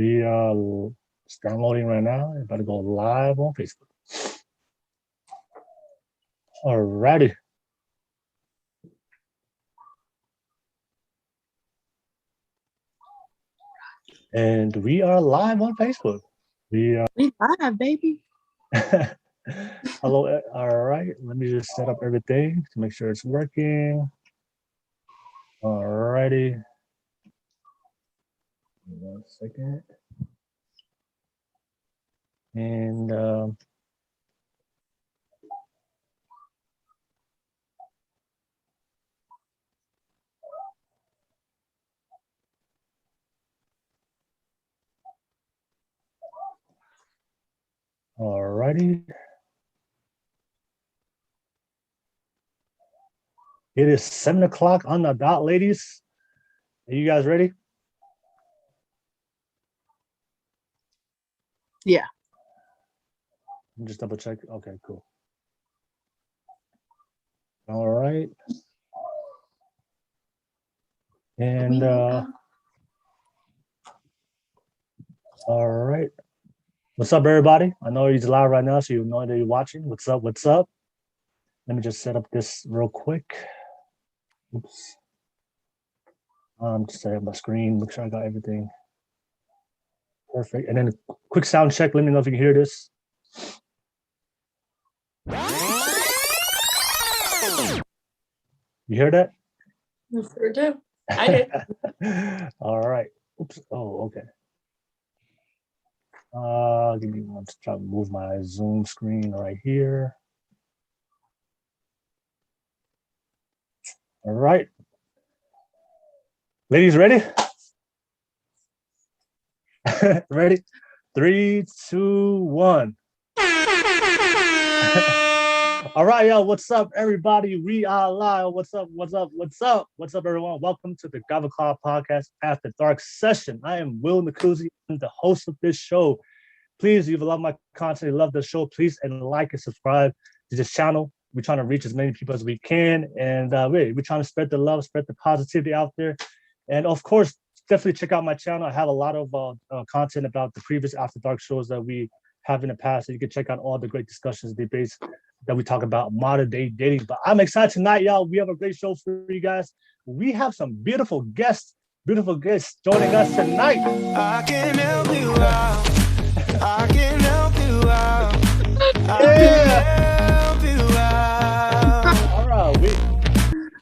We are it's downloading right now. About to go live on Facebook. Alrighty. And we are live on Facebook. We live, baby. Hello. All right. Let me just set up everything to make sure it's working. Alrighty. 1 second. And alrighty. It is 7 o'clock on the dot, ladies. Are you guys ready? Yeah. Just double check. Okay, cool. All right. And all right. What's up, everybody? I know he's live right now, so you know that you're watching. What's up? What's up? Let me just set up this real quick. Oops. Just set up my screen, make sure I got everything perfect. And then a quick sound check. Let me know if you can hear this. You hear that? I sure do. I did. All right. Oops. Oh, okay. Give me one to try to move my Zoom screen right here. All right. Ladies, ready? Ready? 3, 2, 1. All right, y'all. What's up, everybody? We are live. What's up? What's up? What's up? What's up, everyone? Welcome to the Kava podcast After Dark session. I am william-nacouzi. I'm the host of this show. Please, if you love my content, you love the show, please and like and subscribe to this channel. We're trying to reach as many people as we can, and we're trying to spread the love, spread the positivity out there. And of course, definitely check out my channel. I have a lot of content about the previous After Dark shows that we have in the past. So you can check out all the great discussions, debates that we talk about modern day dating. But I'm excited tonight, y'all. We have a great show for you guys. We have some beautiful guests joining us tonight. I can help you out. I can help you out.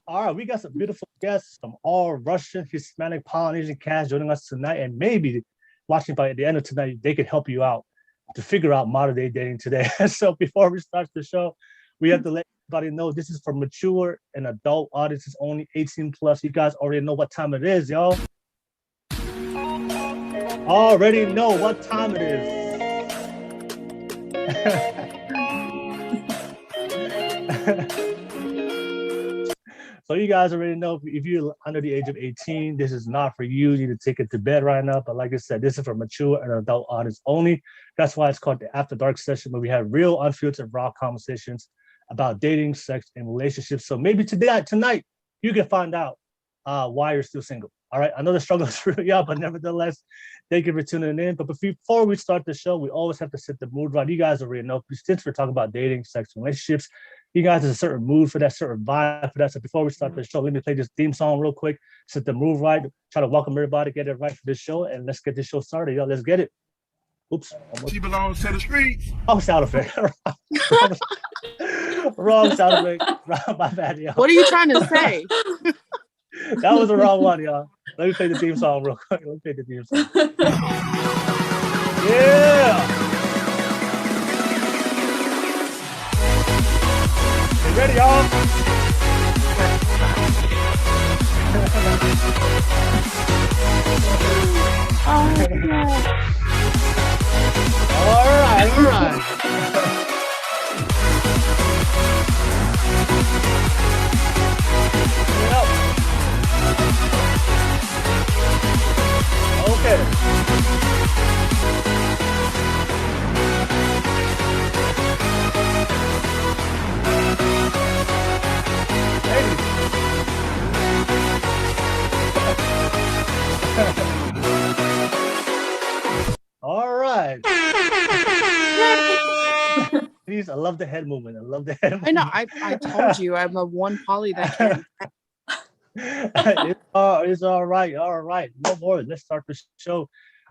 All right, we got some beautiful guests, some all Russian, Hispanic, Polynesian cast joining us tonight, and maybe watching by the end of tonight, they could help you out to figure out modern day dating today. So before we start the show, we have to let everybody know this is for mature and adult audiences only, 18 plus. You guys already know what time it is, y'all. Already know what time it is. So you guys already know if you're under the age of 18, this is not for you. You need to take it to bed right now. But like I said, this is for mature and adult audience only. That's why it's called the After Dark session, where we have real, unfiltered, raw conversations about dating, sex, and relationships. So maybe tonight, you can find out why you're still single. All right. I know the struggle is real, y'all, but nevertheless, thank you for tuning in. But before we start the show, we always have to set the mood right. You guys already know, since we're talking about dating, sex, and relationships, you guys have a certain mood for that, certain vibe for that. So before we start the show, let me play this theme song real quick, set the mood right, try to welcome everybody, get it right for this show, and let's get this show started, y'all. Let's get it. Oops. She belongs to the streets. Oh, sound effect. Wrong sound effect. My bad, y'all. What are you trying to say? That was the wrong one, y'all. Let me play the theme song real quick. Let me play the theme song. Yeah. You ready, y'all? All right. Yep. Okay. ladies, I love the head movement. I love the head movement. I know. I told you I'm a one poly that can. It's all right. All right. No more. Let's start the show.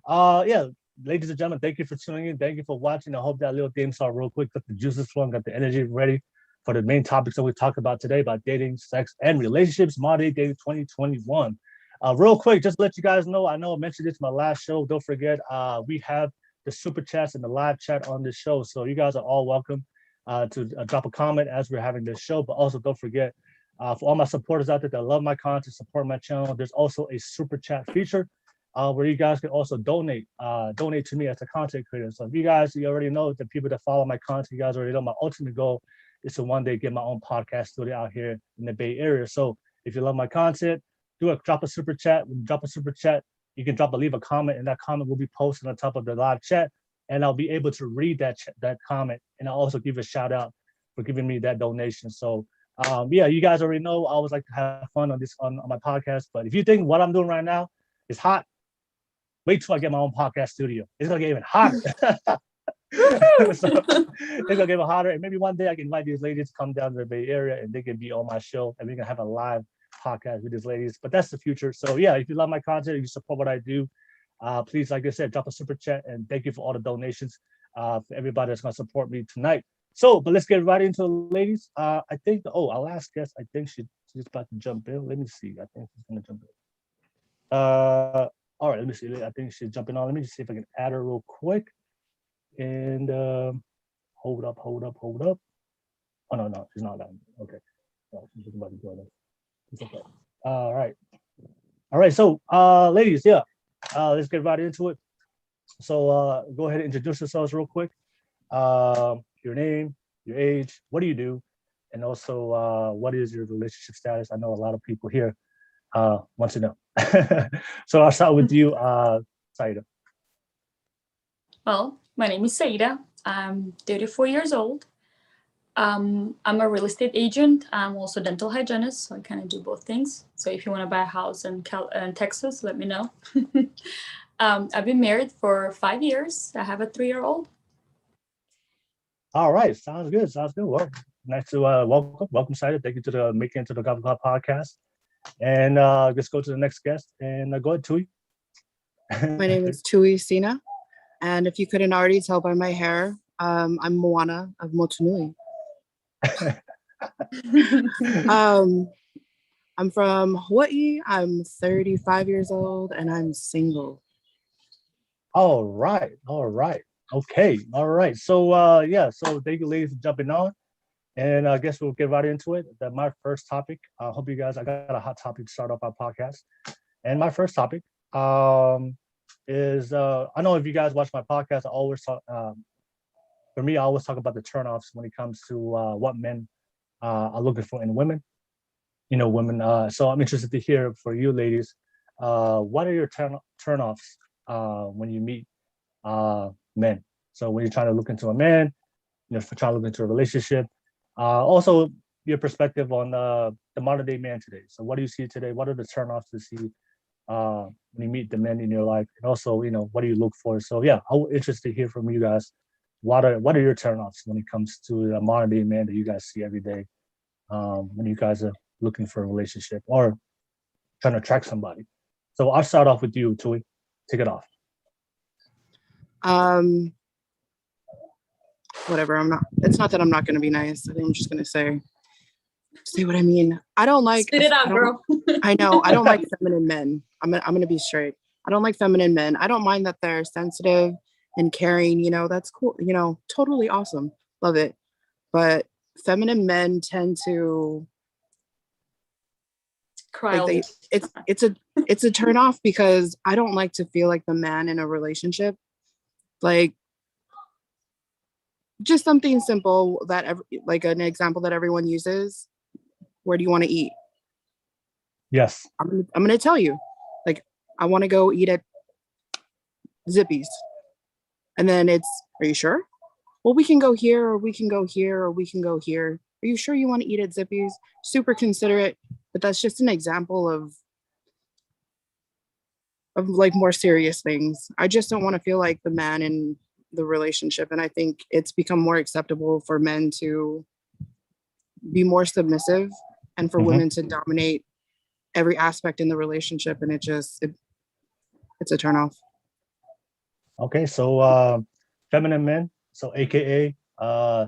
Yeah, ladies and gentlemen, thank you for tuning in. Thank you for watching. I hope that little theme song real quick, got the juices flowing, got the energy ready for the main topics that we talked about today about dating, sex, and relationships, modern day dating 2021. Real quick, just to let you guys know, I know I mentioned this in my last show. Don't forget, we have the super chats and the live chat on this show. So you guys are all welcome to drop a comment as we're having this show. But also don't forget, for all my supporters out there that love my content, support my channel, there's also a super chat feature where you guys can also donate to me as a content creator. So if you already know, the people that follow my content, you guys already know my ultimate goal is to one day get my own podcast studio out here in the Bay Area. So if you love my content, drop a super chat. When you drop a super chat, you can leave a comment, and that comment will be posted on top of the live chat, and I'll be able to read that comment, and I'll also give a shout out for giving me that donation. So yeah, you guys already know I always like to have fun on my podcast. But if you think what I'm doing right now is hot, wait till I get my own podcast studio. It's gonna get even hotter. So, it's gonna get even hotter, and maybe one day I can invite these ladies to come down to the Bay Area, and they can be on my show, and we can have a live podcast with these ladies. But that's the future. So yeah, if you love my content, if you support what I do, please, like I said, drop a super chat, and thank you for all the donations for everybody that's gonna support me tonight. So, but let's get right into it, ladies. I think our last guest, I think she's about to jump in. Let me see. I think she's gonna jump in. All right, let me see. I think she's jumping on. Let me just see if I can add her real quick. And hold up. Oh no, she's not done. Okay. No, she's about to join us. It's okay. All right. So, ladies, yeah, let's get right into it. So, go ahead and introduce yourselves real quick. Your name, your age, what do you do, and also what is your relationship status? I know a lot of people here want to know. So I'll start with you, Saida. Well, my name is Saida. I'm 34 years old. I'm a real estate agent. I'm also a dental hygienist, so I kind of do both things. So if you want to buy a house in Texas, let me know. I've been married for 5 years. I have a 3-year-old. All right, sounds good. Well, nice to welcome Saida. Thank you to making it to the Kava Club podcast. And let's go to the next guest. And go ahead, Tui. My name is Tuisina, and if you couldn't already tell by my hair, I'm Moana of Motunui. I'm from Hawaii. I'm 35 years old, and I'm single. All right. Okay. All right. So yeah. So thank you, ladies, for jumping on, and I guess we'll get right into it. My first topic. I hope you guys. I got a hot topic to start off our podcast, and my first topic is I know if you guys watch my podcast, I always talk. For me, I always talk about the turnoffs when it comes to what men are looking for in women. Women. So I'm interested to hear for you, ladies. What are your turnoffs when you meet men? So when you're trying to look into a man, trying to look into a relationship, also your perspective on the modern day man today. So what do you see today? What are the turnoffs to see when you meet the men in your life? And also, what do you look for? So yeah, I'm interested to hear from you guys. What are your turnoffs when it comes to the modern day man that you guys see every day when you guys are looking for a relationship or trying to attract somebody? So I'll start off with you, Tui. Take it off. Whatever. It's not that I'm not going to be nice. I think I'm just going to say what I mean. I don't like. Spit it out, girl. I know. I don't like feminine men. I'm going to be straight. I don't like feminine men. I don't mind that they're sensitive and caring. That's cool. Totally awesome. Love it. But feminine men tend to cry. Like it's a turn off because I don't like to feel like the man in a relationship. Like just something simple like an example that everyone uses. Where do you want to eat? Yes. I'm going to tell you. Like, I want to go eat at Zippy's. And then are you sure? Well, we can go here, or we can go here, or we can go here. Are you sure you want to eat at Zippy's? Super considerate, but that's just an example of like more serious things. I just don't want to feel like the man in the relationship. And I think it's become more acceptable for men to be more submissive and for women to dominate every aspect in the relationship. And it's a turnoff. Okay, so feminine men, so AKA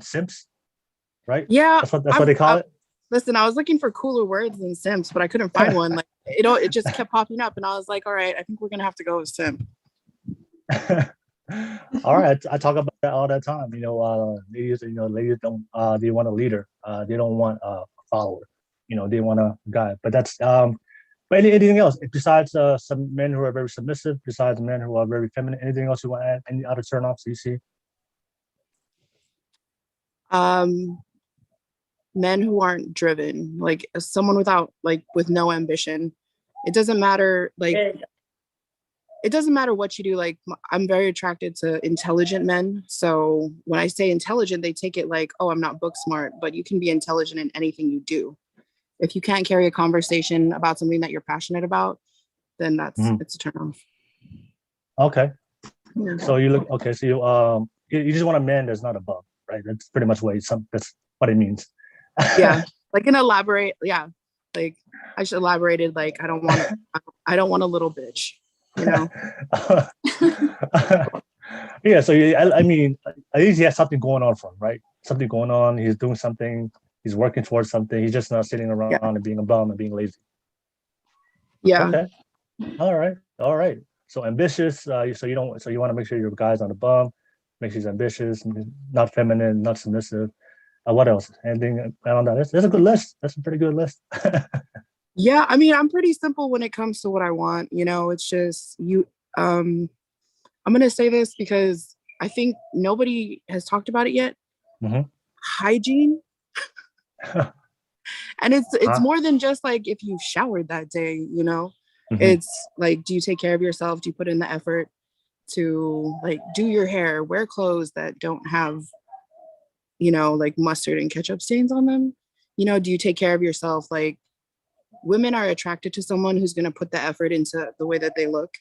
simps, right? Yeah. That's what they call it. Listen, I was looking for cooler words than simps, but I couldn't find one. Like it just kept popping up, and I was like, all right, I think we're gonna have to go with simp. All right, I talk about that all the time. Ladies, ladies don't they want a leader. They don't want a follower. They want a guy. But that's but anything else besides some men who are very submissive, besides men who are very feminine, anything else you want to add? Any other turnoffs you see? Men who aren't driven, like someone with no ambition. It doesn't matter, it doesn't matter what you do. Like, I'm very attracted to intelligent men. So when I say intelligent, they take it like, oh, I'm not book smart, but you can be intelligent in anything you do. If you can't carry a conversation about something that you're passionate about, then it's a turn off. Okay. Yeah. So you just want a man that's not a bum, right? That's pretty much that's what it means. Yeah. Like an elaborate, yeah. Like I should elaborated, like I don't want a little bitch, Yeah, so I mean, at least he has something going on for him, right? Something going on. He's doing something. He's working towards something. He's just not sitting around and being a bum and being lazy. Yeah. Okay. All right. So ambitious. So you want to make sure your guy's on a bum. Make sure he's ambitious, not feminine, not submissive. What else? Anything on that? That's a good list. That's a pretty good list. Yeah, I mean, I'm pretty simple when it comes to what I want. It's just I'm gonna say this because I think nobody has talked about it yet. Hygiene. And it's more than just like if you've showered that day, It's like, do you take care of yourself? Do you put in the effort to like do your hair, wear clothes that don't have, like mustard and ketchup stains on them? Do you take care of yourself? Like, women are attracted to someone who's going to put the effort into the way that they look,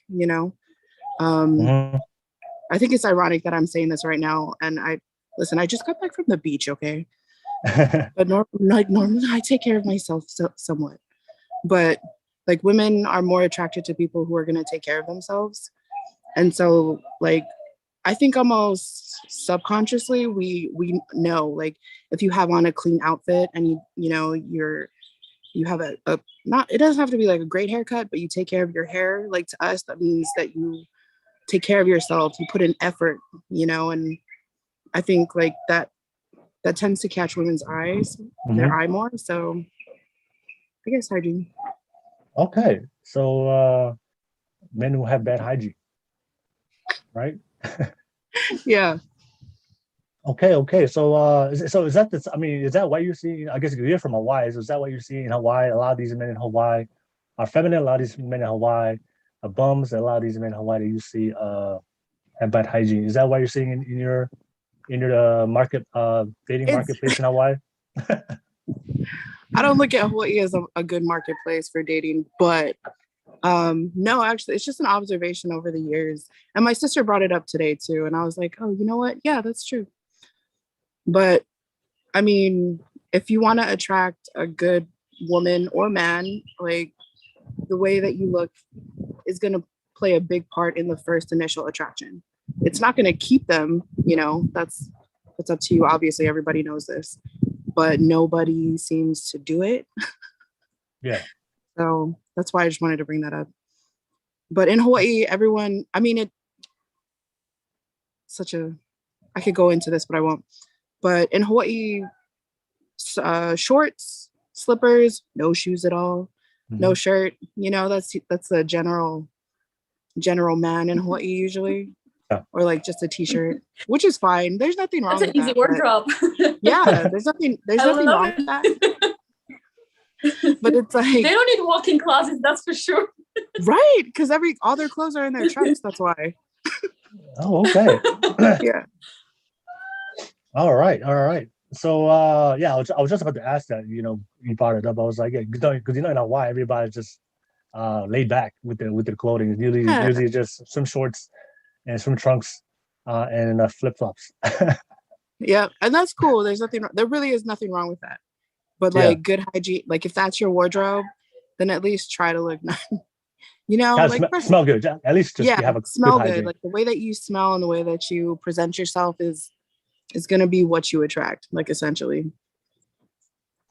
I think it's ironic that I'm saying this right now. And I just got back from the beach. Okay. But normally I take care of myself somewhat, but like women are more attracted to people who are going to take care of themselves. And so like, I think almost subconsciously we know, like, if you have on a clean outfit and you have it doesn't have to be like a great haircut, but you take care of your hair. Like, to us, that means that you take care of yourself, you put in effort, and I think like that tends to catch women's eyes, their eye more. So I guess hygiene. Okay. So men who have bad hygiene, right? Yeah. Okay. So is that this? I mean, is that what you see? I guess you're from Hawaii. So is that what you see in Hawaii? A lot of these men in Hawaii are feminine. A lot of these men in Hawaii are bums. And a lot of these men in Hawaii that you see have bad hygiene. Is that what you're seeing in your market dating marketplace in Hawaii? I don't look at Hawaii as a good marketplace for dating, but no, actually, it's just an observation over the years. And my sister brought it up today too. And I was like, oh, you know what? Yeah, that's true. But I mean, if you want to attract a good woman or man, like, the way that you look is going to play a big part in the first initial attraction. It's not going to keep them, that's up to you. Obviously, everybody knows this, but nobody seems to do it. Yeah. So that's why I just wanted to bring that up. But in Hawaii, everyone, I mean, I could go into this, but I won't. But in Hawaii, shorts, slippers, no shoes at all, no shirt. That's the general man in Hawaii usually, or like just a t-shirt, which is fine. There's nothing wrong with that. That's an easy wardrobe. Yeah, there's nothing wrong with that. But it's like they don't need walk-in closets, that's for sure. Right, because all their clothes are in their trunks. That's why. Oh, okay. Yeah. All right. So I was just about to ask that. You brought it up. I was like, yeah, because in Hawaii, everybody's just laid back with their clothing. Usually just swim shorts and swim trunks and flip flops. Yeah, and that's cool. There's nothing. There really is nothing wrong with that. But Yeah. like good hygiene, like if that's your wardrobe, then at least try to look nice. You know, Gotta like smell good. At least just yeah, have a smell good good. hygiene. Like the way that you smell and the way that you present yourself is gonna be what you attract. Like essentially.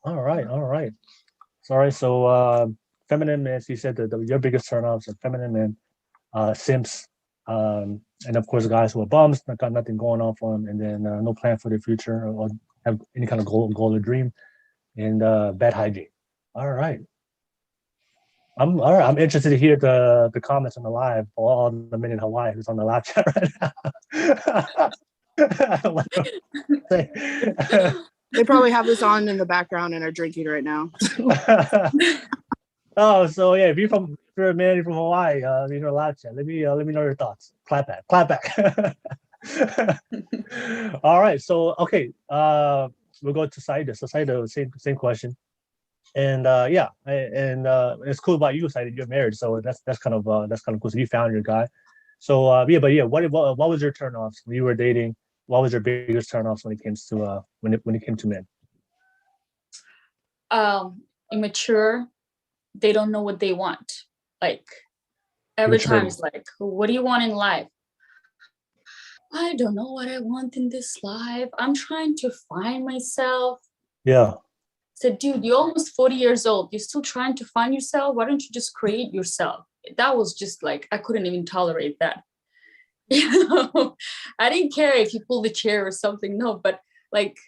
All right. Sorry. So feminine men, you said that your biggest turnoffs are feminine men, simps, and of course guys who are bums, that got nothing going on for them, and then no plan for the future or have any kind of goal or dream, and bad hygiene. All right. All right. I'm interested to hear the comments on the live for all the men in Hawaii who's on the live chat right now. They probably have this on in the background and are drinking right now. Oh, so yeah, if you're a man, you're from Hawaii, in your live chat, let me know your thoughts. Clap back. All right, so okay, we'll go to Saida. So Saida, same question, and it's cool about you, Saida. You're married, so that's kind of cool. So you found your guy. So what was your turnoffs when you were dating? What was your biggest turnoffs when it came to when it came to men? Immature. They don't know what they want. Like every time it's like, what do you want in life? I don't know what I want in this life. I'm trying to find myself. Yeah. Said, dude, you're almost 40 years old. You're still trying to find yourself. Why don't you just create yourself? That was just like, I couldn't even tolerate that. You know, I didn't care if you pull the chair or something. No, but like,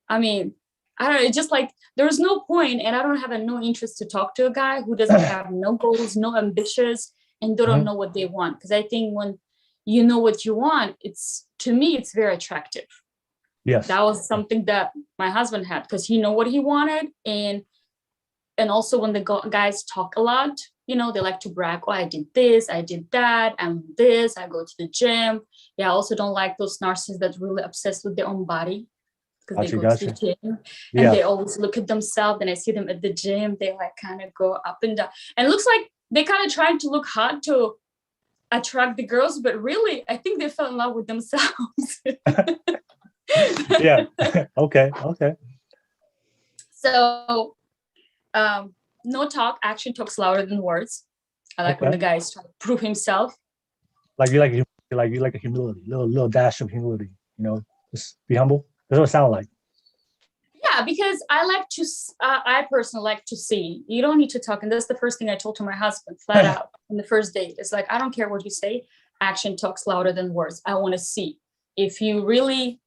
I mean, I don't know. It's just like, there's no point, and I don't have no interest to talk to a guy who doesn't have no goals, no ambitions, and they don't know what they want. Because I think when you know what you want, to me, it's very attractive. Yes. That was something that my husband had, because he knew what he wanted. And also when the guys talk a lot, you know, they like to brag, oh, I did this, I did that, I'm this, I go to the gym. Yeah, I also don't like those narcissists that really obsessed with their own body, because they go to the gym and they always look at themselves. And I see them at the gym, they like kind of go up and down. And it looks like they kind of trying to look hot to attract the girls, but really, I think they fell in love with themselves. Yeah. Okay. So no talk, action talks louder than words. I like when the guy is trying to prove himself. Like you like a humility, little dash of humility, you know, just be humble. That's what it sounds like. Yeah, because I personally like to see. You don't need to talk. And that's the first thing I told to my husband flat out on the first date. It's like, I don't care what you say. Action talks louder than words. I want to see. If you really,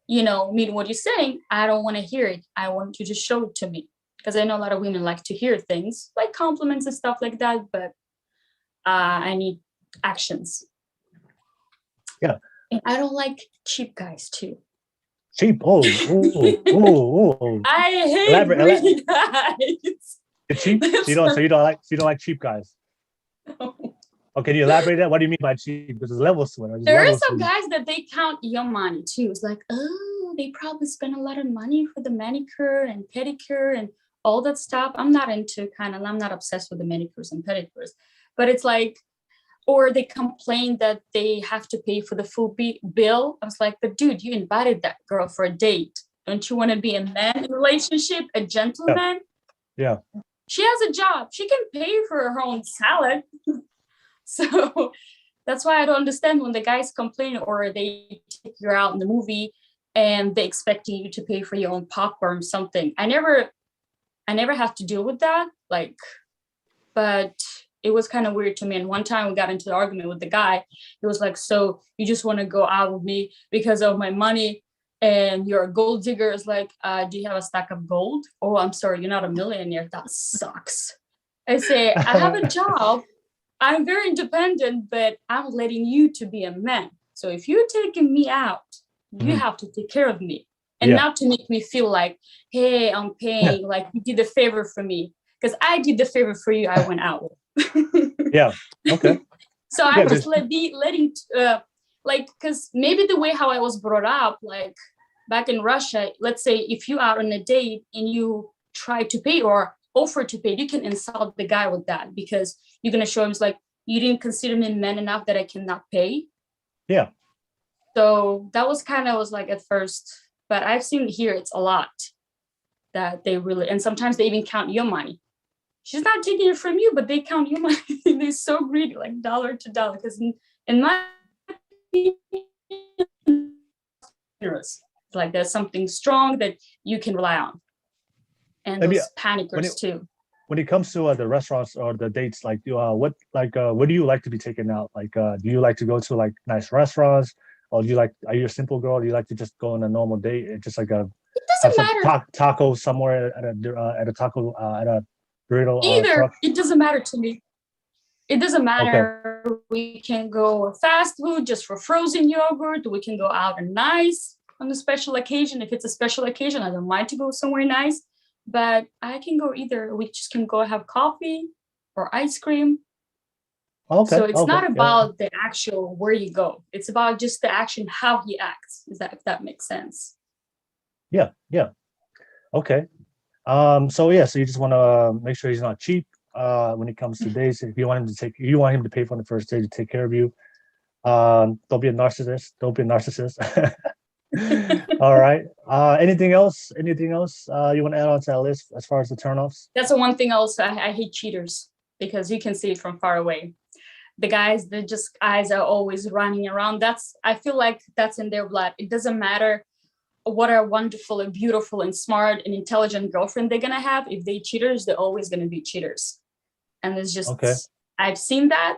you know, mean what you're saying, I don't want to hear it. I want you to show it to me. Because I know a lot of women like to hear things like compliments and stuff like that, but I need actions. Yeah. And I don't like cheap guys too. Cheap? Oh. I hate greedy guys. Cheap? So you don't like cheap guys? No. Okay, can you elaborate that? What do you mean by cheap? Because there's levels to it. There are some guys that they count your money too. It's like, oh, they probably spend a lot of money for the manicure and pedicure and all that stuff. I'm not obsessed with the manicures and pedicures, but it's like, or they complain that they have to pay for the full bill. I was like, but dude, you invited that girl for a date. Don't you want to be a man in a relationship, a gentleman? Yeah. She has a job. She can pay for her own salad. So that's why I don't understand when the guys complain or they take you out in the movie and they expecting you to pay for your own popcorn or something. I never have to deal with that. Like, but it was kind of weird to me. And one time we got into the argument with the guy. He was like, so you just want to go out with me because of my money and you're a gold digger? It's like, do you have a stack of gold? Oh, I'm sorry, you're not a millionaire. That sucks. I say, I have a job. I'm very independent, but I'm letting you to be a man. So if you're taking me out, you have to take care of me. And not to make me feel like, hey, I'm paying, like you did a favor for me. Because I did the favor for you, I went out with. Yeah, okay. So I was letting, because maybe the way how I was brought up, like back in Russia, let's say if you are on a date and you try to pay or offer to pay, you can insult the guy with that because you're going to show him, it's like, you didn't consider me man enough that I cannot pay. Yeah. So that was kind of was like at first, but I've seen here it's a lot that they really, and sometimes they even count your money. She's not taking it from you, but they count your money. They're so greedy, like dollar to dollar. Because in my opinion, like there's something strong that you can rely on. And Maybe those panickers too. When it comes to the restaurants or the dates, like what do you like to be taken out? Like, do you like to go to like nice restaurants, or do you like? Are you a simple girl? Do you like to just go on a normal date and just like It have doesn't some matter. tacos somewhere at a taco at a burrito Either. truck? It doesn't matter to me. It doesn't Okay. matter. We can go fast food just for frozen yogurt. We can go out and nice on a special occasion. If it's a special occasion, I don't mind to go somewhere nice. But I can go either. We just can go have coffee or ice cream. Okay. So it's okay, not yeah. about the actual where you go. It's about just the action, how he acts. Is that, if that makes sense? Yeah. Okay. So yeah, so you just want to make sure he's not cheap when it comes to dates. If you want him to pay for the first date to take care of you. Don't be a narcissist. Don't be a narcissist. All right. Anything else? Anything else you want to add on to that list as far as the turnoffs? That's the one thing else. I hate cheaters because you can see it from far away. The guys that just eyes are always running around. I feel like that's in their blood. It doesn't matter what a wonderful and beautiful and smart and intelligent girlfriend they're gonna have. If they cheaters, they're always gonna be cheaters. And it's just, Okay. I've seen that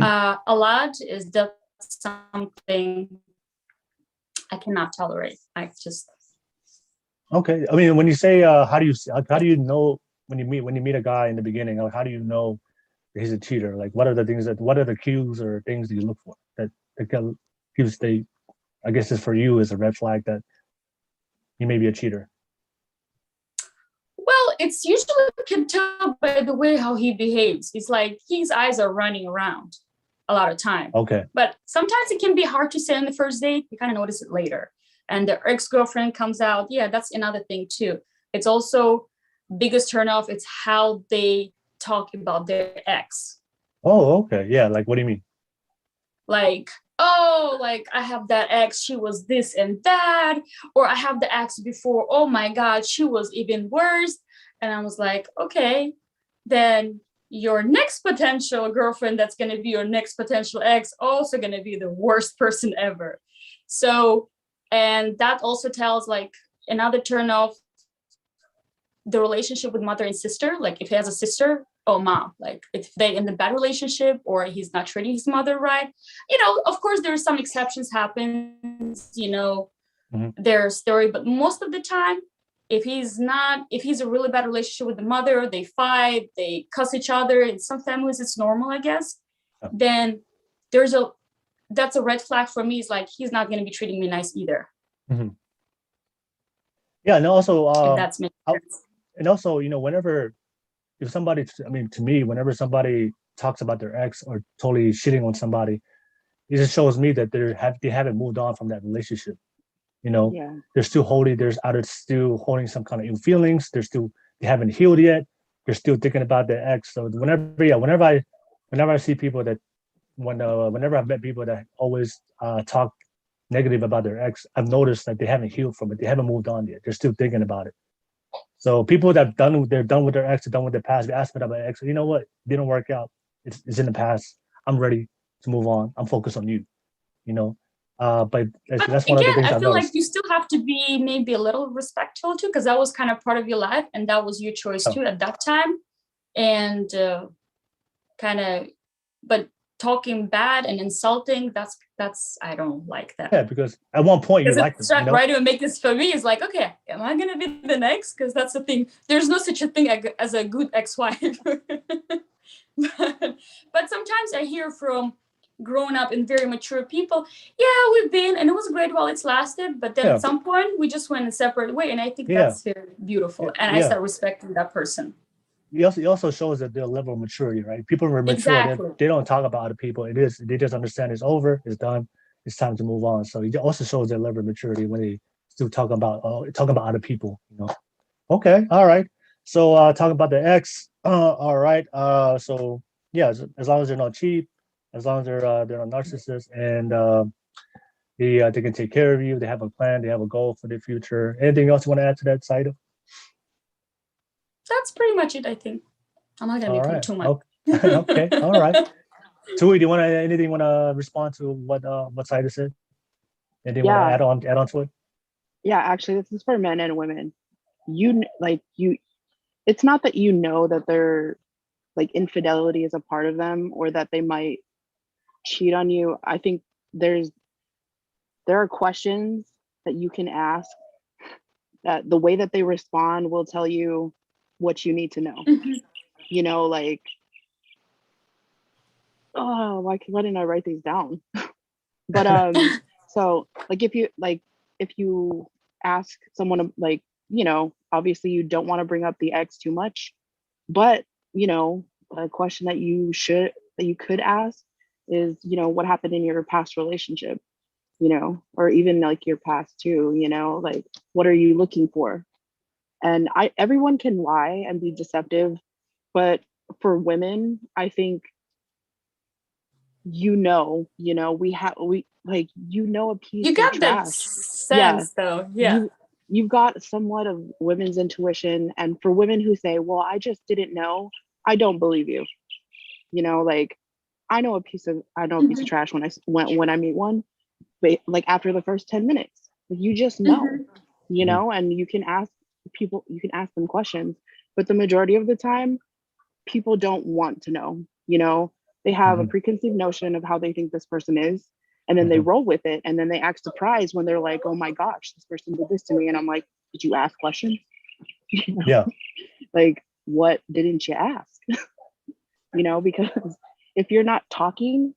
a lot. Is that something I cannot tolerate? Okay. I mean, when you say how do you know when you meet a guy in the beginning? Like, how do you know he's a cheater? Like, what are the cues or things that you look for that cues they, I guess, is for you is a red flag that he may be a cheater? Well, it's usually you can tell by the way how he behaves. It's like his eyes are running around a lot of time. Okay. But sometimes it can be hard to say on the first date. You kind of notice it later. And the ex-girlfriend comes out. Yeah, that's another thing too. It's also biggest turnoff. It's how they talk about their ex. Oh, okay. Yeah. Like, what do you mean? Like, oh, like I have that ex, she was this and that, or I have the ex before, oh my God, she was even worse. And I was like, okay, then your next potential girlfriend that's going to be your next potential ex also going to be the worst person ever. So, and that also tells like another turn off, the relationship with mother and sister. Like if he has a sister, oh mom, like if they in the bad relationship or he's not treating his mother right, of course there's some exceptions happens, their story, but most of the time, if he's a really bad relationship with the mother, they fight, they cuss each other. In some families it's normal, I guess. Then that's a red flag for me. It's like he's not going to be treating me nice either. Mm-hmm. Yeah, and also if that's makes sense. And also, whenever to me, whenever somebody talks about their ex or totally shitting on somebody, it just shows me that they haven't moved on from that relationship. Yeah. They're still holding, still holding some kind of ill feelings. They haven't healed yet. They're still thinking about their ex. So whenever I see people that whenever I've met people that always talk negative about their ex, I've noticed that they haven't healed from it. They haven't moved on yet. They're still thinking about it. So people that they're done with their ex, they're done with their past. They ask me about my ex. You know what? It didn't work out. It's in the past. I'm ready to move on. I'm focused on you. But that's one of the things I I've feel noticed. like you still have to be maybe a little respectful too, because that was kind of part of your life and that was your choice too at that time. And but talking bad and insulting, that's I don't like that. Yeah, because at one point you like them. Right to make this for me is like, okay, am I gonna be the next? Because that's the thing. There's no such a thing as a good ex-wife. But sometimes I hear from grown up and very mature people, yeah, we've been, and it was great while it's lasted, but then at some point we just went a separate way, and I think that's very beautiful, and I start respecting that person. It also shows that their level of maturity, right? People are mature. Exactly. They don't talk about other people. They just understand it's over, it's done, it's time to move on. So it also shows their level of maturity when they still talk about other people. Okay, all right. So talking about the ex. All right. So yeah, as long as they're not cheap, as long as they're not narcissists, and They can take care of you. They have a plan. They have a goal for the future. Anything else you want to add to that, Saida? That's pretty much it, I think. I'm not gonna All be right. too much. Okay. All right. Tui, do you want to anything you want to respond to what Saida said? Anything you want to add on to it? Yeah, actually, this is for men and women. It's not that you know that they're like infidelity is a part of them or that they might cheat on you. I think there are questions that you can ask that the way that they respond will tell you what you need to know. You know, like, oh, why didn't I write these down? But so like if you ask someone, like, you know, obviously you don't want to bring up the ex too much, but you know, a question that you could ask is, you know, what happened in your past relationship, you know, or even like your past too, you know, like what are you looking for? And everyone can lie and be deceptive, but for women, I think, you know, we like, you know, a piece You of got that trash. sense, though. Yeah. You've got somewhat of women's intuition, and for women who say, well, I just didn't know, I don't believe you. You know, like, I know a piece of trash when I meet one, but like after the first 10 minutes, like, you just know, you know, and you can ask them questions, but the majority of the time, people don't want to know, you know. They have a preconceived notion of how they think this person is, and then they roll with it, and then they act surprised when they're like, oh my gosh, this person did this to me. And I'm like, did you ask questions? You know? Yeah. Like, what didn't you ask? You know, because if you're not talking,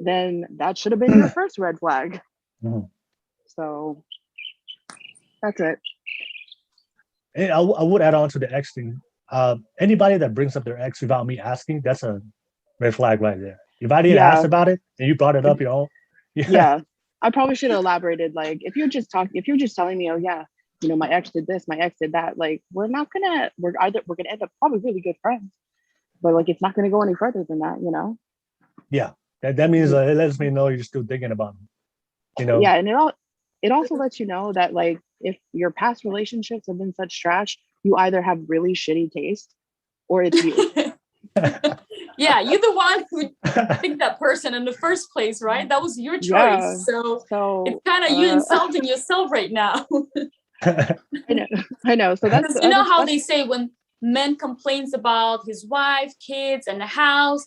then that should have been your first red flag. So that's it. And I would add on to the ex thing. Anybody that brings up their ex without me asking, that's a red flag right there. If I didn't ask about it and you brought it up, you know. Yeah. I probably should have elaborated. Like, if you're just telling me, oh yeah, you know, my ex did this, my ex did that, like, we're gonna end up probably really good friends, but like, it's not gonna go any further than that, you know. Yeah, that means it lets me know you're still thinking about them, you know. Yeah, and it also lets you know that, like, if your past relationships have been such trash, you either have really shitty taste or it's you. Yeah, you're the one who picked that person in the first place, right? That was your choice. Yeah. So it's kind of you insulting yourself right now. I know. So that's, you know how they say when men complains about his wife, kids, and the house,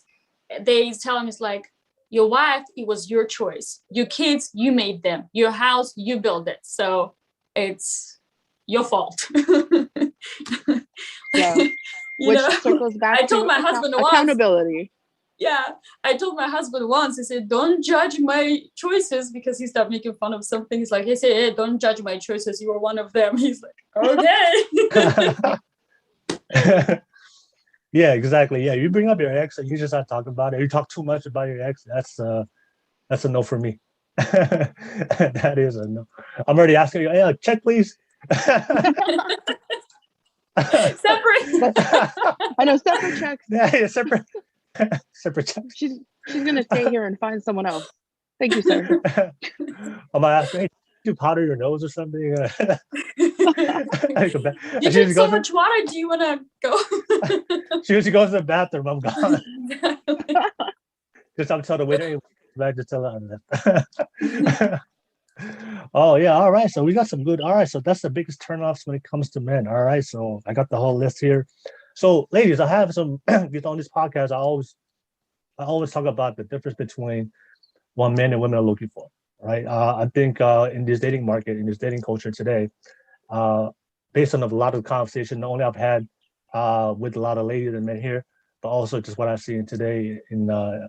they tell him it's like, your wife, it was your choice. Your kids, you made them. Your house, you built it. So it's your fault. Yeah. Which circles back I told my husband accountability. Yeah, I told my husband once, I said, don't judge my choices, because he started making fun of something. He's like, he said, hey, don't judge my choices. You were one of them. He's like, okay. Yeah, exactly. Yeah, you bring up your ex and you just start talking about it. You talk too much about your ex. That's a no for me. That is a no. I'm already asking you, hey, check please. Separate. I know, separate checks. Yeah, separate checks. She's gonna stay here and find someone else. Thank you, sir. I'm gonna ask, hey, do you powder your nose or something? You drink so much water. Do you want to go? she goes to the bathroom. I'm gone. Just I'm telling the waiter, hey, just tell her. Oh yeah, all right. So we got some good. All right, so that's the biggest turnoffs when it comes to men. All right, so I got the whole list here. So ladies, I have some. On this podcast, I always talk about the difference between what men and women are looking for. Right. I think in this dating market, in this dating culture today, based on a lot of conversation, not only I've had with a lot of ladies and men here, but also just what I've seen today in the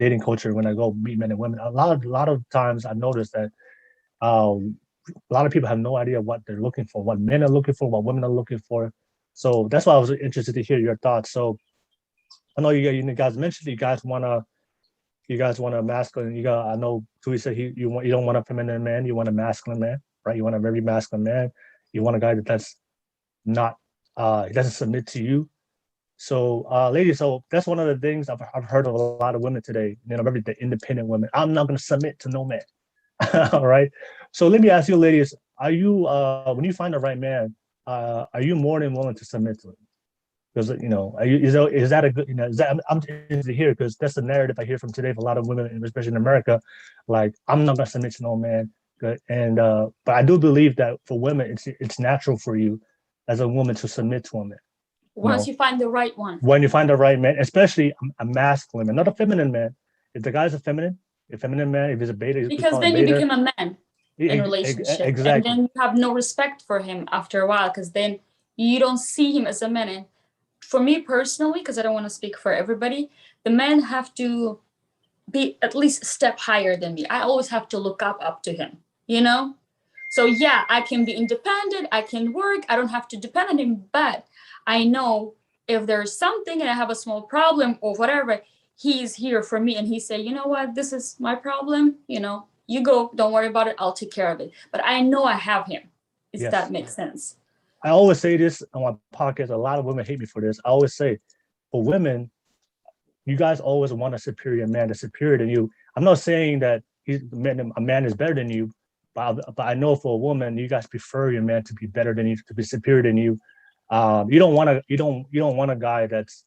dating culture when I go meet men and women. A lot of times I noticed that a lot of people have no idea what they're looking for, what men are looking for, what women are looking for. So that's why I was interested to hear your thoughts. So I know you guys mentioned you guys want a masculine. I know Tuisina, you don't want a feminine man, you want a masculine man, right? You want a very masculine man. You want a guy that's not he doesn't submit to you. So ladies, so that's one of the things I've heard of a lot of women today, very the independent women. I'm not going to submit to no man. All right. So let me ask you, ladies, are you when you find the right man, are you more than willing to submit to him? Because is that a good, is that I'm interested to hear, because that's the narrative I hear from today for a lot of women, especially in America. Like, I'm not gonna submit to no man. And but I do believe that for women, it's natural for you as a woman to submit to a man. Once you find the right one. When you find the right man, especially a masculine man, not a feminine man. If the guy's a feminine man, if he's a beta, because then you become a man in relationship. Exactly. And then you have no respect for him after a while, because then you don't see him as a man. And for me personally, because I don't want to speak for everybody, the men have to be at least a step higher than me. I always have to look up to him, you know? So yeah, I can be independent, I can work, I don't have to depend on him, but I know if there's something and I have a small problem or whatever, he's here for me, and he say, you know what, this is my problem, you go, don't worry about it, I'll take care of it. But I know I have him, if that makes sense. I always say this on my podcast, a lot of women hate me for this. I always say, for women, you guys always want a superior man that's superior than you. I'm not saying that a man is better than you, but I know for a woman, you guys prefer your man to be better than you, to be superior than you. You don't want a guy that's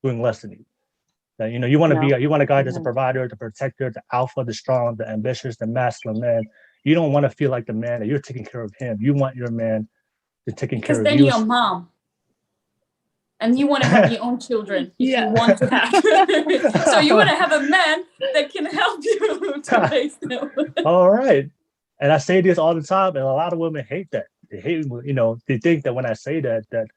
doing less than you. That, you want a guy that's a provider, the protector, the alpha, the strong, the ambitious, the masculine man. You don't want to feel like the man that you're taking care of him. You want your man to taking care of you. Because then you're a mom. And you want to have your own children if you want to have. So you want to have a man that can help you to raise them. All right. And I say this all the time, and a lot of women hate that. They hate, they think that when I say that,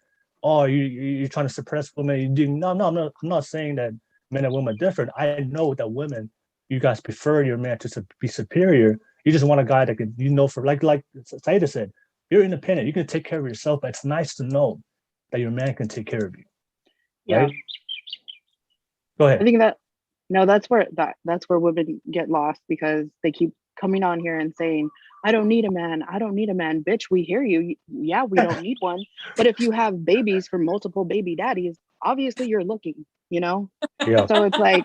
oh, you're trying to suppress women. No, I'm not saying that men and women are different. I know that women, you guys prefer your man to be superior. You just want a guy that can, for like Saida said, you're independent. You can take care of yourself, but it's nice to know that your man can take care of you. Right? Yeah. Go ahead. I think that's where women get lost, because they keep coming on here and saying, I don't need a man. Bitch, we hear you. Yeah, we don't need one. But if you have babies from multiple baby daddies, obviously you're looking, Yeah. So it's like,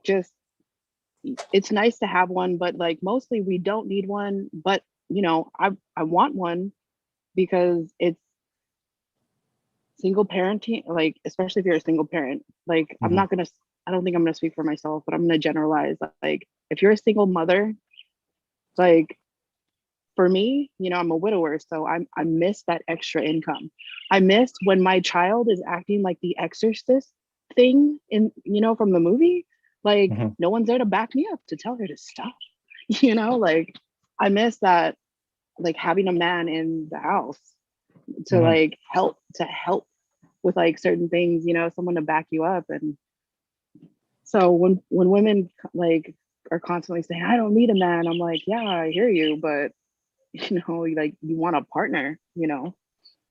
just it's nice to have one, but like mostly we don't need one. But I want one, because it's single parenting, like, especially if you're a single parent, like, Mm-hmm. I don't think I'm gonna speak for myself, but I'm gonna generalize. Like, if you're a single mother, like, for me, I'm a widower, so I miss that extra income. I miss when my child is acting like the Exorcist thing in, from the movie. Like, Mm-hmm. no one's there to back me up to tell her to stop. Like, I miss that, like, having a man in the house to Mm-hmm. like help with like certain things, someone to back you up. And so when women like are constantly saying, I don't need a man, I'm like, yeah, I hear you, but like, you want a partner, you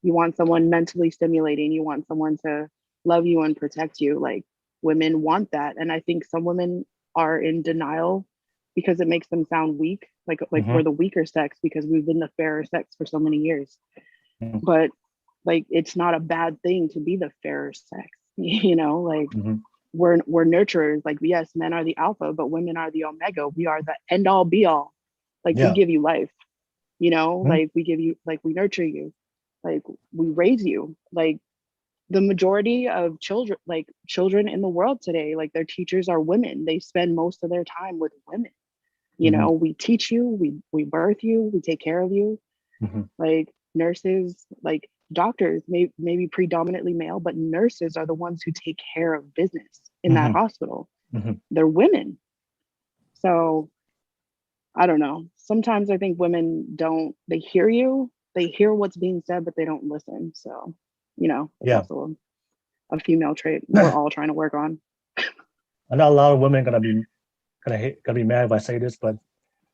want someone mentally stimulating, you want someone to love you and protect you. Like, women want that. And I think some women are in denial because it makes them sound weak, like Mm-hmm. we're the weaker sex because we've been the fairer sex for so many years. Mm-hmm. But like, it's not a bad thing to be the fairer sex, like, Mm-hmm. we're nurturers. Like, yes, men are the alpha, but women are the omega. We are the end all be all. Like, we give you life, Mm-hmm. like, we give you, like, we nurture you, like, we raise you. Like, the majority of children in the world today, like, their teachers are women. They spend most of their time with women. Mm-hmm. We teach you, we birth you, we take care of you. Mm-hmm. Like, nurses, like, doctors maybe predominantly male, but nurses are the ones who take care of business in that Mm-hmm. hospital. Mm-hmm. They're women. So I don't know. Sometimes I think women they hear what's being said, but they don't listen. So, it's also a female trait we're all trying to work on. I know a lot of women gonna be mad if I say this, but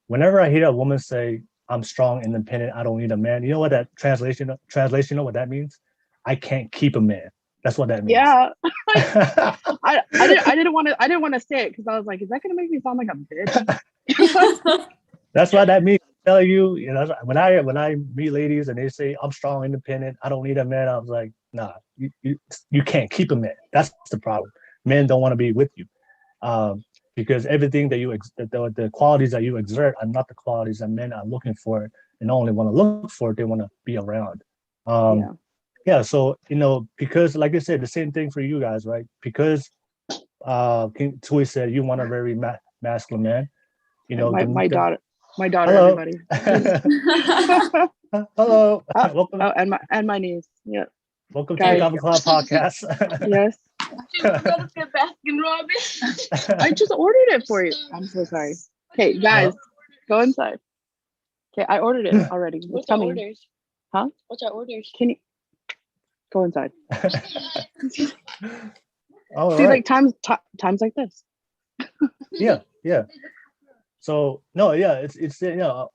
whenever I hear a woman say, I'm strong, independent, I don't need a man, you know what that translation, you know what that means? I can't keep a man. That's what that means. Yeah. I didn't want to say it because I was like, is that gonna make me sound like a bitch? That's what that means. I tell you, when I meet ladies and they say I'm strong, independent, I don't need a man, I was like, nah, you can't keep a man. That's the problem. Men don't want to be with you. because everything that the qualities that you exert are not the qualities that men are looking for and don't only want to look for, they want to be around. So because like I said, the same thing for you guys, right? Because King Tui said you want a very masculine man. My daughter, hello. everybody. Hello. Oh, Welcome. and my niece. Yeah. Welcome Guys. to the Kava Club podcast. Yes. I just ordered it for you. I'm so sorry. Okay, guys, go inside. Okay, I ordered it already. What's It's our coming. orders? Huh? What's our orders? Can you go inside? All See, right. like times like this. Yeah. So no, yeah, it's so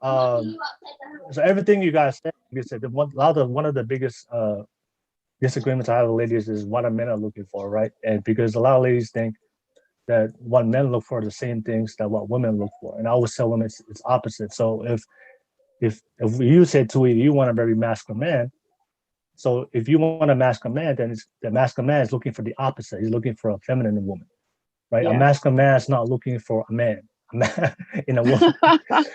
everything you guys said, like I said, one of the biggest disagreements I have with ladies is what men are looking for, right? And because a lot of ladies think that what men look for are the same things that what women look for, and I always tell women it's opposite. So if you said to you want a very masculine man, so if you want a masculine man, then the masculine man is looking for the opposite. He's looking for a feminine woman, right? Yeah. A masculine man is not looking for a man in a woman.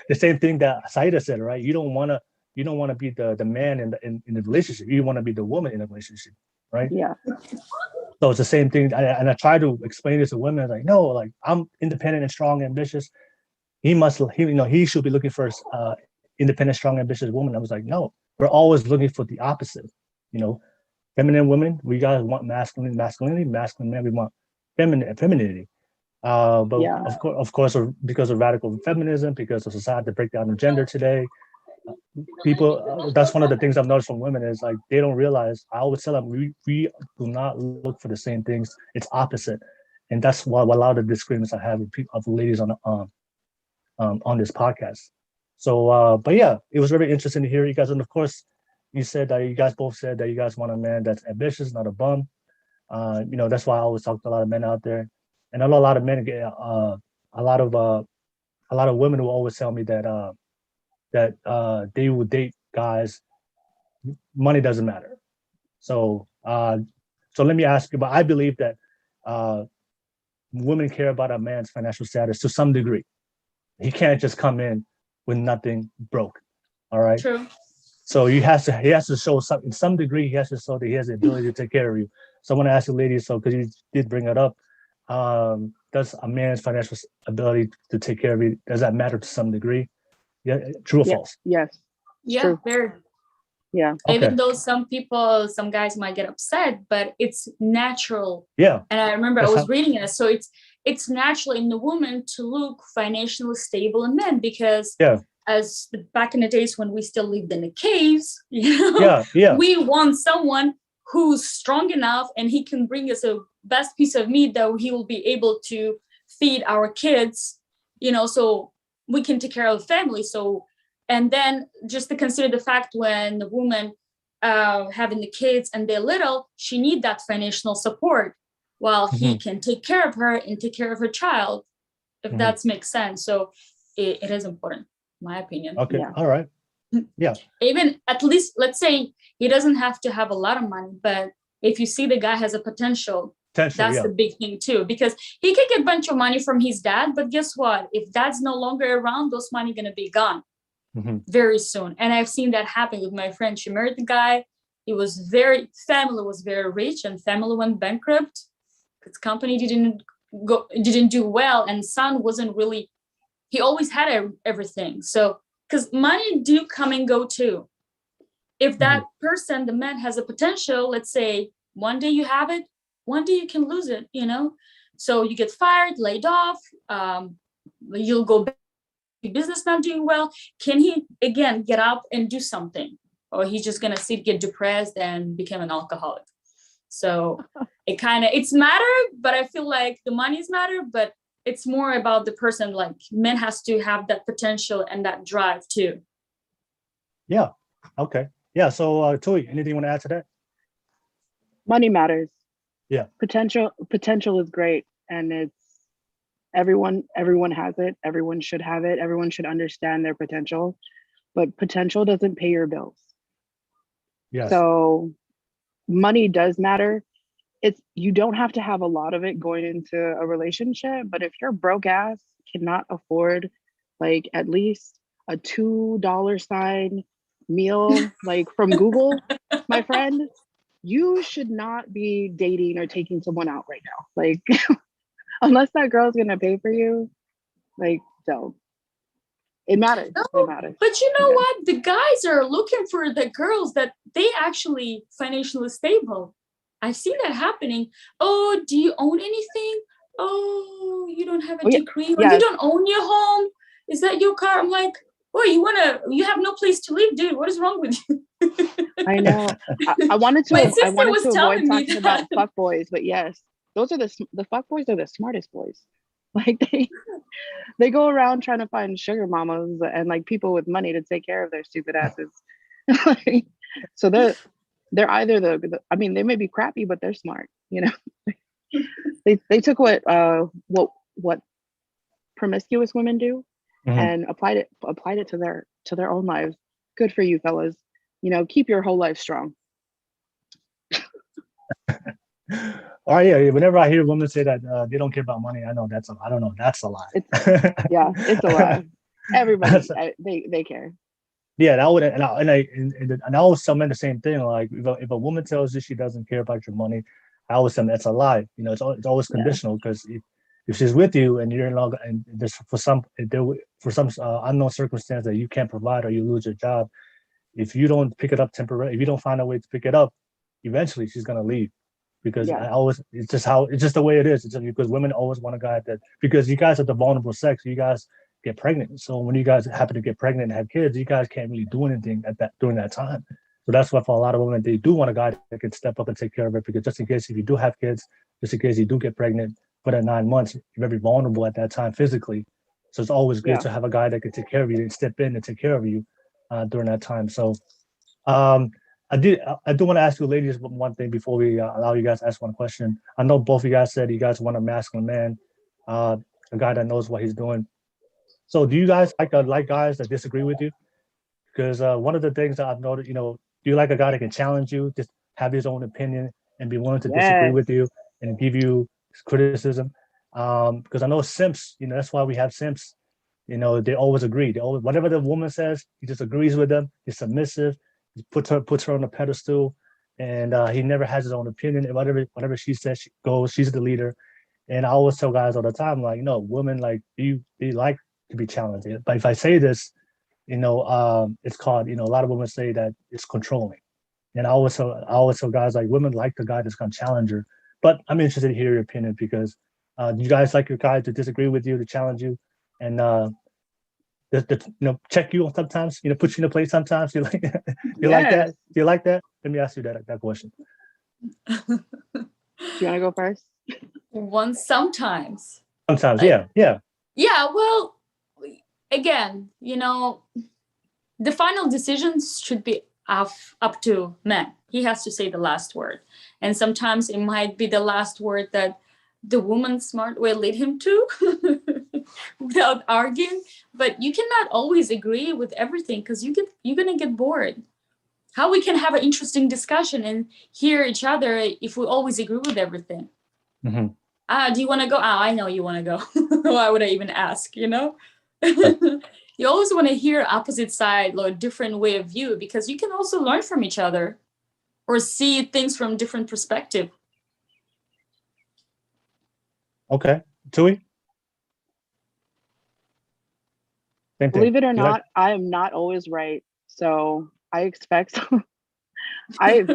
The same thing that Saida said, right? You don't want to be the man in the relationship. You want to be the woman in the relationship, right? Yeah. So it's the same thing. And I try to explain this to women, like, no, like I'm independent and strong, ambitious. He should be looking for independent, strong, ambitious woman. I was like, no, we're always looking for the opposite. Feminine women, we guys want masculinity. Masculine men, we want femininity. But Yeah. of course, because of radical feminism, because of society breakdown of gender today, people. That's one of the things I've noticed from women is like they don't realize. I always tell them we do not look for the same things. It's opposite, and that's why a lot of the disagreements I have with ladies on this podcast. So, but yeah, it was very interesting to hear you guys, and of course, you guys both said that you guys want a man that's ambitious, not a bum. That's why I always talk to a lot of men out there. And I know a lot of men get a lot of women will always tell me that they will date guys. Money doesn't matter. So let me ask you. But I believe that women care about a man's financial status to some degree. He can't just come in with nothing broke. All right. True. So he has to show some in some degree. He has to show that he has the ability to take care of you. So I want to ask you, ladies. So because you did bring it up. Does a man's financial ability to take care of you, does that matter to some degree? Yeah, true or false? Yes. Yeah, True. very. Yeah. Okay. Even though some guys might get upset, but it's natural. Yeah. And I remember I was reading it. So it's natural in the woman to look financially stable in men because as back in the days when we still lived in the caves, we want someone who's strong enough and he can bring us a best piece of meat that he will be able to feed our kids, so we can take care of the family. So, and then just to consider the fact when the woman having the kids and they're little, she need that financial support while he can take care of her and take care of her child, if that makes sense. So it is important, in my opinion. Okay. Yeah. All right. Yeah. Even at least, let's say he doesn't have to have a lot of money, but if you see the guy has a potential, that's the big thing too, because he could get a bunch of money from his dad, but guess what? If dad's no longer around, those money going to be gone very soon. And I've seen that happen with my friend. She married the guy. Family was very rich and family went bankrupt because company didn't do well. And son wasn't really, he always had everything. So, because money do come and go too. If that person, the man has a potential, let's say one day you have it, one day you can lose it, So you get fired, laid off, you'll go back to business not doing well. Can he, again, get up and do something? Or he's just going to get depressed and become an alcoholic? So it's matter, but I feel like the money's matter, but it's more about the person, like men has to have that potential and that drive too. Yeah. Okay. Yeah. So Tui, anything you want to add to that? Money matters. Yeah. Potential is great. And it's everyone has it. Everyone should have it. Everyone should understand their potential, but potential doesn't pay your bills. Yes. So money does matter. you don't have to have a lot of it going into a relationship, but if your broke ass cannot afford like at least a $2 sign meal like from Google, my friend, you should not be dating or taking someone out right now. Like unless that girl's gonna pay for you, like don't. It matters. No, It matters. but you know Yeah. what? The guys are looking for the girls that they actually financially stable. I've seen that happening. Oh, do you own anything? Oh, you don't have a Oh, yeah. degree, or Yes. you don't own your home. Is that your car? I'm like, oh, you have no place to live, dude. What is wrong with you? I know. I wanted My to. I sister wanted was to avoid telling me talking about that. fuck boys, but yes, those are the fuck boys are the smartest boys. Like they go around trying to find sugar mamas and like people with money to take care of their stupid asses. Like, so they're either I mean, they may be crappy, but they're smart. You know, they took what promiscuous women do and applied it to their own lives. Good for you, fellas. You know, keep your whole life strong. All right, yeah. Whenever I hear women say that they don't care about money, I know I don't know, that's a lie. It's a lie. Everybody, they care. Yeah, that would, and I always tell men the same thing. Like, if a woman tells you she doesn't care about your money, I always tell them that's a lie. You know, it's always conditional, because if she's with you and you're in love, and there's for some unknown circumstance that you can't provide, or you lose your job, if you don't pick it up temporarily, if you don't find a way to pick it up, eventually she's gonna leave. Because it's just the way it is. It's just because women always want a guy because you guys are the vulnerable sex, you guys get pregnant. So when you guys happen to get pregnant and have kids, you guys can't really do anything during that time. So that's why for a lot of women, they do want a guy that can step up and take care of it, because just in case if you do have kids, just in case you do get pregnant for that 9 months, you're very vulnerable at that time physically. So it's always good to have a guy that can take care of you and step in and take care of you during that time. So I do want to ask you ladies one thing before we allow you guys to ask one question. I know both of you guys said you guys want a masculine man, a guy that knows what he's doing. So do you guys like guys that disagree with you? Because one of the things that I've noticed, do you like a guy that can challenge you, just have his own opinion and be willing to disagree with you and give you criticism? Because I know simps, that's why we have simps. They always agree. Whatever the woman says, he just agrees with them. He's submissive. He puts her on a pedestal, and he never has his own opinion. And whatever she says, she goes. She's the leader. And I always tell guys all the time, like, women, like, you like to be challenged. But if I say this, it's called, a lot of women say that it's controlling. And I always tell guys, like, women like the guy that's gonna challenge her. But I'm interested to hear your opinion, because you guys like your guy to disagree with you, to challenge you, and check you sometimes, put you in a place sometimes. You like that? Do you like that? Let me ask you that question. Do you want to go first? Sometimes. Sometimes, like, yeah. Yeah, well, again, the final decisions should be up to man. He has to say the last word. And sometimes it might be the last word that the woman's smart will lead him to without arguing. But you cannot always agree with everything, because you're going to get bored. How we can have an interesting discussion and hear each other if we always agree with everything? Do you want to go? I know you want to go. Why would I even ask, You always want to hear opposite side or a different way of view, because you can also learn from each other or see things from different perspective. Okay. Tui? Believe it or not, I am not always right. So I expect I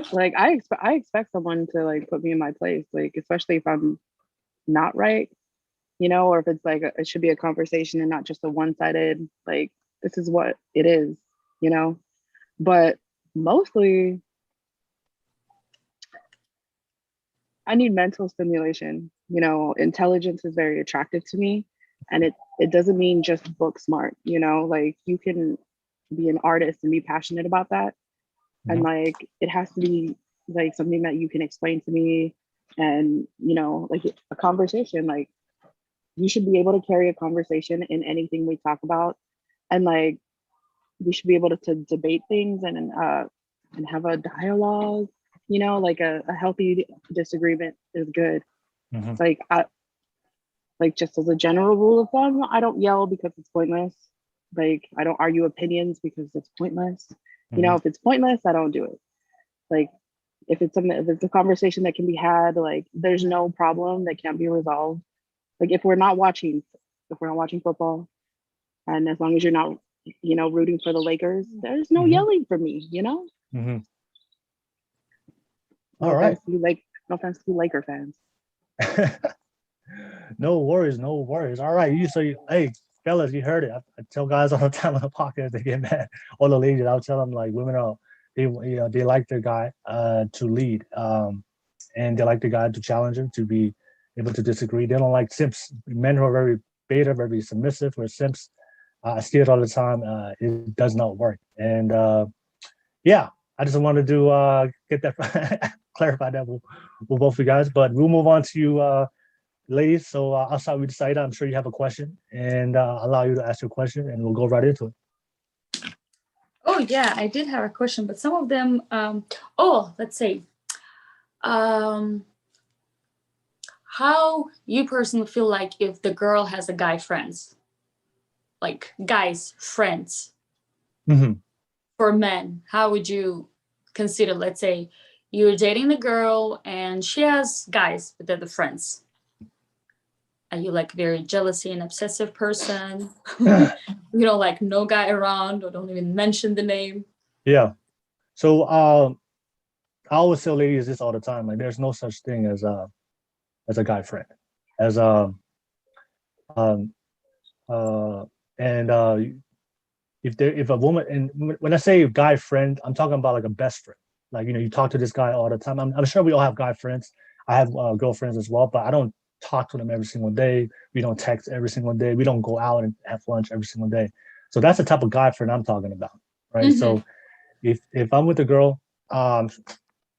expect someone to like put me in my place, like especially if I'm not right, or if it's like it should be a conversation and not just a one-sided, like, this is what it is, but mostly I need mental stimulation. Intelligence is very attractive to me, and it doesn't mean just book smart, like you can be an artist and be passionate about that. And like it has to be like something that you can explain to me, and like a conversation, like you should be able to carry a conversation in anything we talk about, and like we should be able to debate things and have a dialogue you know, like a healthy disagreement is good. Mhm. Like like just as a general rule of thumb, I don't yell because it's pointless. Like I don't argue opinions because it's pointless. You know, Mhm. if it's pointless, I don't do it. Like if it's a conversation that can be had, like there's no problem that can't be resolved. Like if we're not watching football, and as long as you're not, you know, rooting for the Lakers, there's no Mhm. yelling for me, you know? Mhm. No All right. offense to you, no offense to you Laker fans. No worries, no worries. All right, hey, fellas, you heard it. I tell guys all the time on the podcast they get mad. All the ladies, I'll tell them like women are they like their guy to lead, and they like the guy to challenge him to be able to disagree. They don't like simps. Men who are very beta, very submissive, or simps. I see it all the time. It does not work, and yeah, I just wanted to get that clarify that with both of you guys. But we'll move on to you. Ladies, so I'll start with Saida. I'm sure you have a question, and allow you to ask your question, and we'll go right into it. Oh yeah, I did have a question, but some of them. Let's say, how you personally feel like if the girl has a guy friends, like guys friends Mm-hmm. for men, how would you consider? Let's say you're dating the girl and she has guys, but they're the friends. Are you like very jealousy and obsessive person? You know, like no guy around or don't even mention the name. Yeah. So I always tell ladies this all the time. Like, there's no such thing as a guy friend, as um and if a woman, and when I say guy friend, I'm talking about like a best friend. Like, you talk to this guy all the time. I'm sure we all have guy friends. I have girlfriends as well, but I don't talk to them every single day. We don't text every single day. We don't go out and have lunch every single day. So that's the type of guy friend I'm talking about, right? Mm-hmm. So if I'm with a girl, I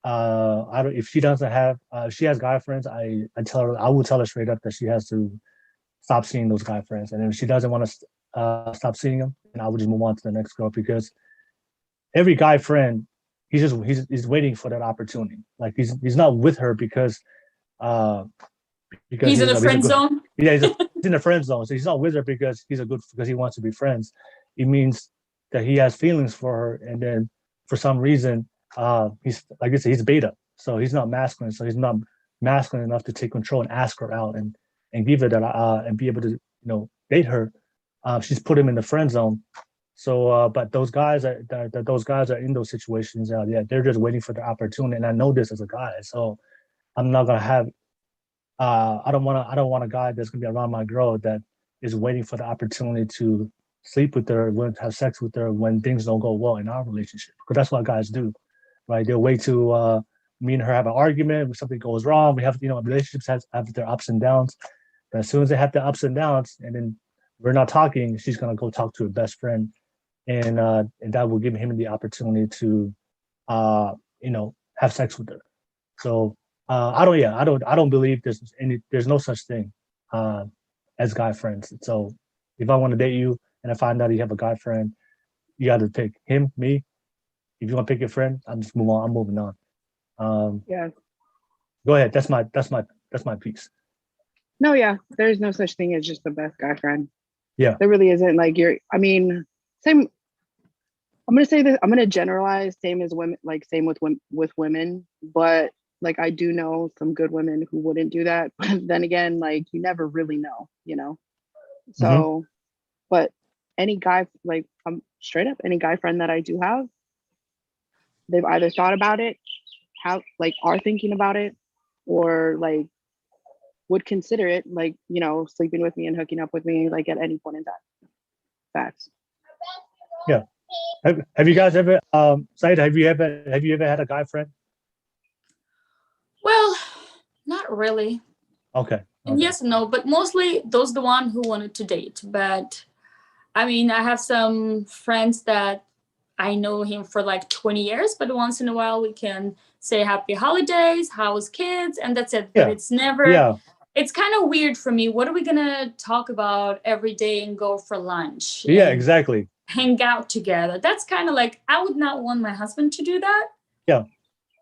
don't. If she doesn't have, if she has guy friends, I will tell her straight up that she has to stop seeing those guy friends, and if she doesn't want to stop seeing them, then I would just move on to the next girl, because every guy friend, he's waiting for that opportunity. Like, he's not with her uh because He's in the he's a friend good, zone. yeah, he's in the friend zone. So he's not with her because because he wants to be friends. It means that he has feelings for her, and then for some reason, he's, like I said, he's beta, so he's not masculine. So he's not masculine enough to take control and ask her out and give her that and be able to date her. She's put him in the friend zone. So, but those guys are in those situations. Yeah, they're just waiting for the opportunity. And I know this as a guy, so I'm not gonna have. I don't want a guy that's gonna be around my girl that is waiting for the opportunity to sleep with her, have sex with her when things don't go well in our relationship. Because that's what guys do, right? They'll wait to me and her have an argument. When something goes wrong, we have relationships have their ups and downs. But as soon as they have their ups and downs, and then we're not talking, she's gonna go talk to her best friend, and that will give him the opportunity to have sex with her. So I don't believe there's no such thing as guy friends. So if I want to date you and I find out you have a guy friend, you got to pick him, me. If you want to pick your friend, I'm just move on. I'm moving on. Yeah. Go ahead. That's my piece. No, yeah. There's no such thing as just the best guy friend. Yeah. There really isn't. Like same. I'm gonna say this. I'm gonna generalize. Same as women. Like same with women. But like I do know some good women who wouldn't do that. But then again, like you never really know. So, but any guy, like I'm straight up, any guy friend that I do have, they've either thought about it, are thinking about it, or like would consider it, like sleeping with me and hooking up with me, like at any point in time. Facts. Yeah. Have you guys ever, Saida, have you ever had a guy friend? Well, not really. Okay. And yes and no, but mostly those the one who wanted to date. But I mean, I have some friends that I know him for like 20 years, but once in a while we can say happy holidays, how's kids, and that's it. But it's never, it's kind of weird for me. What are we going to talk about every day and go for lunch? Yeah, exactly. Hang out together. That's kind of like, I would not want my husband to do that. Yeah.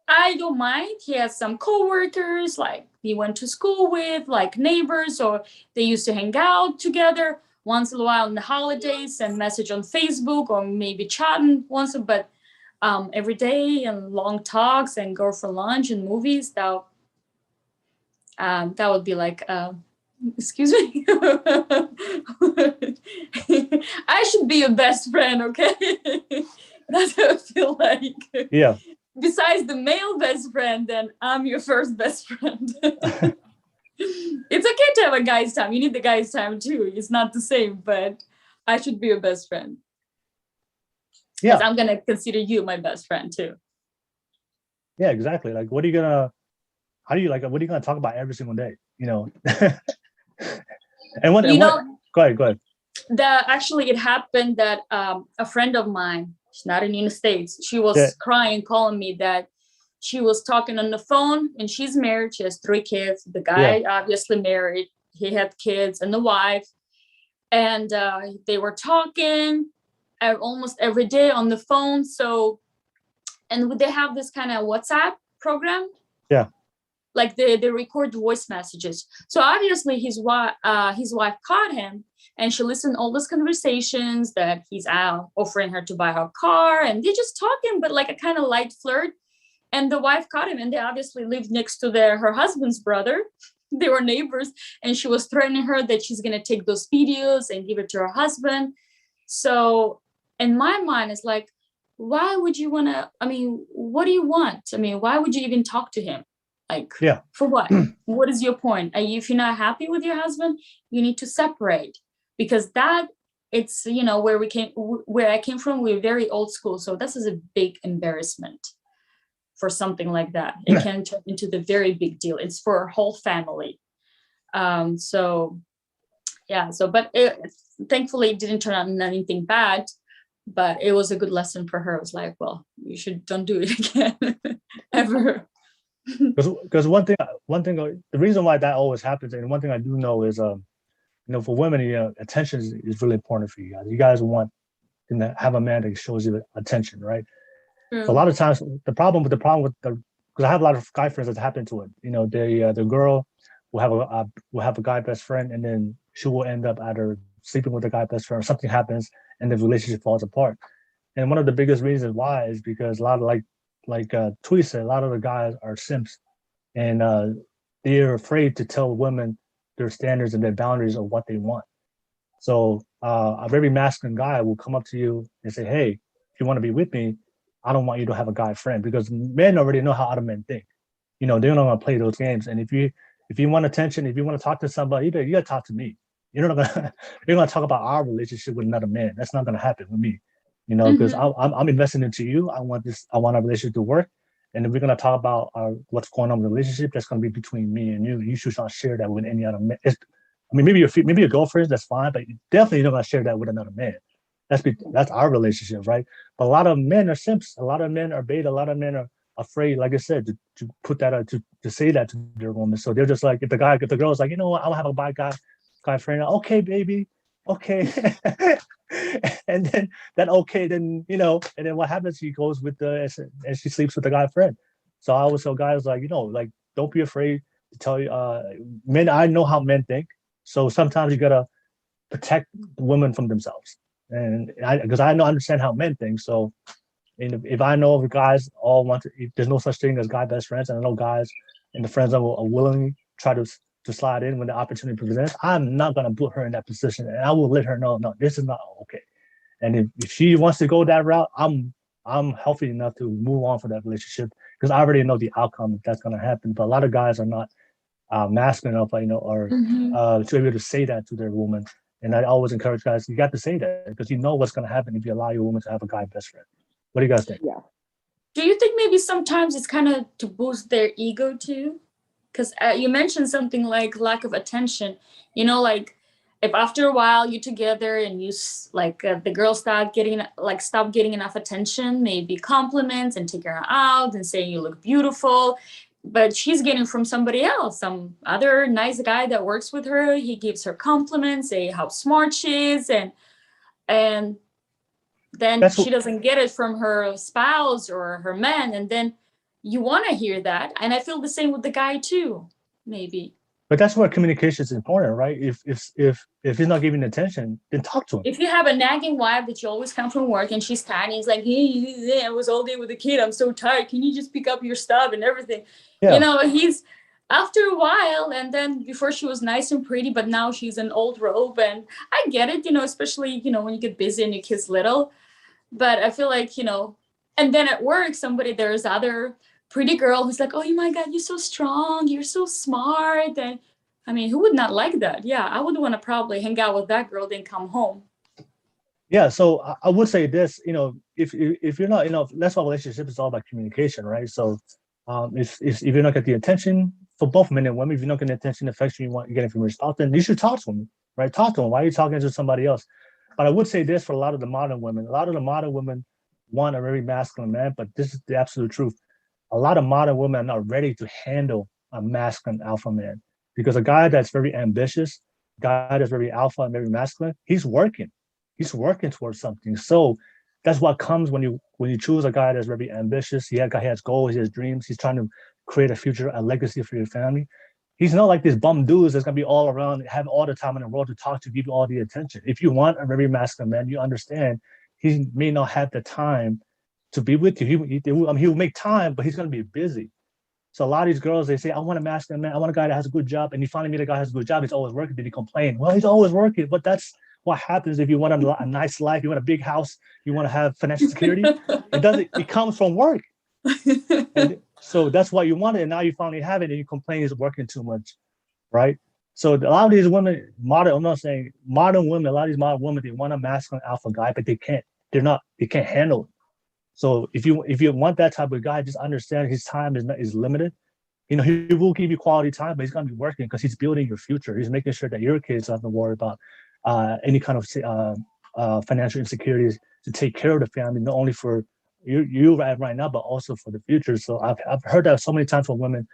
I don't mind. He has some coworkers, like he went to school with, like neighbors, or they used to hang out together once in a while on the holidays and message on Facebook or maybe chatting once. But every day and long talks and go for lunch and movies, that would be like, excuse me. I should be your best friend, okay? That's how I feel like. Yeah. Besides the male best friend, then I'm your first best friend. It's okay to have a guy's time. You need the guy's time too. It's not the same, but I should be your best friend. Yeah. Because I'm gonna consider you my best friend too. Yeah, exactly. Like, what are you gonna talk about every single day? You know. Go ahead. Actually, it happened that a friend of mine, she's not in the United States, she was crying, calling me that she was talking on the phone, and she's married. She has 3 kids. The guy obviously married. He had kids and the wife, and they were talking almost every day on the phone. So, and they have this kind of WhatsApp program. Yeah. Like they record voice messages. So obviously his wife caught him, and she listened to all these conversations that he's offering her to buy her car, and they're just talking, but like a kind of light flirt. And the wife caught him, and they obviously lived next to her husband's brother. They were neighbors, and she was threatening her that she's gonna take those videos and give it to her husband. So in my mind, it's like, why would you wanna? I mean, what do you want? I mean, why would you even talk to him? Like, for what? What is your point? If you're not happy with your husband, you need to separate, because it's, you know, where I came from, we're very old school. So this is a big embarrassment for something like that. It can turn into the very big deal. It's for our whole family. But thankfully it didn't turn out into anything bad, but it was a good lesson for her. It was like, well, you don't do it again ever. Because one thing, the reason why that always happens, and one thing I do know is, you know, for women, you know, attention is really important for you guys. You guys want to have a man that shows you attention, right? So a lot of times, the problem with because I have a lot of guy friends that happen to it. You know, the girl will have a guy best friend, and then she will end up either sleeping with the guy best friend, or something happens, and the relationship falls apart. And one of the biggest reasons why is because a lot of like Tuisina, a lot of the guys are simps, and they're afraid to tell women their standards and their boundaries of what they want. So a very masculine guy will come up to you and say, hey, if you want to be with me, I don't want you to have a guy friend, because men already know how other men think. You know, they're not going to play those games. And if you want attention, if you want to talk to somebody, you got to talk to me. You're not going to talk about our relationship with another man. That's not going to happen with me. You know, because I'm investing into you. I want our relationship to work. And if we're going to talk about what's going on with the relationship, that's going to be between me and you. You should not share that with any other man. Maybe your girlfriend, that's fine, but definitely you're not going to share that with another man. That's our relationship, right? But a lot of men are simps. A lot of men are bait. A lot of men are afraid, like I said, to put that out, to say that to their woman. So they're just like, if the girl's like, you know what, I'll have a guy friend. Okay, baby. Okay. And then you know, and then what happens? He goes with and she sleeps with the guy friend. So I always tell guys, like, you know, like, don't be afraid to tell you, men. I know how men think, so sometimes you gotta protect women from themselves, and because I understand how men think. So, and if I know the guys all want to, if there's no such thing as guy best friends, and I know guys and the friends are willing to try to slide in when the opportunity presents, I'm not going to put her in that position, and I will let her know, no, this is not okay. And if she wants to go that route, I'm healthy enough to move on for that relationship, because I already know the outcome if that's going to happen. But a lot of guys are not masculine enough, you know, or to be able to say that to their woman. And I always encourage guys, you got to say that, because you know what's going to happen if you allow your woman to have a guy best friend. What do you guys think? Yeah. Do you think maybe sometimes it's kind of to boost their ego too? Because you mentioned something like lack of attention. You know, like if after a while you're together and you the girl stop getting enough attention, maybe compliments and taking her out and saying you look beautiful, but she's getting from somebody else, some other nice guy that works with her. He gives her compliments, say how smart she is, and then she doesn't get it from her spouse or her man, and then you want to hear that. And I feel the same with the guy too, maybe. But that's where communication is important, right? If he's not giving attention, then talk to him. If you have a nagging wife that you always come from work and she's tired, and he's like, hey, I was all day with the kid, I'm so tired, can you just pick up your stuff and everything? Yeah. You know, he's after a while, and then before she was nice and pretty, but now she's an old robe. And I get it, you know, especially, you know, when you get busy and your kid's little. But I feel like, you know, and then at work, there's other pretty girl who's like, oh my God, you're so strong, you're so smart. And I mean, who would not like that? Yeah, I would want to probably hang out with that girl, then come home. Yeah, so I would say this, you know, if you're not, you know, that's why relationship is all about communication, right? So if you're not getting the attention for both men and women, if you're not getting the attention, affection you want, you're getting from your spouse, then you should talk to them, right? Talk to them. Why are you talking to somebody else? But I would say this for a lot of the modern women. A lot of the modern women want a very masculine man, but this is the absolute truth. A lot of modern women are not ready to handle a masculine alpha man, because a guy that's very ambitious, guy that's very alpha and very masculine, he's working towards something. So that's what comes when you choose a guy that's very ambitious. He has goals, he has dreams. He's trying to create a future, a legacy for your family. He's not like these bum dudes that's gonna be all around, have all the time in the world to talk to, give you all the attention. If you want a very masculine man, you understand he may not have the time to be with you. He will make time, but he's gonna be busy. So a lot of these girls, they say, I want a masculine man, I want a guy that has a good job, and you finally meet a guy that has a good job, he's always working, then you complain. Well, he's always working, but that's what happens if you want a nice life, you want a big house, you want to have financial security. It comes from work. And so that's what you wanted, and now you finally have it, and you complain he's working too much, right? So a lot of these women, I'm not saying modern women, a lot of these modern women, they want a masculine alpha guy, but they can't handle it. So if you want that type of guy, just understand his time is limited. You know, he will give you quality time, but he's gonna be working because he's building your future. He's making sure that your kids don't have to worry about any kind of financial insecurities, to take care of the family, not only for you right now, but also for the future. So I've heard that so many times from women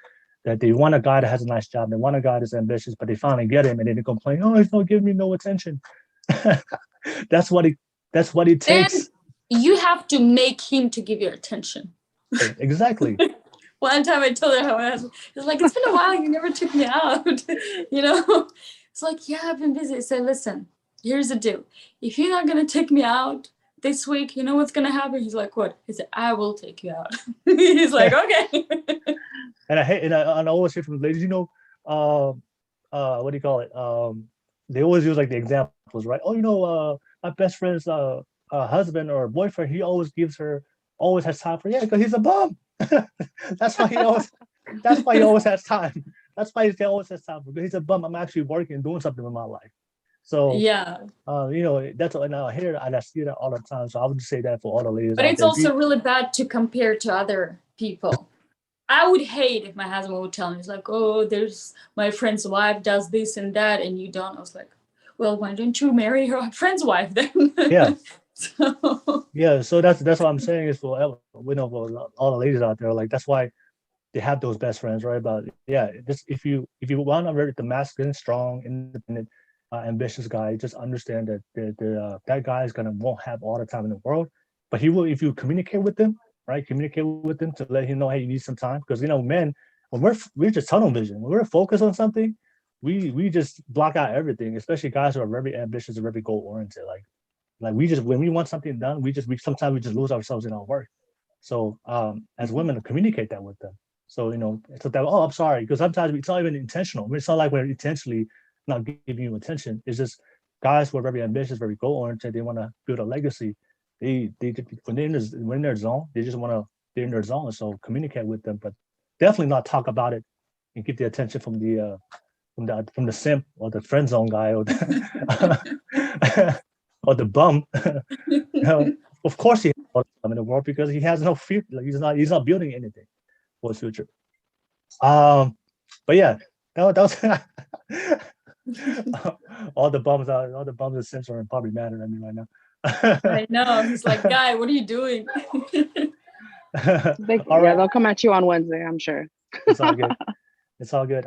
that they want a guy that has a nice job, they want a guy that's ambitious, but they finally get him and then they complain, oh, he's not giving me no attention. That's what it takes. Then you have to make him to give you attention. Exactly. One time I told her how I was, it's like, it's been a while, you never took me out. You know, it's like, yeah, I've been busy. I said, listen, here's the deal. If you're not going to take me out this week, you know what's going to happen? He's like, what? He said, I will take you out. He's like, okay. And I always hear from ladies, you know, what do you call it? They always use like the examples, right? Oh, you know, my best friend's husband or boyfriend, he always has time for, yeah, because he's a bum. That's why he always has time. That's why he always has time, because he's a bum. I'm actually working, doing something with my life. So yeah, you know, that's what I hear, and I see that all the time. So I would just say that for all the ladies. But it's also really bad to compare to other people. I would hate if my husband would tell me, he's like, oh, there's my friend's wife does this and that, and you don't. I was like, well, why don't you marry her friend's wife then? Yeah. So yeah, so that's what I'm saying is for all the ladies out there, like that's why they have those best friends, right? But yeah, just if you want to marry the masculine, strong, independent, ambitious guy, just understand that that guy won't have all the time in the world, but he will if you communicate with them, right? Communicate with them to let him know, hey, you need some time, because you know, men, when we're just tunnel vision, when we're focused on something, we just block out everything, especially guys who are very ambitious and very goal oriented, like we just, when we want something done, we sometimes we just lose ourselves in our work. So as women, communicate that with them. So, you know, it's like, oh, I'm sorry, because sometimes it's not even intentional. It's not like we're intentionally not giving you attention. It's just guys who are very ambitious, very goal oriented. They want to build a legacy. When they're in their zone, they just want to, they're in their zone. So communicate with them, but definitely not talk about it and get the attention from the simp or the friend zone guy or or the bum. You know, of course he has all the time in the world, because he has no future. Like he's not building anything for his future. But yeah, that was all the bums and simps are probably mad at me right now. I know. He's like, guy, what are you doing? Yeah, they'll come at you on Wednesday, I'm sure. It's all good. It's all good.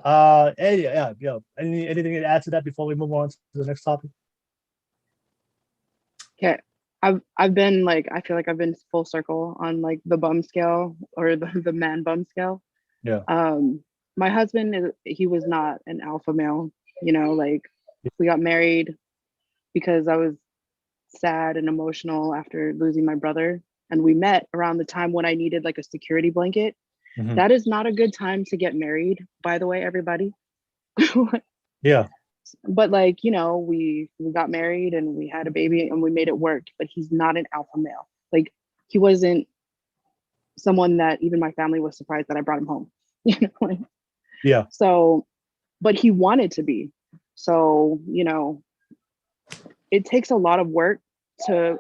Anything to add to that before we move on to the next topic? Okay. I've been like, I feel like I've been full circle on like the bum scale or the man bum scale. Yeah. My husband he was not an alpha male, you know, like we got married because I was sad and emotional after losing my brother. And we met around the time when I needed like a security blanket. Mhm. That is not a good time to get married, by the way, everybody. Yeah. But like, you know, we got married and we had a baby and we made it work, but he's not an alpha male. Like he wasn't someone that even my family was surprised that I brought him home. You know, like, Yeah. so, but he wanted to be. So, you know, it takes a lot of work to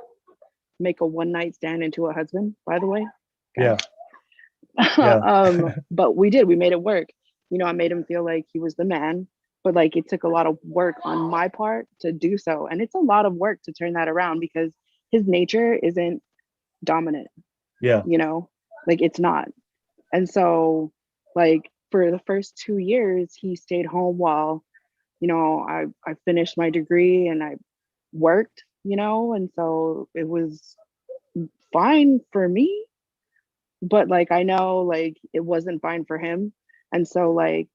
make a one night stand into a husband, by the way. Yeah. Yeah. But we did, we made it work. You know, I made him feel like he was the man, but like it took a lot of work on my part to do so. And it's a lot of work to turn that around because his nature isn't dominant, Yeah. you know, like it's not. And so like for the first 2 years, he stayed home while, you know, I finished my degree and I worked, you know, and so it was fine for me, but like I know like it wasn't fine for him. And so like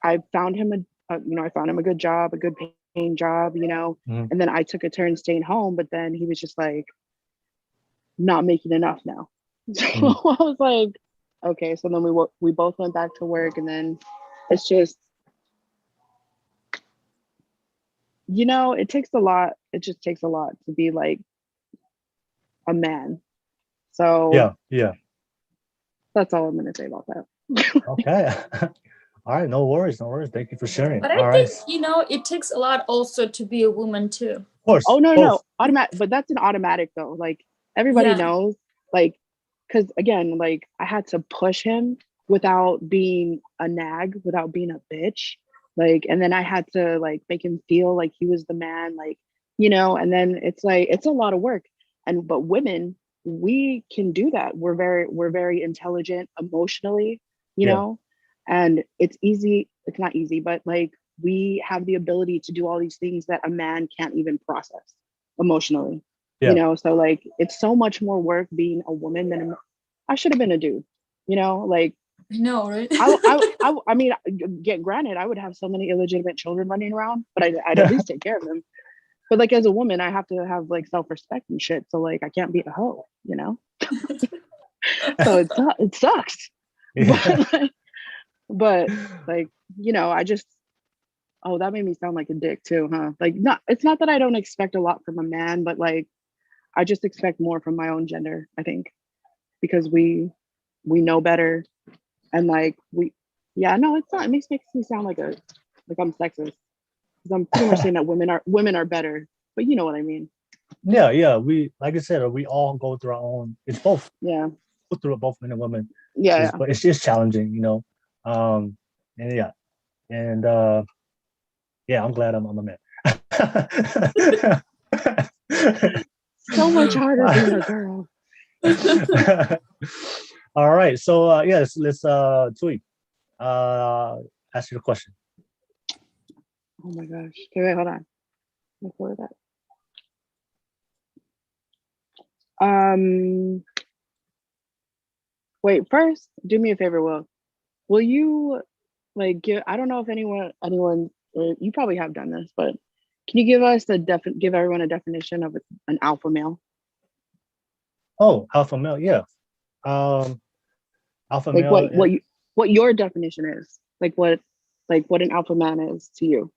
I found him you know, I found him a good job, a good paying job, you know, Mhm. and then I took a turn staying home, but then he was just like not making enough now. So I was like, okay, so then we both went back to work, and then it's just, you know, it takes a lot. It just takes a lot to be like a man. So Yeah. Yeah. that's all I'm gonna say about that. Okay. All right. No worries. No worries. Thank you for sharing. But All I right. think, you know, it takes a lot also to be a woman too. Of course. Oh no, Both. automatic, but that's an automatic though. Like everybody Yeah. knows, like, because again, like I had to push him without being a nag, without being a bitch. Like, and then I had to like make him feel like he was the man, like, you know, and then it's like it's a lot of work. And but women, we can do that. We're very intelligent emotionally, you Yeah. know, and it's easy, it's not easy, but like we have the ability to do all these things that a man can't even process emotionally, Yeah. you know. So like it's so much more work being a woman than I should have been a dude, you know. Like I know, right? I mean, get granted, I would have so many illegitimate children running around, but I'd at least take care of them. But like as a woman, I have to have like self-respect and shit, so like I can't be a hoe, you know. So it sucks. Yeah. But like, you know, I just, oh, that made me sound like a dick too, huh? Like, not, it's not that I don't expect a lot from a man, but like, I just expect more from my own gender, I think, because we know better, and like yeah, no, it's not. It makes me sound like I'm sexist because I'm pretty much saying that women are better, but you know what I mean. Yeah. Yeah. We, like I said, we all go through our own. It's both. Yeah, Go through it, both men and women. yeah. But it's just challenging, you know. And yeah. And yeah, I'm glad I'm a man. So much harder being a girl. All right. So yes, let's Tui, ask you the question. Oh my gosh. Okay, wait, hold on. Before that. Wait, first, do me a favor, will you like give, I don't know if anyone you probably have done this, but can you give us give everyone a definition of an alpha male? Oh, alpha male, yeah. Alpha Like male. what your definition is, like what an alpha man is to you.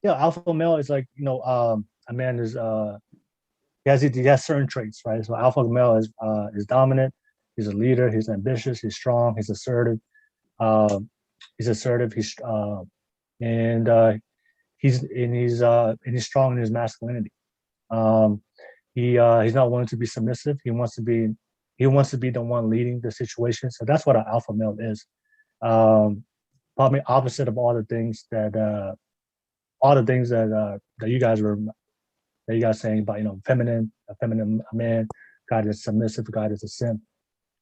Yeah, alpha male is like, you know, a man is he has certain traits, right? So alpha male is dominant. He's a leader. He's ambitious. He's strong. He's assertive. He's assertive. And he's strong in his masculinity. He's not wanting to be submissive. He wants to be the one leading the situation. So that's what an alpha male is. Probably opposite of all the things that you guys saying about, you know, a feminine man, guy that's submissive, a guy that's a simp.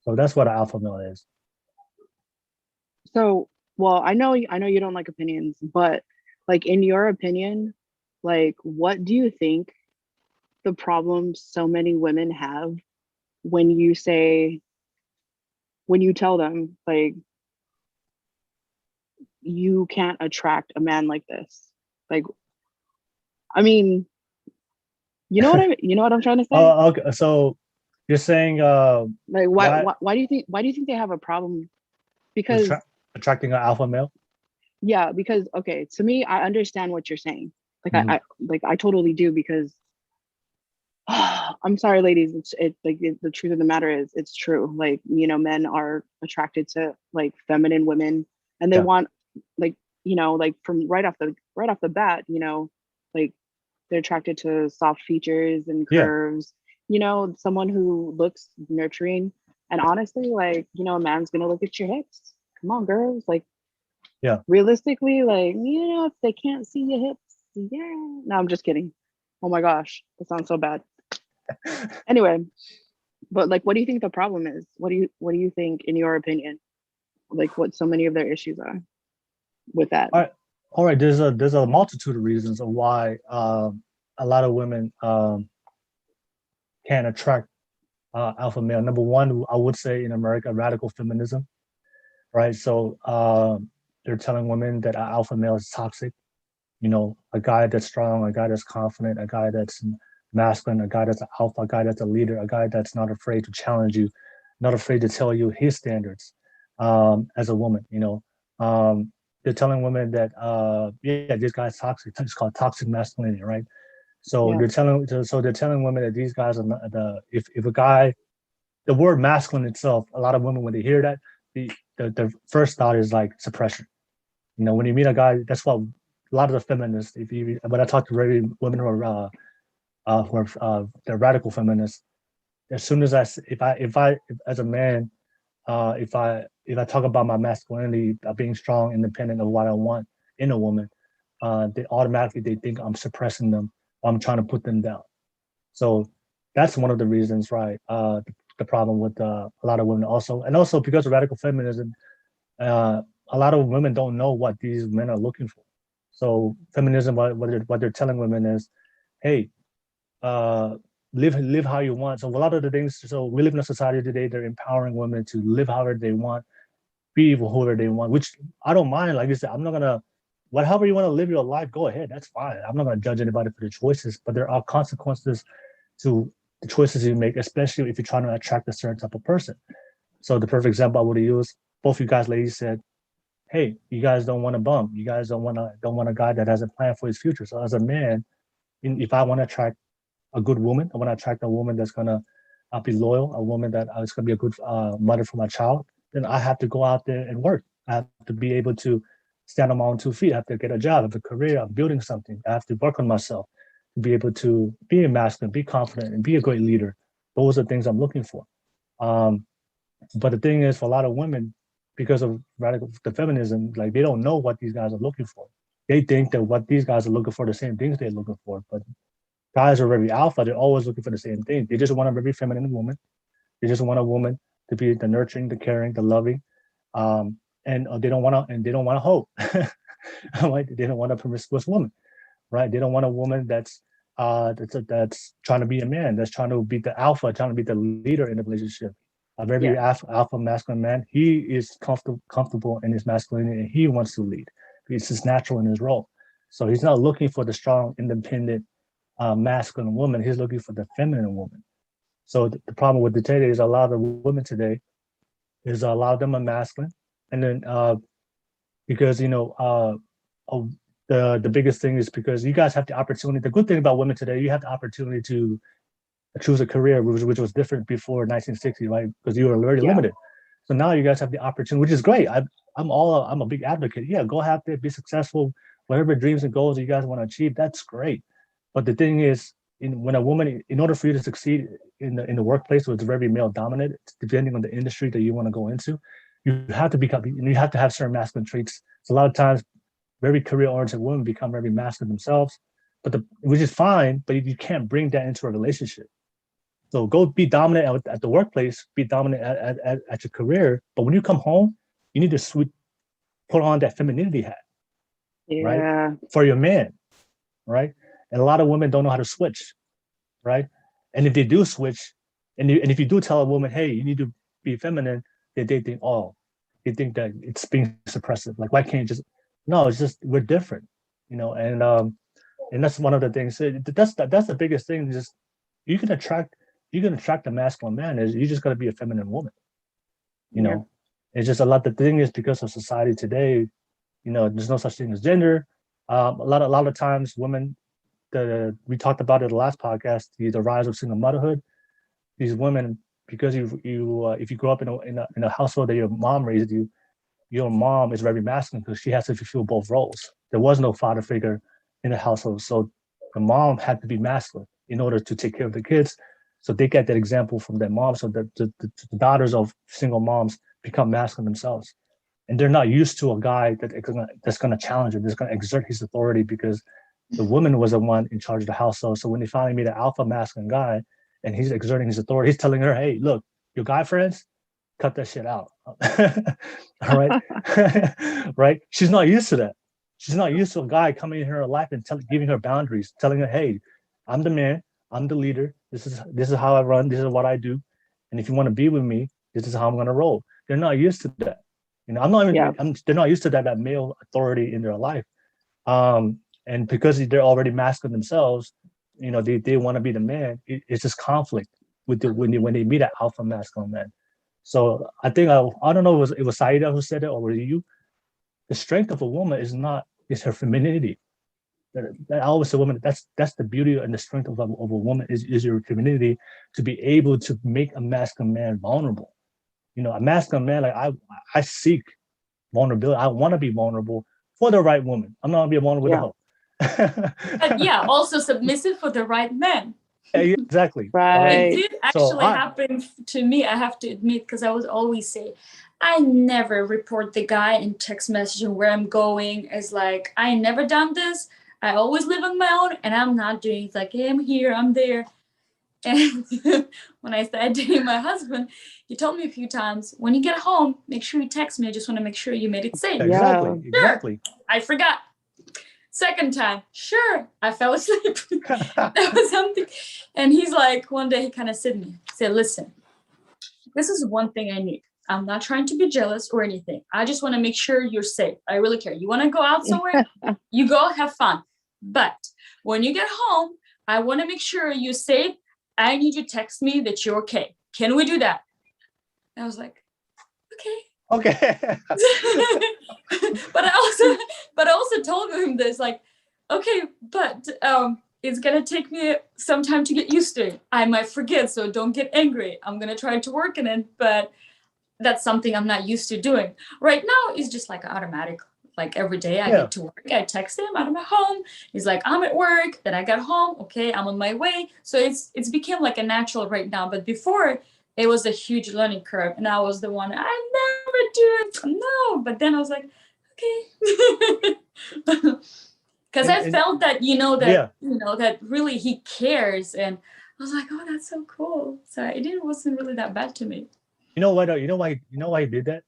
So that's what an alpha male is. So, well, I know you don't like opinions, but like in your opinion, like what do you think the problem so many women have when you tell them like you can't attract a man like this. Like, I mean, you know what I'm trying to say? Oh, okay. So you're saying Like, why do you think they have a problem? Because attracting an alpha male? yeah, because okay, to me, I understand what you're saying. Like Mhm. I totally do because I'm sorry, ladies. It's like the truth of the matter is it's true. Like, men are attracted to like feminine women and they Yeah. want like, like from right off the bat, like they're attracted to soft features and Yeah. curves, someone who looks nurturing. And honestly, like, a man's gonna look at your hips. Come on, girls. Like, Yeah. realistically, like, if they can't see your hips, yeah. No, I'm just kidding. Oh my gosh, that sounds so bad. Anyway, but like, what do you think the problem is? What do you think, in your opinion, like what so many of their issues are with that? All right. There's a multitude of reasons of why a lot of women can attract alpha male. Number one, I would say in America, radical feminism, right? So they're telling women that an alpha male is toxic. A guy that's strong, a guy that's confident, a guy that's masculine, a guy that's an alpha, a guy that's a leader, a guy that's not afraid to challenge you, not afraid to tell you his standards as a woman. They're telling women that yeah, this guy's toxic. It's called toxic masculinity, right? So Yeah. they're telling women that these guys are not if a guy, the word masculine itself, a lot of women when they hear that, the first thought is like suppression. When you meet a guy, that's what a lot of the feminists, when I talk to women who are they're radical feminists, as soon as if as a man, if I talk about my masculinity, being strong, independent of what I want in a woman, they think I'm suppressing them, I'm trying to put them down. So that's one of the reasons, right? The problem with a lot of women also, and also because of radical feminism, a lot of women don't know what these men are looking for. So feminism, what they're telling women is, hey, live how you want. So a lot of the things. So we live in a society today. They're empowering women to live however they want, be whoever they want. Which I don't mind. Like you said, I'm not gonna. However you want to live your life, go ahead. That's fine. I'm not gonna judge anybody for their choices, but there are consequences to the choices you make, especially if you're trying to attract a certain type of person. So the perfect example I would use, both you guys ladies said, hey, you guys don't want a bum. You guys don't want a guy that has a plan for his future. So as a man, if I want to attract a good woman, I want to attract a woman that's gonna be loyal, a woman that is gonna be a good mother for my child, then I have to go out there and work. I have to be able to stand on my own 2 feet. I have to get a job, have a career, I'm building something. I have to work on myself to be able to be a masculine, be confident, and be a great leader. Those are things I'm looking for. Um, but the thing is, for a lot of women, because of the feminism, like they don't know what these guys are looking for. They think that what these guys are looking for, the same things they're looking for. But guys are very alpha. They're always looking for the same thing. They just want a very feminine woman. They just want a woman to be the nurturing, the caring, the loving, and they don't want to. And they don't want to hope. Right? They don't want a promiscuous woman, right? They don't want a woman that's trying to be a man, that's trying to be the alpha, trying to be the leader in the relationship. A very Yeah. alpha masculine man, he is comfortable in his masculinity and he wants to lead. It's just natural in his role. So he's not looking for the strong, independent, masculine woman. He's looking for the feminine woman. So the problem with the today is a lot of the women today is a lot of them are masculine, and then because the biggest thing is because you guys have the opportunity. The good thing about women today, you have the opportunity to choose a career which was different before 1960, right? Because you were very Yeah. limited. So now you guys have the opportunity, which is great. I'm a big advocate. Yeah, go out there, be successful, whatever dreams and goals you guys want to achieve. That's great. But the thing is, when a woman, in order for you to succeed in the workplace, where it's very male dominated, depending on the industry that you want to go into, you have to have certain masculine traits. So a lot of times, very career-oriented women become very masculine themselves, which is fine, but you can't bring that into a relationship. So go be dominant at the workplace, be dominant at your career. But when you come home, you need to put on that femininity hat, right? Yeah. For your man, right? And a lot of women don't know how to switch. right? And if they do switch, and if you do tell a woman, hey, you need to be feminine, they think, oh, they think that it's being suppressive. Like, why can't you just? No, it's just we're different, and that's one of the things. That's the biggest thing. Just you can attract a masculine man. Is you just got to be a feminine woman. It's just a lot. The thing is because of society today, there's no such thing as gender. A lot of times women, we talked about it in the last podcast, the rise of single motherhood. These women, because if you grow up in a household that your mom raised you, your mom is very masculine because she has to fulfill both roles. There was no father figure in the household, so the mom had to be masculine in order to take care of the kids. So they get that example from their mom. So the daughters of single moms become masculine themselves, and they're not used to a guy that's going to challenge them, that's going to exert his authority because the woman was the one in charge of the household. So when they finally meet an alpha masculine guy and he's exerting his authority, he's telling her, hey, look, your guy friends, cut that shit out. All right. Right. She's not used to that. She's not used to a guy coming in her life and giving her boundaries, telling her, hey, I'm the man, I'm the leader. This is how I run. This is what I do. And if you want to be with me, this is how I'm going to roll. They're not used to that. They're not used to that male authority in their life. And because they're already masculine themselves, they want to be the man. It's just conflict with when they meet an alpha masculine man. So I think I don't know, it was Saida who said it, or was it you? The strength of a woman is her femininity. I always say, woman, that's the beauty and the strength of a woman is your femininity, to be able to make a masculine man vulnerable. A masculine man, like I seek vulnerability. I want to be vulnerable for the right woman. I'm not gonna be vulnerable with a hoe. But yeah, also submissive for the right man. Yeah, exactly. Right. It did actually happen to me, I have to admit, because I would always say, I never report the guy in text messaging where I'm going. It's like, I never done this. I always live on my own, and I'm not doing it. Like, hey, I'm here, I'm there. And when I started dating my husband, he told me a few times, when you get home, make sure you text me. I just want to make sure you made it safe. Exactly. I forgot. Second time, sure, I fell asleep. That was something. And he's like, one day he kind of said to me, listen, this is one thing I need. I'm not trying to be jealous or anything. I just want to make sure you're safe. I really care. You want to go out somewhere? You go, have fun. But when you get home, I want to make sure you're safe. I need you to text me that you're okay. Can we do that? And I was like, okay. But I also told him this, like, okay, but it's gonna take me some time to get used to it. I might forget, so don't get angry. I'm gonna try to work on it, but that's something I'm not used to doing. Right now, it's just like automatic. Like every day I get to work, I text him out of my home. He's like, I'm at work. Then I got home. Okay, I'm on my way. So it's become like a natural right now. But before, it was a huge learning curve, and I was the one, I never do it. No, but then I was like, okay, because I felt that that really he cares, and I was like, oh, that's so cool. So it wasn't really that bad to me. You know what? You know why he did that?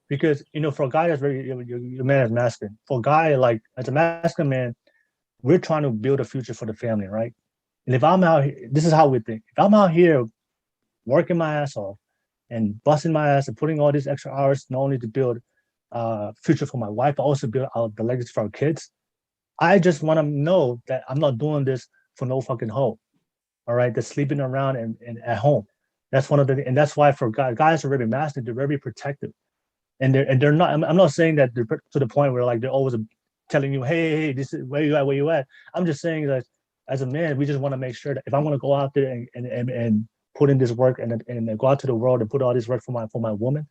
Because for a guy that's your man is masculine. For a guy like as a masculine man, we're trying to build a future for the family, right? And if I'm out here, this is how we think. If I'm out here working my ass off and busting my ass and putting all these extra hours, not only to build future for my wife, but also build out the legacy for our kids, I just want to know that I'm not doing this for no fucking hoe. All right, they're sleeping around and at home. That's one of the, and that's why for guys who are very masculine, they're very protective, and they're not. I'm not saying that they're to the point where like they're always telling you, hey, this is where you at. I'm just saying that as a man, we just want to make sure that if I want to go out there and put in this work and go out to the world and put all this work for my woman,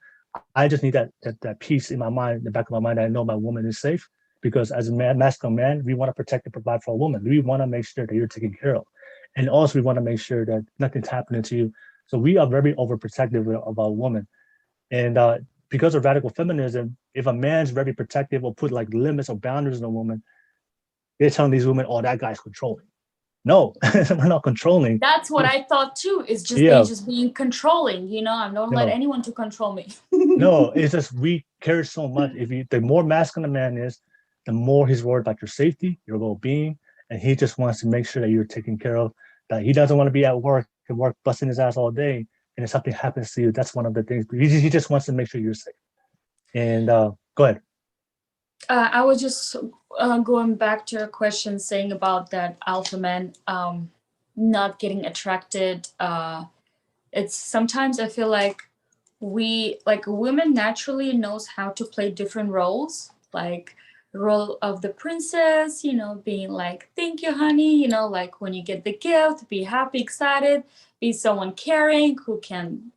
I just need that peace in my mind, in the back of my mind, that I know my woman is safe. Because as a masculine man, we want to protect and provide for a woman. We want to make sure that you're taken care of, and also we want to make sure that nothing's happening to you. So we are very overprotective of our woman, and because of radical feminism, if a man's very protective or put like limits or boundaries on a woman, they're telling these women, "Oh, that guy's controlling." No, we're not controlling. That's what I thought too. Is just they just being controlling. I don't let anyone to control me. No, it's just we care so much. The more masculine a man is, the more he's worried about your safety, your well-being, and he just wants to make sure that you're taken care of. That he doesn't want to be at work busting his ass all day, and if something happens to you, that's one of the things. He just wants to make sure you're safe. And go ahead. I was just going back to your question, saying about that alpha man not getting attracted. It's sometimes I feel like women naturally knows how to play different roles, like role of the princess, being like, thank you, honey, like when you get the gift, be happy, excited, be someone caring who can,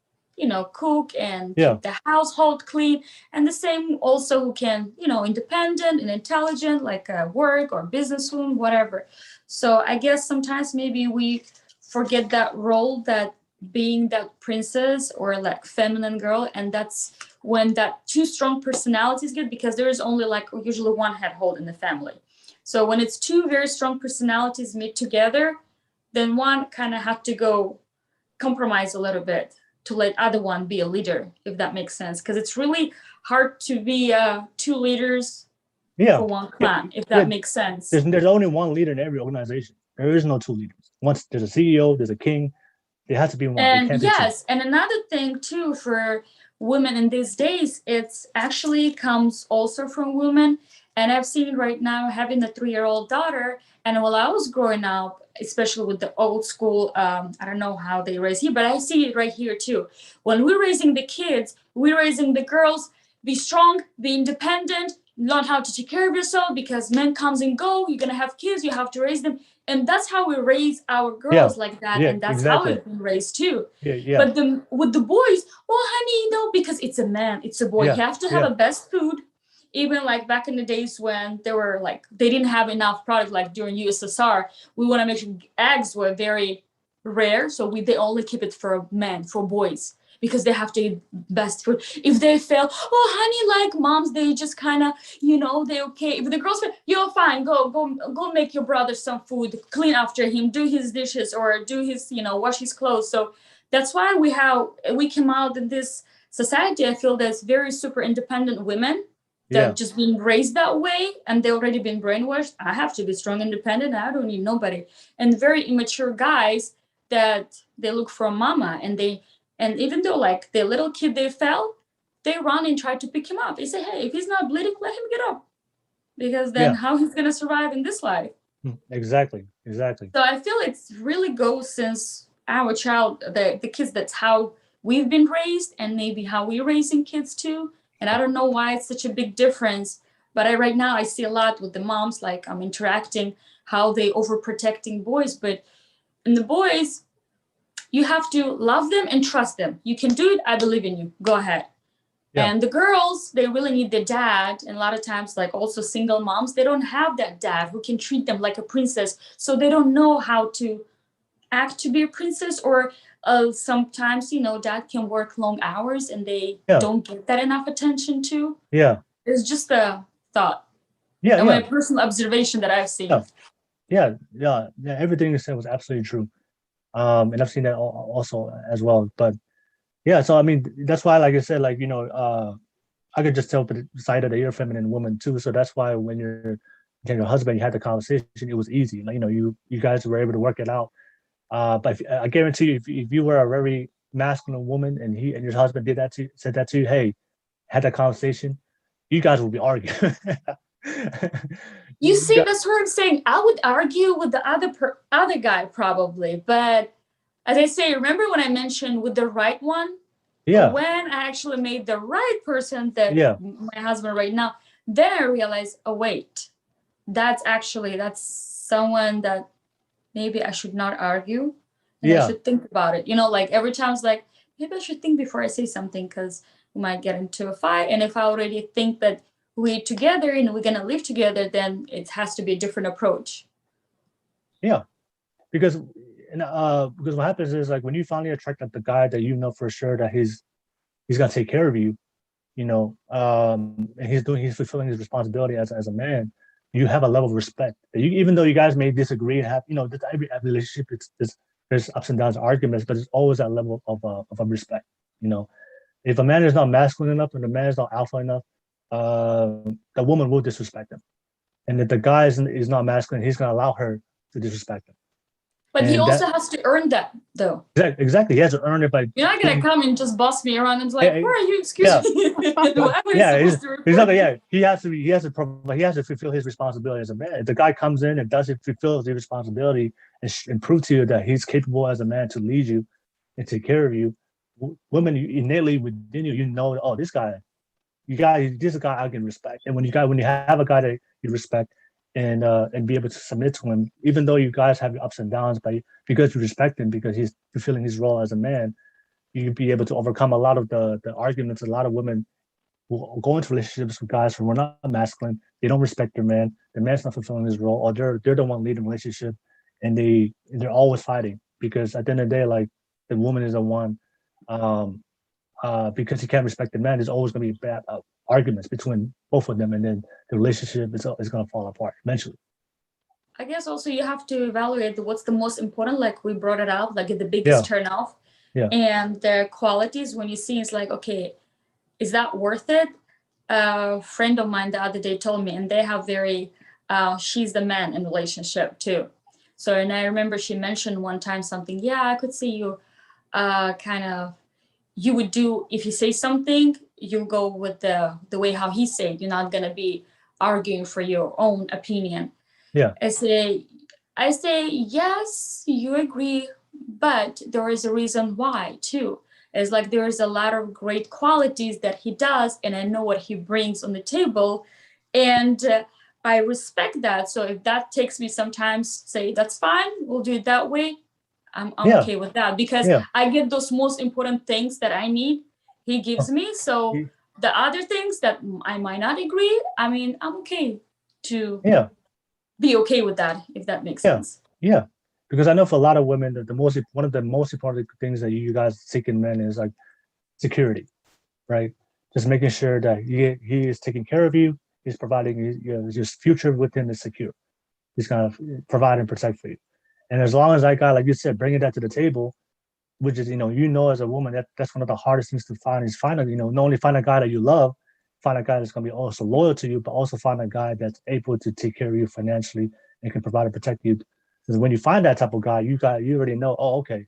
cook and keep the household clean. And the same also who can, independent and intelligent, like work or businesswoman, whatever. So I guess sometimes maybe we forget that role, that being that princess or like feminine girl, and that's when that two strong personalities get, because there is only like usually one head hold in the family. So when it's two very strong personalities meet together, then one kind of have to go compromise a little bit to let other one be a leader, if that makes sense, because it's really hard to be two leaders for one clan, if that makes sense. There's only one leader in every organization. There is no two leaders. Once there's a CEO, there's a king. There has to be one. And yes, and another thing too for women in these days, it's actually comes also from women. And I've seen right now having a 3-year-old daughter, and while I was growing up, especially with the old school, I don't know how they raise here, but I see it right here too. When we're raising the kids, we're raising the girls, be strong, be independent, learn how to take care of yourself, because men comes and go, you're gonna have kids, you have to raise them. And that's how we raise our girls like that. And that's how we've been raised too. But with the boys, well, honey, because it's a man, it's a boy. You have to have a best food. Even like back in the days when they were like, they didn't have enough product, like during USSR, we want to make sure eggs were very rare. So they only keep it for men, for boys, because they have to eat best food. If they fail, oh, honey, like moms, they just kind of, they okay. If the girls fail, you're fine. Go make your brother some food, clean after him, do his dishes, or do his, wash his clothes. So that's why we came out in this society. I feel there's very super independent women that just been raised that way, and they already been brainwashed. I have to be strong, independent. I don't need nobody. And very immature guys that they look for a mama, and even though like the little kid they fell, they run and try to pick him up. They say, hey, if he's not bleeding, let him get up, because then how he's gonna survive in this life? Exactly. So I feel it's really goes since our child, the kids. That's how we've been raised, and maybe how we're raising kids too. And I don't know why it's such a big difference, but right now I see a lot with the moms, like I'm interacting, how they overprotecting boys. But in the boys, you have to love them and trust them. You can do it. I believe in you. Go ahead. And the girls, they really need their dad. And a lot of times, like also single moms, they don't have that dad who can treat them like a princess. So they don't know how to act to be a princess, or sometimes, dad can work long hours and they don't get that enough attention to. It's just a thought. My personal observation that I've seen. Everything you said was absolutely true. And I've seen that also as well. But so I mean, that's why, like I said, like, I could just tell Saida that you're a feminine woman too. So that's why when your husband, you had the conversation, it was easy. Like, you guys were able to work it out. But I guarantee you, if you were a very masculine woman and your husband said that to you, hey, had that conversation, you guys would be arguing. You see, that's what I'm saying. I would argue with the other guy probably, but as I say, remember when I mentioned with the right one? When I actually made the right person, that my husband right now, then I realized, oh wait, that's someone that maybe I should not argue, and I should think about it. Like every time it's like, maybe I should think before I say something, because we might get into a fight. And if I already think that we're together and we're going to live together, then it has to be a different approach. Because what happens is, like, when you finally attract the guy that for sure that he's going to take care of you, and he's fulfilling his responsibility as a man, you have a level of respect. Even though you guys may disagree and have, every relationship, there's ups and downs, arguments, but it's always that level of respect. If a man is not masculine enough and the man is not alpha enough, the woman will disrespect him. And if the guy is not masculine, he's going to allow her to disrespect him. But he And also has to earn that, though. Exactly. He has to earn it by. You're not gonna come and just boss me around and be like, Yeah, where are you? Excuse me. Why am I Yeah, supposed to report exactly. you? Yeah, he has to fulfill his responsibility as a man. If the guy comes in and doesn't fulfill his responsibility and prove to you that he's capable as a man to lead you and take care of you, women innately within you, you know, oh, this is a guy I can respect. And when you have a guy that you respect and be able to submit to him, even though you guys have your ups and downs, but because you respect him, because he's fulfilling his role as a man, you be able to overcome a lot of the arguments. A lot of women will go into relationships with guys who are not masculine. They don't respect their man. The man's not fulfilling his role, or they're the one leading the relationship, and they're always fighting because at the end of the day, like the woman is the one. Because he can't respect the man, there's always going to be bad arguments between both of them, and then the relationship is going to fall apart eventually. I guess also you have to evaluate what's the most important, like we brought it up, like the biggest turnoff. Yeah. And the qualities when you see it's like, okay, is that worth it? A friend of mine the other day told me, and they have she's the man in the relationship too. So, and I remember she mentioned one time something, yeah, I could see you you would do, if you say something, you'll go with the way how he said, you're not going to be arguing for your own opinion. Yeah. I say, yes, you agree, but there is a reason why too. It's like there is a lot of great qualities that he does, and I know what he brings on the table, and I respect that. So if that takes me sometimes, say that's fine, we'll do it that way. I'm okay with that because I get those most important things that I need. He gives me. So the other things that I might not agree, I mean, I'm okay to be okay with that, if that makes sense. Yeah, because I know for a lot of women that one of the most important things that you guys seek in men is like security, right? Just making sure that he is taking care of you. He's providing your future with him is secure. He's gonna provide and protect for you. And as long as that guy, like you said, bringing that to the table, which is, as a woman, that's one of the hardest things to find is not only find a guy that you love, find a guy that's going to be also loyal to you, but also find a guy that's able to take care of you financially and can provide and protect you. Because when you find that type of guy, you already know, oh, okay.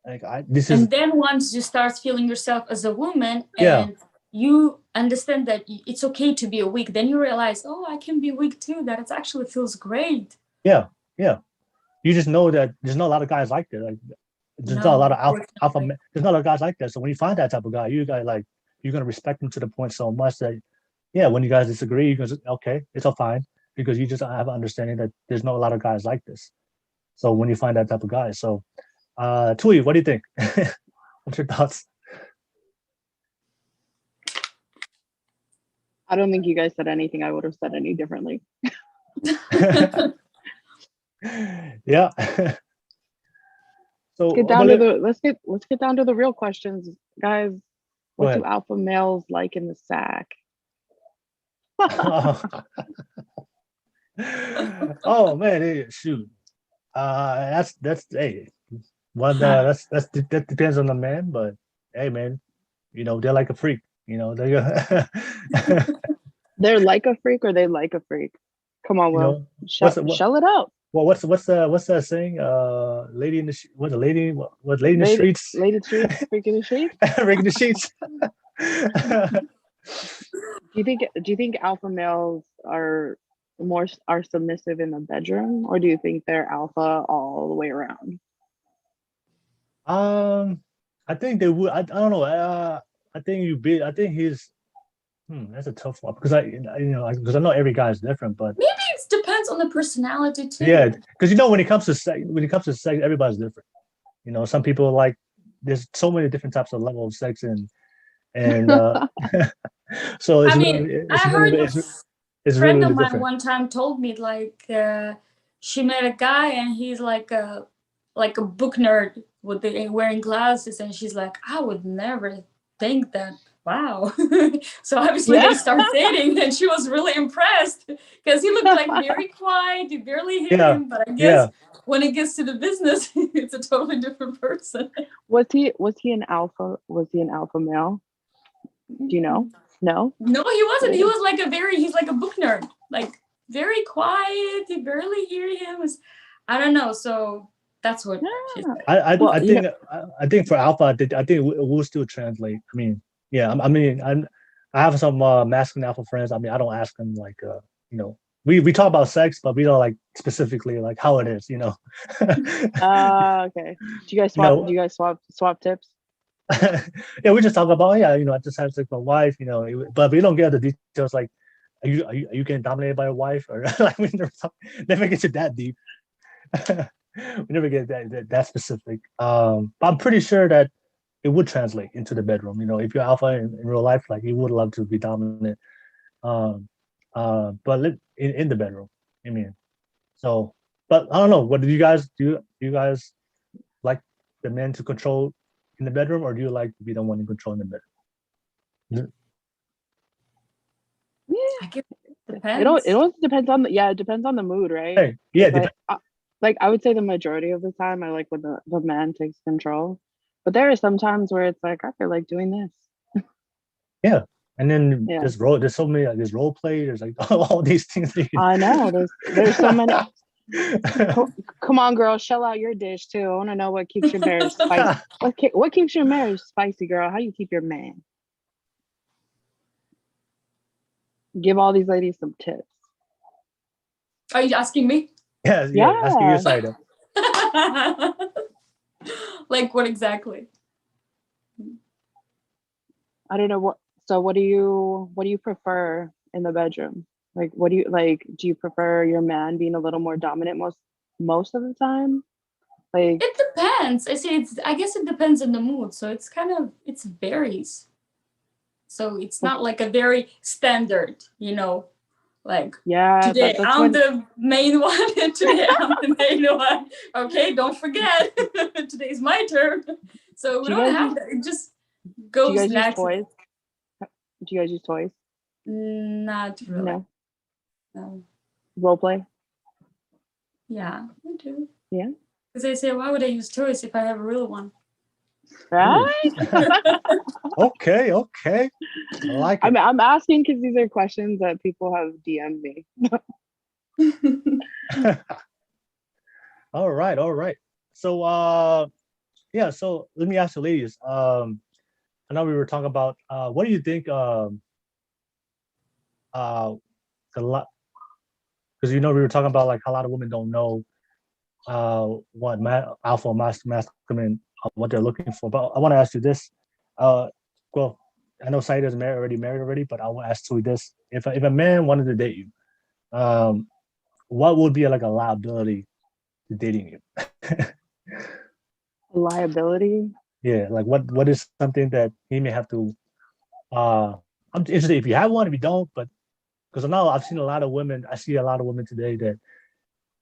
And then once you start feeling yourself as a woman and you understand that it's okay to be weak, then you realize, oh, I can be weak too. That it actually feels great. Yeah. You just know that there's not a lot of guys like that. Like, there's not a lot of alpha. There's not a lot of guys like that. So when you find that type of guy, you're gonna respect him to the point so much that, when you guys disagree, you go, okay, it's all fine because you just have an understanding that there's not a lot of guys like this. So when you find that type of guy, so Tui, what do you think? What's your thoughts? I don't think you guys said anything I would have said any differently. Yeah. So let's get down to the real questions, guys. What do alpha males like in the sack? Oh man, shoot. That depends on the man, but hey man, they're like a freak. They're like a freak, or they like a freak. Come on, Will. Shell it out. Well, what's that saying? Lady in the lady in the streets? Lady in the streets, freak in the sheets. Freak in the sheets. Do you think alpha males are submissive in the bedroom, or do you think they're alpha all the way around? I think they would. I don't know. I think he's. That's a tough one because I know every guy is different, but maybe it depends on the personality too. Yeah, because when it comes to sex, everybody's different. Some people there's so many different types of level of sex and so it's I heard a friend of mine one time told me she met a guy and he's like a book nerd with wearing glasses, and she's like, I would never think that. Wow. So obviously they start dating, and she was really impressed because he looked like very quiet. You barely hear him, but I guess when it gets to the business, it's a totally different person. Was he an alpha? Was he an alpha male? Do you know? No, he wasn't. He was he's like a book nerd. Like very quiet. You barely hear him. I don't know. So that's what she said. I think for alpha, I think it will still translate. I mean, yeah, I have some masculine alpha friends. I mean, I don't ask them like, we talk about sex, but we don't like specifically like how it is, Okay. Do you guys swap? Do you guys swap tips? Yeah, we just talk about I just had sex with my wife, but we don't get the details like, are you getting dominated by your wife, or like we never get to that deep. We never get that specific. But I'm pretty sure that it would translate into the bedroom. If you're alpha in real life, like you would love to be dominant. But in the bedroom, I mean. So, but I don't know. What do you guys do? You guys like the men to control in the bedroom, or do you like to be the one in control in the bedroom? Yeah. I guess it depends. It always depends on it depends on the mood, right? Hey, yeah. Like I would say the majority of the time I like when the man takes control. But there are some times where it's like I feel like doing this. Yeah. And then there's so many, there's role play, there's like all these things. I know. There's so many. Come on, girl, shell out your dish too. I want to know what keeps your marriage spicy. What keeps your marriage spicy, girl? How you keep your man? Give all these ladies some tips. Are you asking me? Yeah. Asking you, Saida. Like what exactly? I don't know what. So what do you prefer in the bedroom? Like, what do you like? Do you prefer your man being a little more dominant most of the time? Like, it depends. I guess it depends on the mood. So it varies. So it's not like a very standard, like today I'm the main one and today I'm the main one. Okay, don't forget. Today's my turn. So we don't have that. It just goes naturally. Do you guys use toys? Not really. No. Role play? Yeah, we do. Yeah. Because they say, why would I use toys if I have a real one? Right? Okay. I like it. I'm asking because these are questions that people have DM'd me. All right. So so let me ask you ladies. I know we were talking about what do you think because we were talking about like a lot of women don't know what alpha masculine what they're looking for. But I want to ask you this. Well, I know Saida is married already, but I will ask Tui this: if a man wanted to date you, what would be like a liability to dating you? A liability? Yeah, like what is something that he may have to? I'm interested if you have one, if you don't, but because now I see a lot of women today that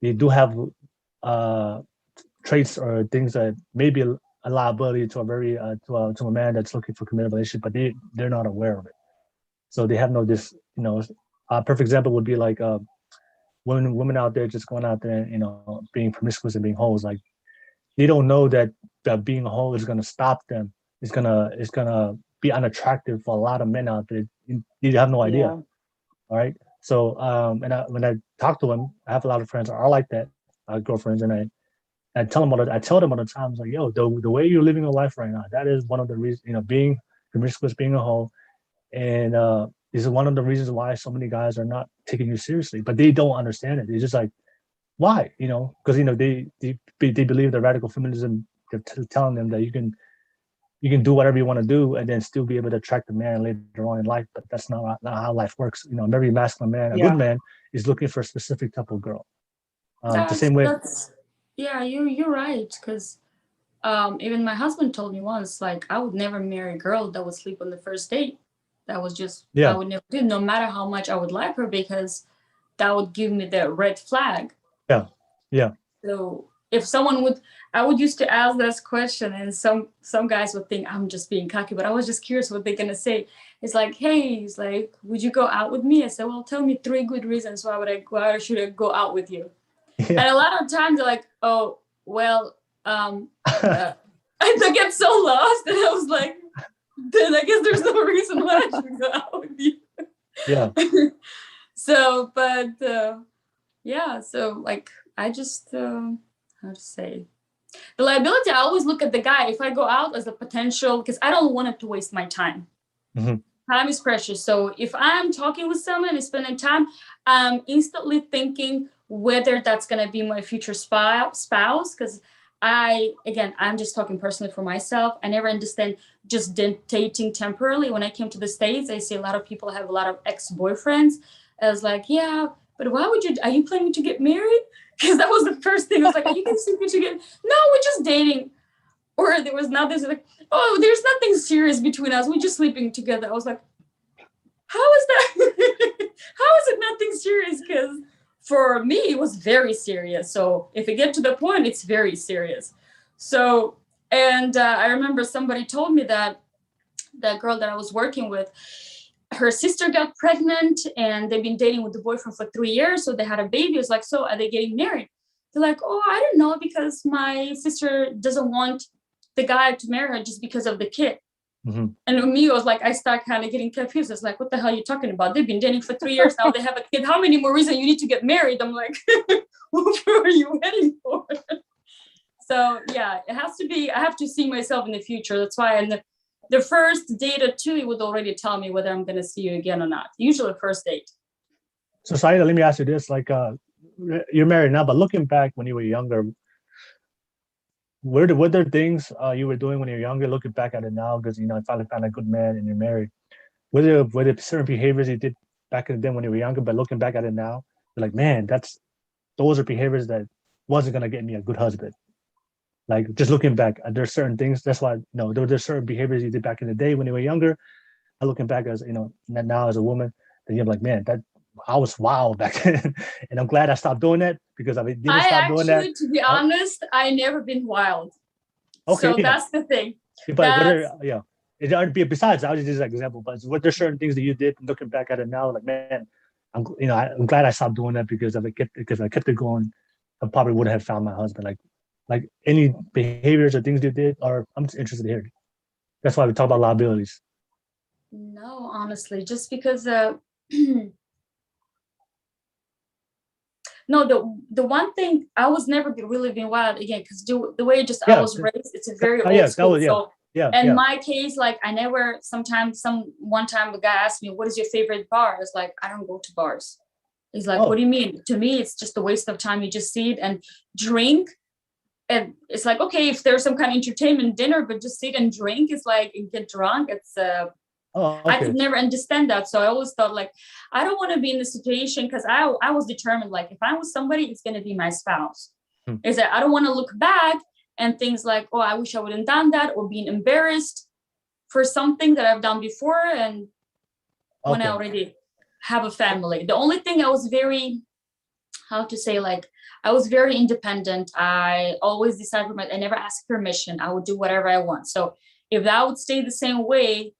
they do have traits or things that may be a liability to a very to a man that's looking for a committed relationship, but they're not aware of it. So they have no a perfect example would be like women out there just going out there, being promiscuous and being hoes. Like they don't know that being a hoe is gonna stop them. It's gonna be unattractive for a lot of men out there. You have no idea. Yeah. All right. So when I talk to them, I have a lot of friends are like that, girlfriends, and I tell them all the time, it's like, yo, the way you're living your life right now, that is one of the reasons, being promiscuous, being a hoe, and this is one of the reasons why so many guys are not taking you seriously, but they don't understand it. They're just like, why? Because they believe that radical feminism, they're telling them that you can do whatever you want to do and then still be able to attract a man later on in life, but that's not how life works. A very masculine man, a good man, is looking for a specific type of girl. The same way. Yeah, you're right. Because even my husband told me once, like, I would never marry a girl that would sleep on the first date. That was just I would never do, no matter how much I would like her, because that would give me the red flag. Yeah. So if I would used to ask this question, and some guys would think I'm just being cocky, but I was just curious what they're gonna say. It's like, hey, it's like, would you go out with me? I said, well, tell me 3 good reasons why should I go out with you? Yeah. And a lot of times they're like, oh, well, I get so lost, and I was like, then I guess there's no reason why I should go out with you. Yeah. So, but yeah, so like I just how to say, the liability, I always look at the guy if I go out as a potential, because I don't want it to waste my time. Time is precious. So if I'm talking with someone and spending time, I'm instantly thinking whether that's going to be my future spouse. Because I'm just talking personally for myself. I never understand just dating temporarily. When I came to the States, I see a lot of people have a lot of ex-boyfriends. I was like, yeah, but why would you, are you planning to get married? Because that was the first thing. I was like, are you going to get, no, we're just dating. Or there was not this, like, oh, there's nothing serious between us. We're just sleeping together. I was like, how is that? How is it nothing serious? Because for me, it was very serious. So if it get to the point, it's very serious. So, and I remember somebody told me that that girl that I was working with, her sister got pregnant and they've been dating with the boyfriend for 3 years. So they had a baby. It's like, so are they getting married? They're like, oh, I don't know, because my sister doesn't want the guy to marry her just because of the kid. And with me, it was like, I start kind of getting confused. It's like, what the hell are you talking about? They've been dating for 3 years now. They have a kid. How many more reasons you need to get married? I'm like, what are you waiting for? So yeah, it has to be, I have to see myself in the future. That's why in the first date or two, it would already tell me whether I'm going to see you again or not. Usually the first date. So Saida, let me ask you this, like you're married now, but looking back when you were younger, were there things you were doing when you were younger, looking back at it now, because you finally found a good man and you're married? Were there certain behaviors you did back in the day when you were younger, but looking back at it now, you're like, man, those are behaviors that wasn't gonna get me a good husband. Like just looking back, there's certain things. That's why there's certain behaviors you did back in the day when you were younger. And looking back as now as a woman, then you're like, man, that I was wild back then, and I'm glad I stopped doing that, because I didn't stop doing that. To be honest, I never been wild. Okay, so that's the thing. But besides, I was just like example. But were there certain things that you did looking back at it now, like, man, I'm glad I stopped doing that, because if I kept it going, I probably wouldn't have found my husband. Like any behaviors or things you did, or I'm just interested to hear. That's why we talk about liabilities. No, honestly, just because no, the one thing, I was never really being wild again, because the way I was raised, it's a very old school. In my case, like one time a guy asked me, what is your favorite bar? It's like, I don't go to bars. He's like, what do you mean? To me, it's just a waste of time. You just sit and drink. And it's like, okay, if there's some kind of entertainment dinner, but just sit and drink, it's like, and get drunk. It's I could never understand that. So I always thought, like, I don't want to be in the situation, because I was determined, like, if I'm with somebody, it's going to be my spouse. Is that I don't want to look back and things like, oh, I wish I wouldn't done that, or being embarrassed for something that I've done before. And when I already have a family, the only thing I was very, how to say, like, I was very independent. I always decided, I never asked permission. I would do whatever I want. So if that would stay the same way,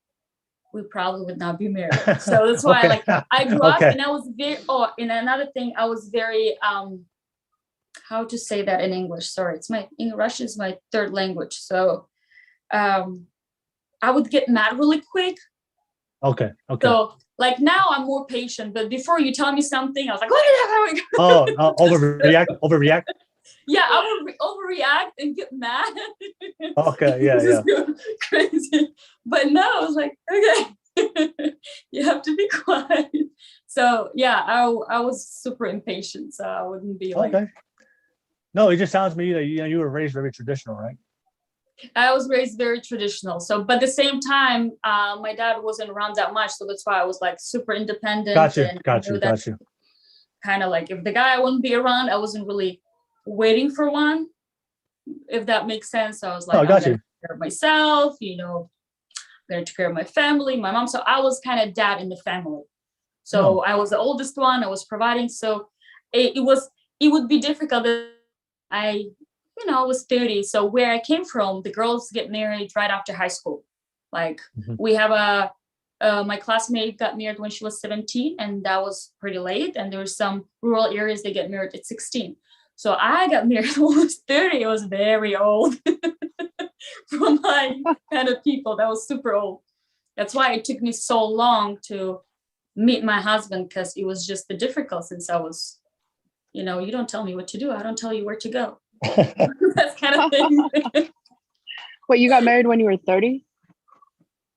we probably would not be married. So that's why, like, I grew up, and I was very, and another thing, I was very, how to say that in English? Sorry, Russian is my third language. So I would get mad really quick. Okay. So like now I'm more patient, but before you tell me something, I was like, overreact. Yeah, I would overreact and get mad. Yeah. Crazy. But no, I was like, okay, you have to be quiet. So yeah, I was super impatient, so I wouldn't be like. Okay. No, it just sounds to me that you were raised very traditional, right? I was raised very traditional. So, but at the same time, my dad wasn't around that much, so that's why I was like super independent. Got you. Kind of like, if the guy wouldn't be around, I wasn't really waiting for one, if that makes sense. So I was like, I'm gonna take care of myself, I'm gonna take care of my family, my mom. So I was kind of dad in the family. So I was the oldest one. I was providing. So it would be difficult. I was 30. So where I came from, the girls get married right after high school. Like we have my classmate got married when she was 17, and that was pretty late. And there were some rural areas they get married at 16. So I got married almost 30. It was very old for my kind of people. That was super old. That's why it took me so long to meet my husband because it was just difficult since I was, you don't tell me what to do. I don't tell you where to go. That kind of thing. Wait, you got married when you were 30?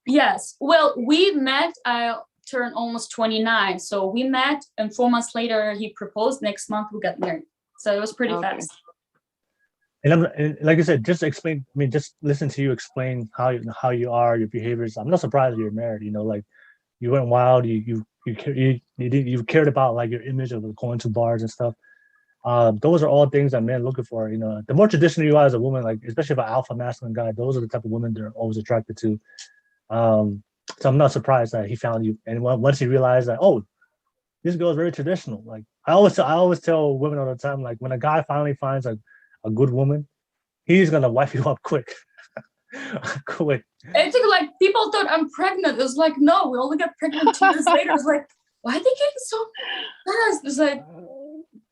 Yes. Well, we met, I turned almost 29. So we met and 4 months later he proposed. Next month we got married. So it was pretty fast. And like I said, just explain. I mean, just listen to you explain how you are, your behaviors. I'm not surprised you're married. Like you went wild. You cared about like your image of going to bars and stuff. Those are all things that men looking for. The more traditional you are as a woman, like especially if an alpha masculine guy, those are the type of women they're always attracted to. So I'm not surprised that he found you. And once he realized that, oh, this girl is very traditional. Like I always tell women all the time, like when a guy finally finds a good woman, he's gonna wipe you up quick. Quick. It took like people thought I'm pregnant. It was like, no, we only got pregnant 2 years later. It was like, why are they getting so fast? It was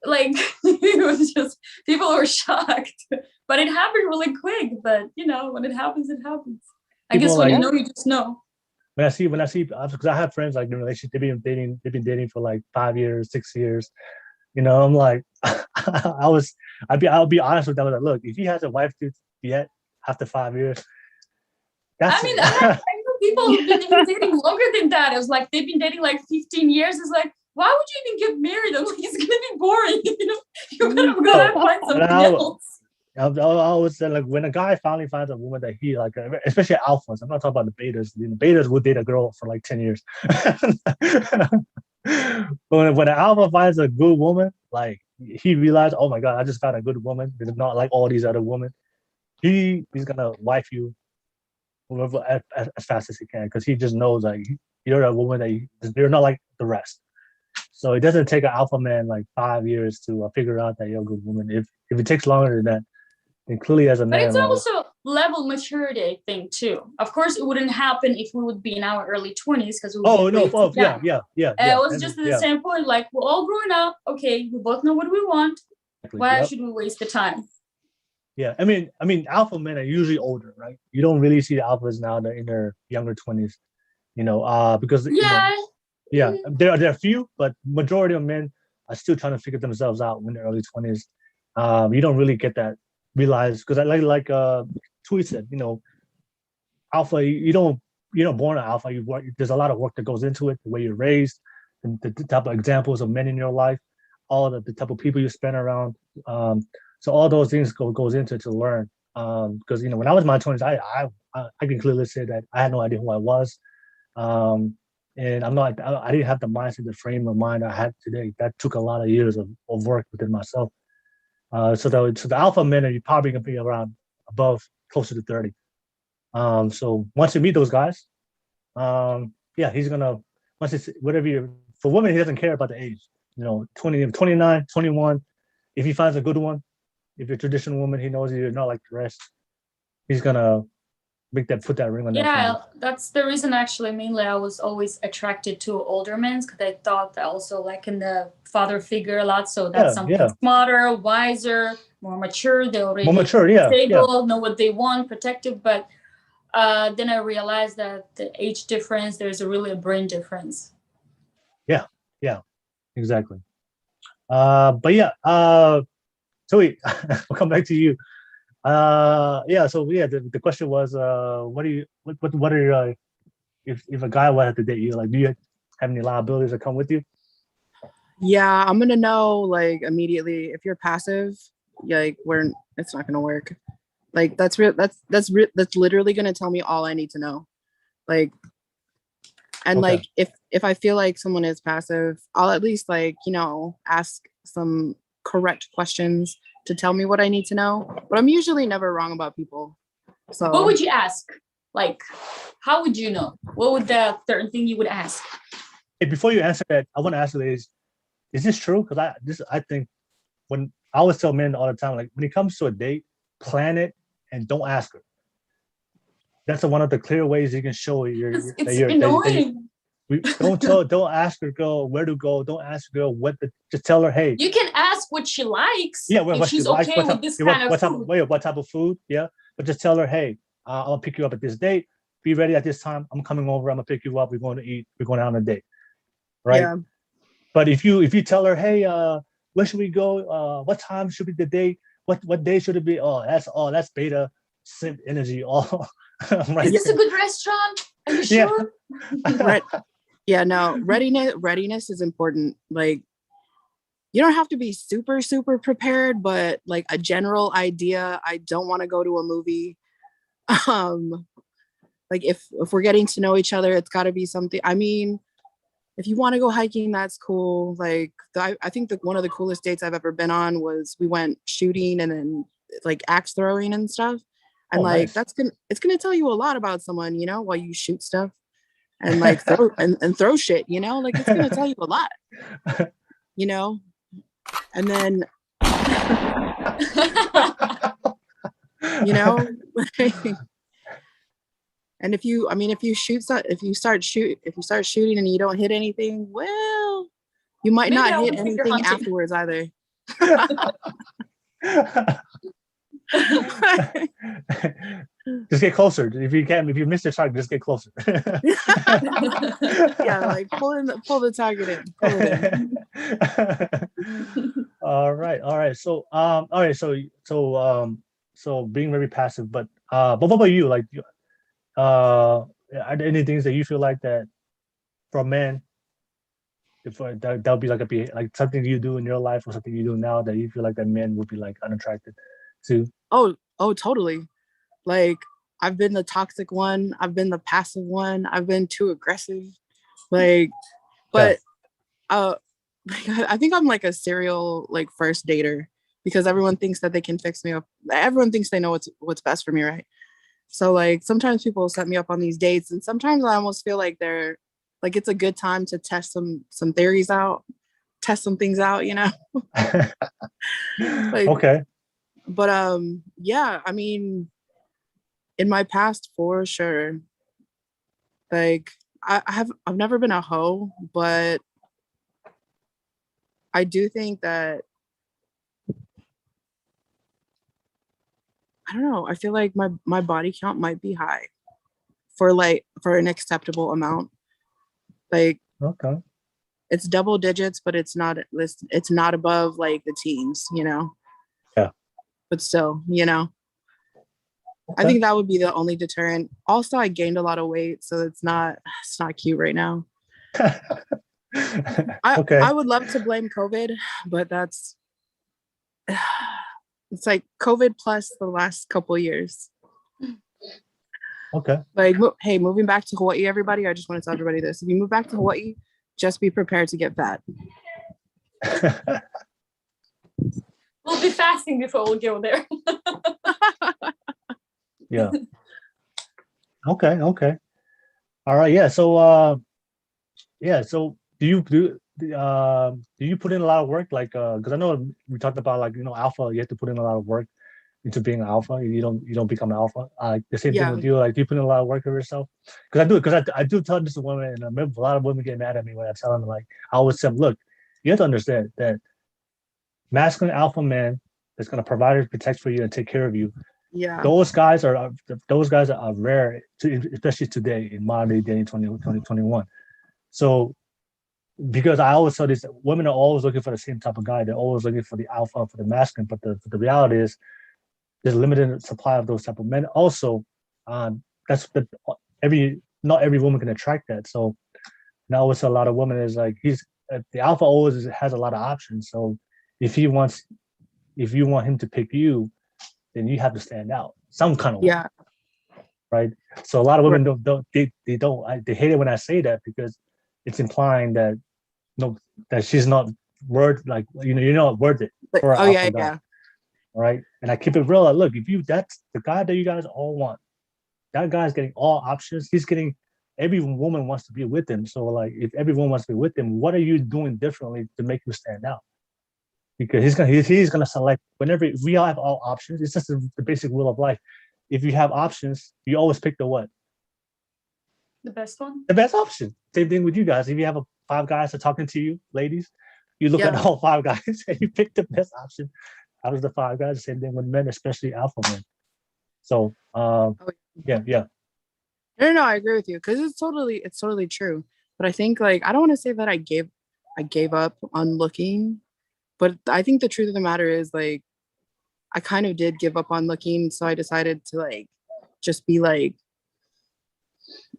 like it was just people were shocked. But it happened really quick. But when it happens, it happens. I guess when you just know. When I see, because I have friends like in a relationship, they've been dating for like 5 years, 6 years. I'm like, I'll be honest with them. Like, look, if he hasn't wifed you yet after 5 years, that's. I know people who've been dating longer than that. It was like they've been dating like 15 years. It's like, why would you even get married? I'm like, it's gonna be boring. You're gonna find something else. I always say, like, when a guy finally finds a woman that he like, especially alphas, I'm not talking about the betas. The betas will date a girl for like 10 years. But when an alpha finds a good woman, like he realized, oh my God, I just found a good woman. It's not like all these other women. He's gonna wife you as fast as he can because he just knows like you're a woman that you're not like the rest. So it doesn't take an alpha man like 5 years to figure out that you're a good woman. If it takes longer than that, then clearly as a man. But it's also level maturity thing too. Of course, it wouldn't happen if we would be in our early 20s because we would yeah. It was just at the same point, like we're all growing up. Okay, we both know what we want. Why should we waste the time? Yeah, I mean, alpha men are usually older, right? You don't really see the alphas now; they're in their younger 20s. Because there are few, but majority of men are still trying to figure themselves out in their early 20s. You don't really get that realized because I like Tui said, alpha. You're not born an alpha. You work. There's a lot of work that goes into it. The way you're raised, the type of examples of men in your life, all the type of people you spend around. So all those things goes into it to learn. Because when I was in my 20s, I can clearly say that I had no idea who I was. And I didn't have the mindset, the frame of mind I had today. That took a lot of years of work within myself. So the alpha men are probably gonna be around closer to 30. So once you meet those guys, he's gonna for women, he doesn't care about the age. 20, 29, 21. If he finds a good one, if you're a traditional woman, he knows you're not like the rest. He's gonna put that ring on that. Yeah, that's the reason actually mainly I was always attracted to older men because I thought that also like in the father figure a lot. So that's something smarter, wiser, more mature. They already stable, know what they want, protective. But then I realized that the age difference, there's really a brain difference. Yeah, exactly. So we'll come back to you. The question was, what are your if a guy wanted to date you, like, do you have any liabilities that come with you? Yeah, I'm gonna know like immediately if you're passive, like it's not gonna work. Like that's literally gonna tell me all I need to know. Like, and like if I feel like someone is passive, I'll at least like ask some correct questions to tell me what I need to know. But I'm usually never wrong about people. So what would you ask? Like, how would you know? What would the certain thing you would ask? Hey, before you answer that, I want to ask you, is this true? Because I think when I always tell men all the time, like when it comes to a date, plan it and don't ask her. That's one of the clear ways you can show you're annoying. Don't ask her girl where to go. Don't ask her girl just tell her, hey. You can ask what she likes. Yeah, what she's she likes, okay with this kind of food. What type of food? Yeah, but just tell her, hey, I'll pick you up at this date. Be ready at this time. I'm coming over. I'm gonna pick you up. We're going to eat. We're going out on a date. right? Yeah. But if you tell her, hey, where should we go? What time should be the date? What day should it be? That's beta simp energy. All right. Is this a good restaurant? Are you sure? Right. Yeah, no, readiness is important. Like, you don't have to be super, super prepared, but like a general idea. I don't want to go to a movie. Like if we're getting to know each other, it's got to be something. I mean, if you want to go hiking, that's cool. Like I think that one of the coolest dates I've ever been on was we went shooting and then like axe throwing and stuff. And like nice. it's gonna tell you a lot about someone, you know, while you shoot stuff and like throw and throw shit, you know, like it's gonna tell you a lot, you know. And then you know, and if you start shooting and you don't hit anything, well, you might Maybe not I hit won't pick your anything hunting. afterwards either. Just get closer. If you miss the target, just get closer. Yeah, like pull the target in. Pull it in. All right. So being very passive, but what about you? Like, are there any things that you feel like that for men, if that would be like something you do in your life or something you do now that you feel like that men would be like unattracted to? Oh, totally. Like I've been the toxic one. I've been the passive one. I've been too aggressive. Like, but I think I'm like a serial like first dater because everyone thinks that they can fix me up. Everyone thinks they know what's best for me, right? So like sometimes people set me up on these dates, and sometimes I almost feel like they're like it's a good time to test some theories out, test some things out, you know. Like, okay. But yeah, I mean, in my past, for sure. Like I've never been a hoe, but I do think that I don't know. I feel like my body count might be high for an acceptable amount. Like Okay. it's double digits, but it's not above like the teens, you know. Yeah. But still, you know. Okay. I think that would be the only deterrent. Also, I gained a lot of weight, so it's not cute right now. Okay. I would love to blame COVID, but that's it's like COVID plus the last couple years. Okay. Like, hey, moving back to Hawaii, everybody. I just want to tell everybody this: if you move back to Hawaii, just be prepared to get fat. We'll be fasting before we go there. Yeah. Okay. All right. Yeah. So do you put in a lot of work? Like, because I know we talked about like, you know, alpha, you have to put in a lot of work into being an alpha. You don't become an alpha. The same thing with you. Like, do you put in a lot of work of yourself? Because I do tell this to women, and I remember a lot of women get mad at me when I tell them, like, I always tell them, look, you have to understand that masculine alpha man that's going to provide and protect for you and take care of you. Yeah. Those guys are rare, especially today in modern day 2021. So, because I always tell this, women are always looking for the same type of guy. They're always looking for the alpha, for the masculine. But the reality is, there's a limited supply of those type of men. Also, not every woman can attract that. So, now always a lot of women is like the alpha always has a lot of options. So, if you want him to pick you, then you have to stand out some kind of way. Yeah. Right. So a lot of women they hate it when I say that because it's implying that that she's not worth, like, you're not worth it for an alpha guy. Yeah. Right. And I keep it real. Like, look, that's the guy that you guys all want. That guy's getting all options. He's getting, every woman wants to be with him. So like, if everyone wants to be with him, what are you doing differently to make you stand out? Because he's gonna select whenever we all have all options. It's just the basic rule of life. If you have options, you always pick the what? The best one. The best option. Same thing with you guys. If you have 5 guys that are talking to you, ladies, you look at all 5 guys and you pick the best option out of the 5 guys. Same thing with men, especially alpha men. So yeah. No, I agree with you because it's totally true. But I think like I don't want to say that I gave up on looking, but I think the truth of the matter is like I kind of did give up on looking, so I decided to like just be like,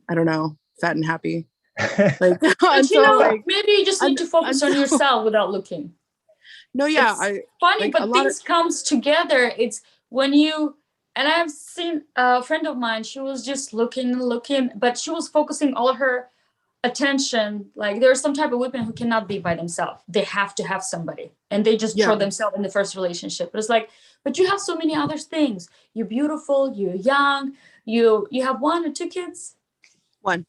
I don't know, fat and happy. Like But until like maybe you just need to focus on yourself without looking. no, yeah, It's funny, like, but things comes together. It's when you, and I've seen a friend of mine, she was just looking, but she was focusing all her attention. Like there are some type of women who cannot be by themselves. They have to have somebody, and they just throw themselves in the first relationship. But it's like, but you have so many other things. You're beautiful, you're young, you have 1 or 2 kids? One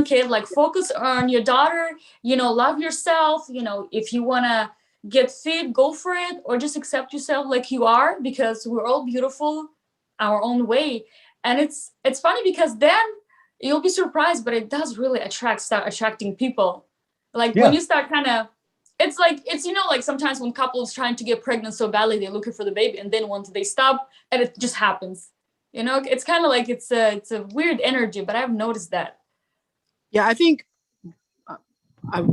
kid. Like focus on your daughter, love yourself. If you want to get fit, go for it, or just accept yourself like you are, because we're all beautiful our own way. And it's funny because then you'll be surprised, but it does really start attracting people. Like when you start kind of, it's like sometimes when couples trying to get pregnant so badly, they're looking for the baby, and then once they stop, and it just happens. It's kind of like it's a weird energy, but I've noticed that. Yeah, I think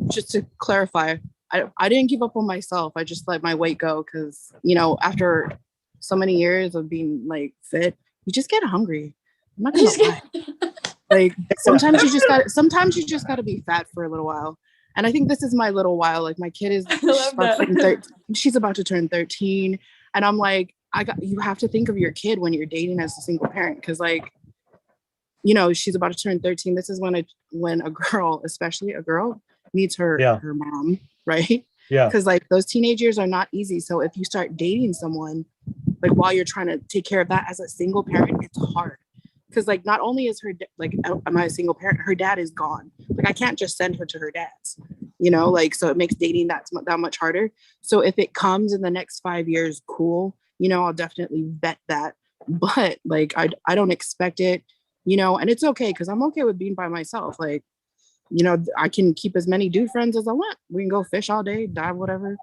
just to clarify, I didn't give up on myself. I just let my weight go because, after so many years of being like fit, you just get hungry. I'm not gonna lie. Like sometimes you just got to be fat for a little while. And I think this is my little while. Like my kid she's about to turn 13. And I'm like, you have to think of your kid when you're dating as a single parent. Cause like, she's about to turn 13. This is when a girl, especially a girl, needs her mom, right? Yeah. Because like those teenage years are not easy. So if you start dating someone, like while you're trying to take care of that as a single parent, it's hard. Because like not only is am I a single parent, her dad is gone. Like I can't just send her to her dad's, like so it makes dating that much harder. So if it comes in the next 5 years, cool, I'll definitely vet that. But like I don't expect it. And it's okay because I'm okay with being by myself. Like, I can keep as many dude friends as I want. We can go fish all day, dive, whatever.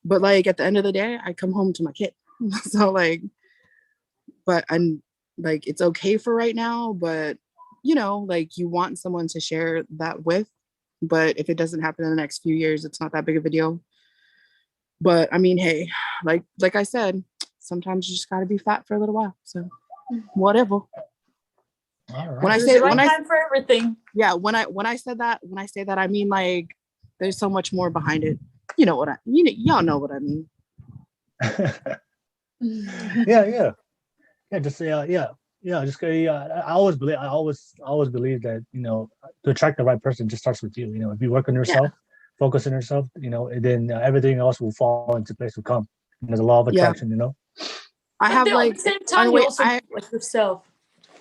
But like at the end of the day, I come home to my kid. So like, but I'm like, it's okay for right now. But like you want someone to share that with. But if it doesn't happen in the next few years, it's not that big of a deal. But I mean, hey, like I said, sometimes you just got to be fat for a little while. So whatever. Right. When I say time for everything. Yeah, when I say that, I mean like there's so much more behind it. Y'all know what I mean. Yeah. Just I always believe that to attract the right person just starts with you. If you work on yourself, focus on yourself, and then everything else will fall into place, will come. And there's a law of attraction. I have at the same time, you also like yourself.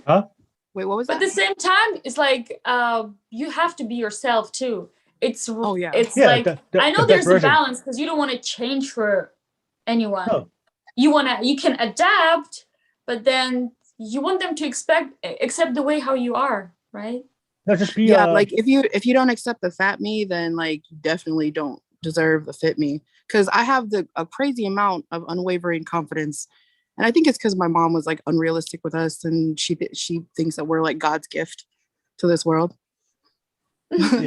Huh? Wait, what was that? But at the same time, it's like you have to be yourself too. It's like I know there's a balance because you don't want to change for anyone. No. You can adapt, but then you want them to accept the way how you are, right? No, just be like if you don't accept the fat me, then like you definitely don't deserve the fit me. Because I have a crazy amount of unwavering confidence. And I think it's because my mom was like unrealistic with us, and she thinks that we're like God's gift to this world.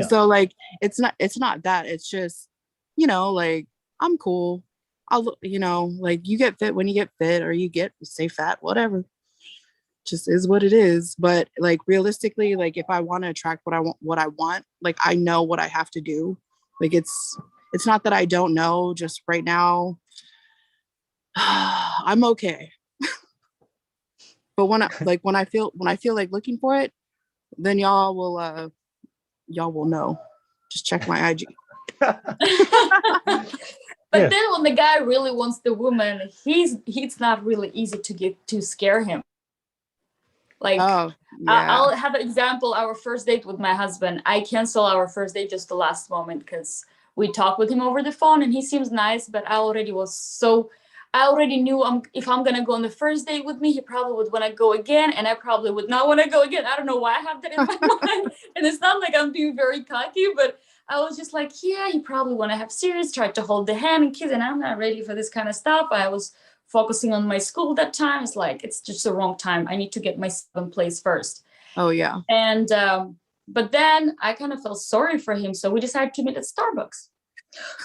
So like it's not that. It's just like I'm cool. I'll like you get fit when you get fit, or you stay fat, whatever. Just is what it is. But like realistically, like if I want to attract what I want, like I know what I have to do. Like it's not that I don't know. Just right now. I'm okay. But when I feel like looking for it, then y'all will know. Just check my IG. But then when the guy really wants the woman, he's not really easy to scare him. Like I'll have an example. Our first date with my husband, I cancel our first date just the last moment because we talked with him over the phone and he seems nice, but I already knew if I'm going to go on the first date with me, he probably would want to go again. And I probably would not want to go again. I don't know why I have that in my mind. And it's not like I'm being very cocky, but I was just like, yeah, you probably want to have serious, tried to hold the hand and kiss. And I'm not ready for this kind of stuff. I was focusing on my school that time. It's like, it's just the wrong time. I need to get myself in place first. Oh, yeah. And But then I kind of felt sorry for him. So we decided to meet at Starbucks.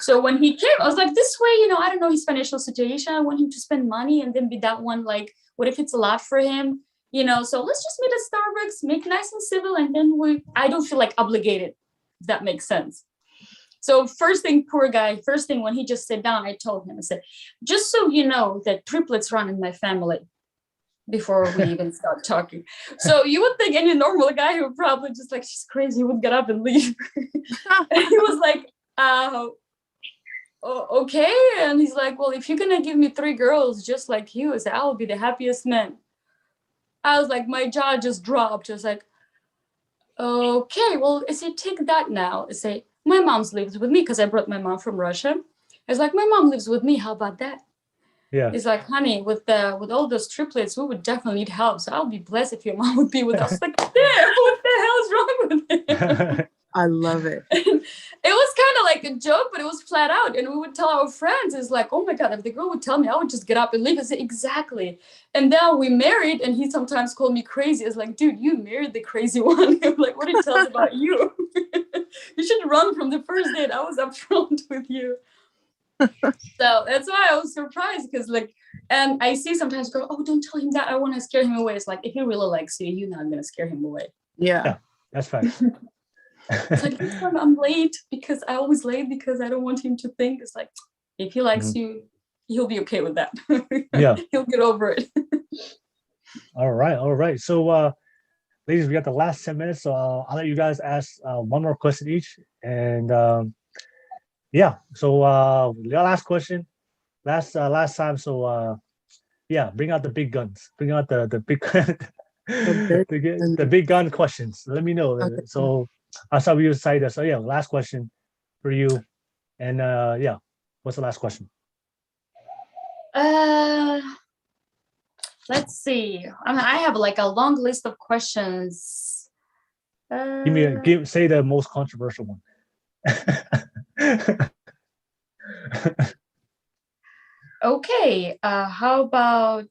So when he came, I was like, this way, I don't know his financial situation. I want him to spend money and then be that one, like, what if it's a lot for him? So let's just meet at Starbucks, make nice and civil. And then I don't feel like obligated, if that makes sense. So first thing when he just sat down, I told him, I said, just so you know that triplets run in my family, before we even start talking. So you would think any normal guy would probably just like, she's crazy, would get up and leave. And he was like, okay. And he's like, well, if you're gonna give me 3 girls just like you, I said, I'll be the happiest man. I was like, my jaw just dropped. I was like, okay, well, I say, take that now. I say, my mom's lives with me because I brought my mom from Russia. I was like, my mom lives with me. How about that? Yeah. It's like, honey, with all those triplets, we would definitely need help. So I'll be blessed if your mom would be with us. Like, what the hell is wrong with him? I love it. And it was kind of like a joke, but it was flat out. And we would tell our friends, it's like, oh my God, if the girl would tell me, I would just get up and leave. I said, exactly. And then we married, and he sometimes called me crazy. It's like, dude, you married the crazy one. I'm like, what did it tell us about you? You should run from the first date. I was upfront with you. So that's why I was surprised, because and I see sometimes go, oh, don't tell him that. I want to scare him away. It's like, if he really likes you, you're not going to scare him away. Yeah. That's fine. It's like, this time I'm late because I always late because I don't want him to think. It's like, if he likes you, he'll be okay with that. Yeah. He'll get over it. All right. So, ladies, we got the last 10 minutes. So I'll let you guys ask one more question each. And yeah, so last question, last time. So bring out the big guns. Bring out the big the big gun questions. Let me know. Okay. So I'll start with you, Saida. So last question for you. And what's the last question? Let's see. I mean, I have like a long list of questions. Say the most controversial one. Okay. How about?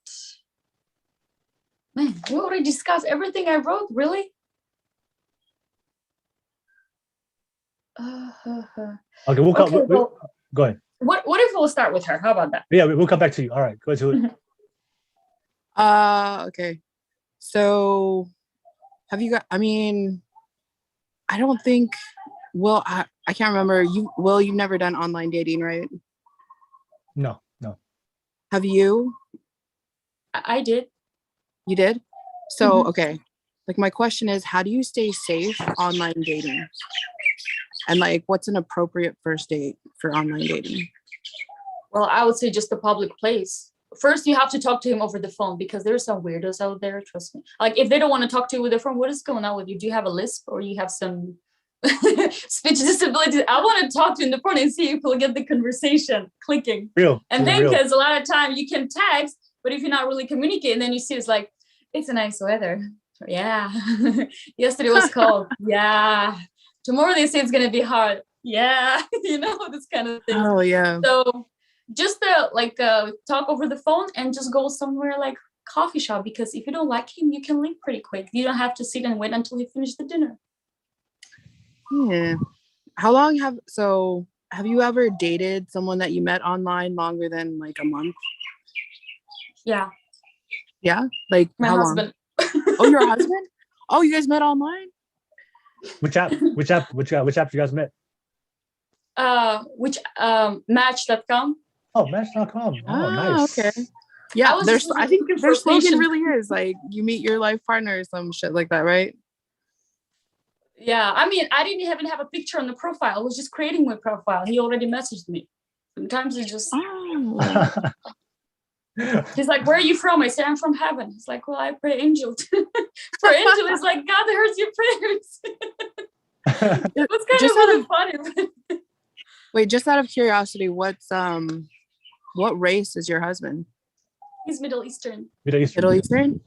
Man, we already discussed everything I wrote. Really? Okay, we'll come. Go ahead. What if we'll start with her? How about that? Yeah, we'll come back to you. All right, go to it. Okay. So have you got, I don't think, I can't remember. You've never done online dating, right? No. Have you? I did. You did? So, okay. Like, my question is, how do you stay safe online dating? And like, what's an appropriate first date for online dating? Well, I would say just a public place. First, you have to talk to him over the phone, because there's some weirdos out there, trust me. Like, if they don't want to talk to you with the phone, what is going on with you? Do you have a lisp, or you have some speech disability? I want to talk to you in the phone and see if we'll get the conversation clicking. Real. And then, because a lot of time you can text, but if you're not really communicating, then you see it's like, it's a nice weather. Yeah. Yesterday was cold. Yeah. Tomorrow they say it's going to be hard. Yeah. This kind of thing. Oh, yeah. So just talk over the phone and just go somewhere like coffee shop, because if you don't like him, you can leave pretty quick. You don't have to sit and wait until he finishes the dinner. Yeah. How long have you ever dated someone that you met online longer than like a month? Yeah. Yeah? Like My how husband. long? Oh, your husband? Oh, you guys met online? Which app you guys met? Match.com. Oh, Match.com. Oh, nice. Okay. Yeah, I think their slogan patient. really is like, you meet your life partner or some shit like that, right? Yeah, I mean, I didn't even have a picture on the profile. I was just creating my profile. He already messaged me. Sometimes it's just, he's like, where are you from? I said, I'm from heaven. He's like, well, I pray angel. For angel, it's like, God hears your prayers. It was kind of really funny. Wait, just out of curiosity, what race is your husband? He's Middle Eastern. Middle Eastern?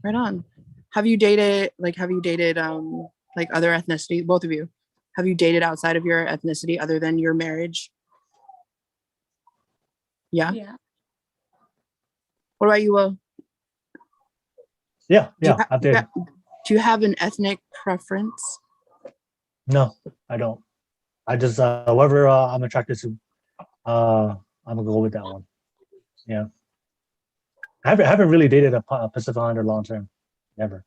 Right on. Have you dated like other ethnicity? Both of you. Have you dated outside of your ethnicity other than your marriage? Yeah. Yeah. What about you, Will? Yeah. Do you have an ethnic preference? No, I don't. I just whoever I'm attracted to, I'm gonna go with that one. Yeah. I haven't really dated a Pacific Islander long term. Never.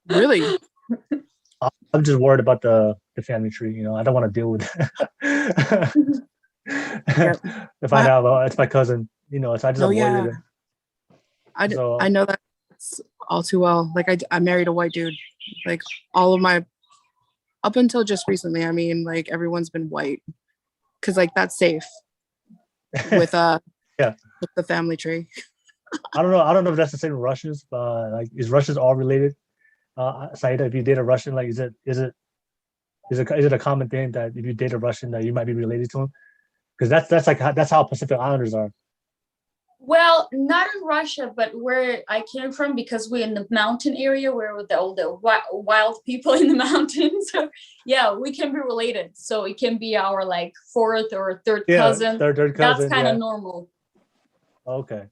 Really? I'm just worried about the family tree. You know, I don't want to deal with it. Yep. To find out, well, it's my cousin. You know, so I just No, avoided yeah. it. I So know that all too well. Like I married a white dude. Like all of my up until just recently, I mean, like everyone's been white because like that's safe with yeah. with the family tree. I don't know. I don't know if that's the same with Russians, but like, is Russians all related? Saida, if you date a Russian, like, is it a common thing that if you date a Russian that you might be related to him? Because that's how Pacific Islanders are. Well, not in Russia, but where I came from, because we're in the mountain area where with all the wild people in the mountains. So yeah, we can be related. So it can be our like fourth or third cousin. Third cousin. That's kind of yeah. normal. Okay.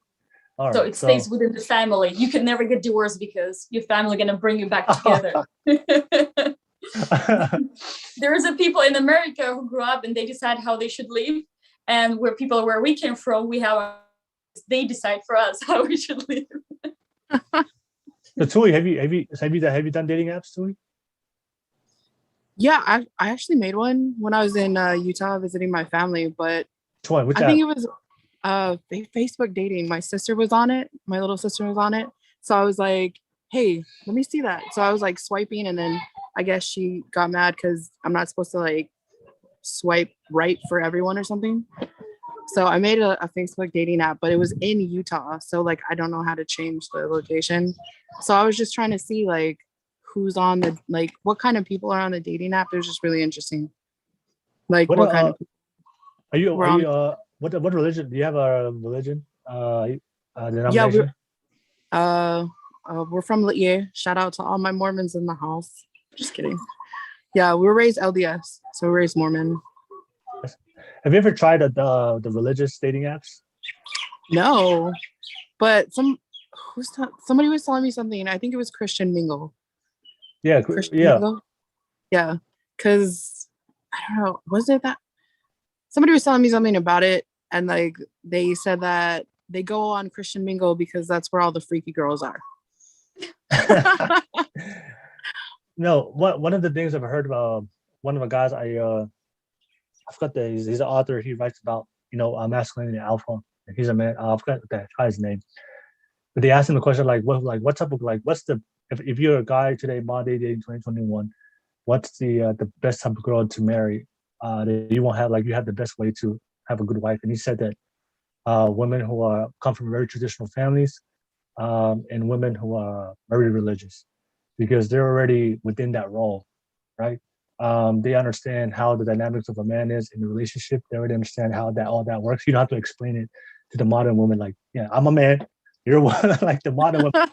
All right. So it stays within the family. You can never get divorced because your family gonna bring you back together. There is a people in America who grew up and they decide how they should live, and where we came from, they decide for us how we should live. So Tui, have you done dating apps, Tui? Yeah, I actually made one when I was in Utah visiting my family, but Which one? Which I app? think it was Facebook dating. My sister was on it. My little sister was on it. So I was like, hey, let me see that. So I was like swiping, and then I guess she got mad because I'm not supposed to like swipe right for everyone or something. So I made a Facebook dating app, but it was in Utah. So like, I don't know how to change the location. So I was just trying to see like who's on the, like what kind of people are on the dating app. It was just really interesting. Like what kind of people are you were on. what religion? Do you have a religion? Yeah, we're from Litye. Shout out to all my Mormons in the house. Just kidding. Yeah, we were raised LDS, so we were raised Mormon. Have you ever tried the religious dating apps? No, but somebody was telling me something. I think it was Christian Mingle. Yeah, Christian yeah. Mingle? Yeah, because I don't know. Was it that? Somebody was telling me something about it, and like they said that they go on Christian Mingle because that's where all the freaky girls are. No, one of the things I've heard about one of the guys I forgot that he's an author. He writes about masculinity and alpha. He's a man. I forgot that guy's name. But they asked him the question like, what type of what's the if you're a guy today, modern day dating 2021, what's the best type of girl to marry? That you won't have you have the best way to have a good wife. And he said that women who come from very traditional families, and women who are very religious, because they're already within that role, right? They understand how the dynamics of a man is in the relationship. They already understand how all that works. You don't have to explain it to the modern woman, like, yeah, I'm a man, you're one, like the modern woman,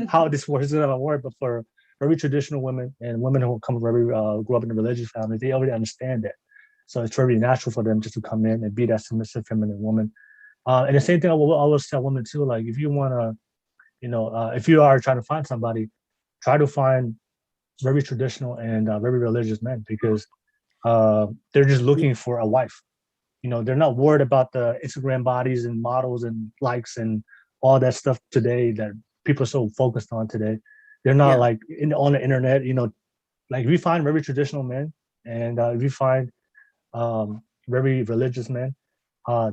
how this works is gonna work. But for very traditional women and women who grew up in a religious family, they already understand that. So it's very natural for them just to come in and be that submissive feminine woman. And the same thing I will always tell women too, like if you wanna, if you are trying to find somebody, try to find very traditional and very religious men, because they're just looking for a wife. They're not worried about the Instagram bodies and models and likes and all that stuff today that people are so focused on today. They're not like on the internet, like if you find very traditional men and if you find very religious men,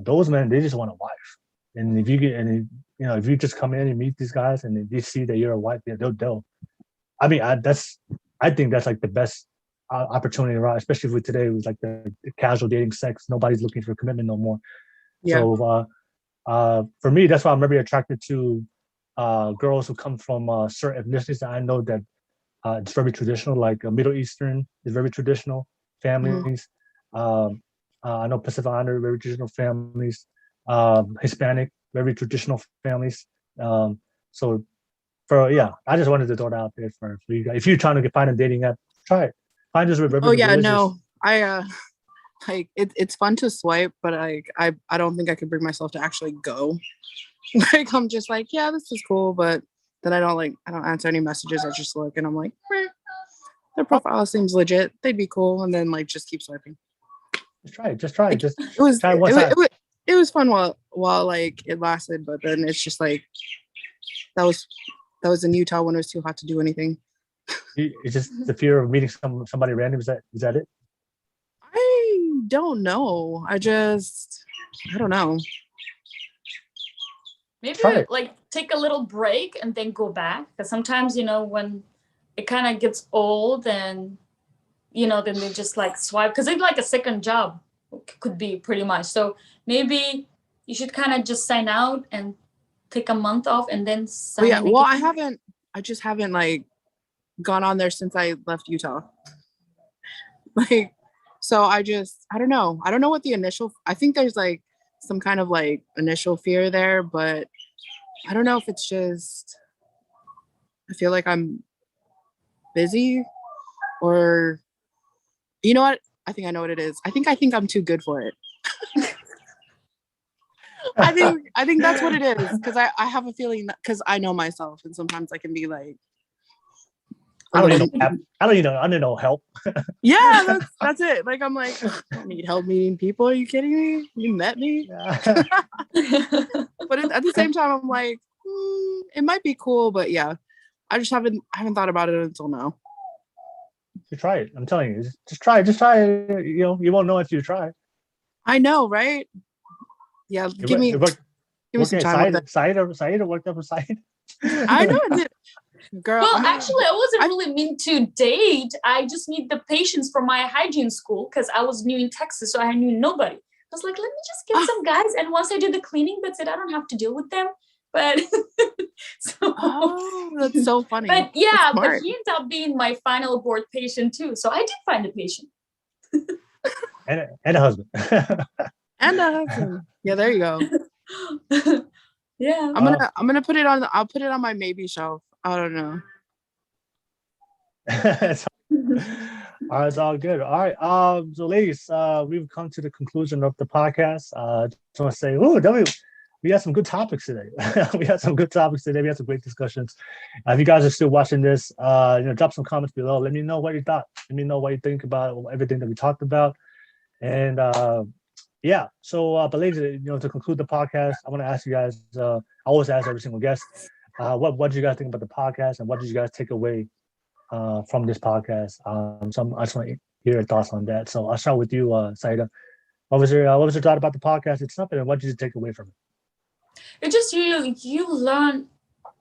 those men, they just want a wife. And if you get, and if you just come in and meet these guys and they see that you're a wife, they'll I mean, I think that's like the best opportunity around, especially with today with like the casual dating sex. Nobody's looking for commitment no more. Yeah. So for me, that's why I'm very attracted to girls who come from certain ethnicities that I know that it's very traditional, like Middle Eastern is very traditional families. I know Pacific Islander, very traditional families. Hispanic, very traditional families. So I just wanted to throw it out there for you guys. If you're trying to find a dating app, try it. Find just Oh yeah, religious. No, I like it's fun to swipe, but I don't think I could bring myself to actually go. Like I'm just like, yeah, this is cool, but then I don't answer any messages. I just look and I'm like, meh. Their profile seems legit. They'd be cool, and then like just keep swiping. Just try it. Just try it. Just It was try it one time. it was fun while like it lasted, but then it's just like that was in Utah when it was too hot to do anything. It's just the fear of meeting somebody random. Is that it? I don't know. I don't know. Maybe Try it. like take a little break and then go back. Because sometimes, when it kind of gets old and, then they just like swipe. Because it's like a second job could be pretty much. So maybe you should kind of just sign out and take a month off and then sign in Well, again. I just haven't like gone on there since I left Utah. Like, so I don't know. I don't know what the I think there's like some kind of like initial fear there, but I don't know if it's just, I feel like I'm busy or, you know what? I think I know what it is. I think I'm too good for it. I think that's what it is. Cause I have a feeling that, cause I know myself and sometimes I can be like, I don't need no help. yeah, that's it. Like, I'm like, I don't need help meeting people. Are you kidding me? You met me? But at the same time, I'm like, it might be cool, but yeah, I haven't thought about it until now. You try it. I'm telling you, just try it. Just try it. You won't know if you try. I know, right? Yeah, give me some time with that. Saida worked up a side. I know it did. Girl, well, actually, I wasn't really meant to date. I just need the patience for my hygiene school because I was new in Texas, so I knew nobody. I was like, let me just get some guys, and once I do the cleaning, that's it. I don't have to deal with them. But that's so funny. But yeah, but he ended up being my final board patient too. So I did find a patient. and a husband. And a husband. Yeah, there you go. Yeah. I'm gonna put it on. I'll put it on my maybe shelf. I don't know. It's all good. All right. So ladies, we've come to the conclusion of the podcast. Just want to say, we had some good topics today. We had some great discussions. If you guys are still watching this, drop some comments below. Let me know what you thought. Let me know what you think about everything that we talked about. And yeah. So, but ladies, to conclude the podcast, I want to ask you guys. I always ask every single guest. What did you guys think about the podcast, and what did you guys take away from this podcast? So I just want to hear your thoughts on that. So I'll start with you, Saida. What was your thought about the podcast itself, and what did you take away from it? It just you learn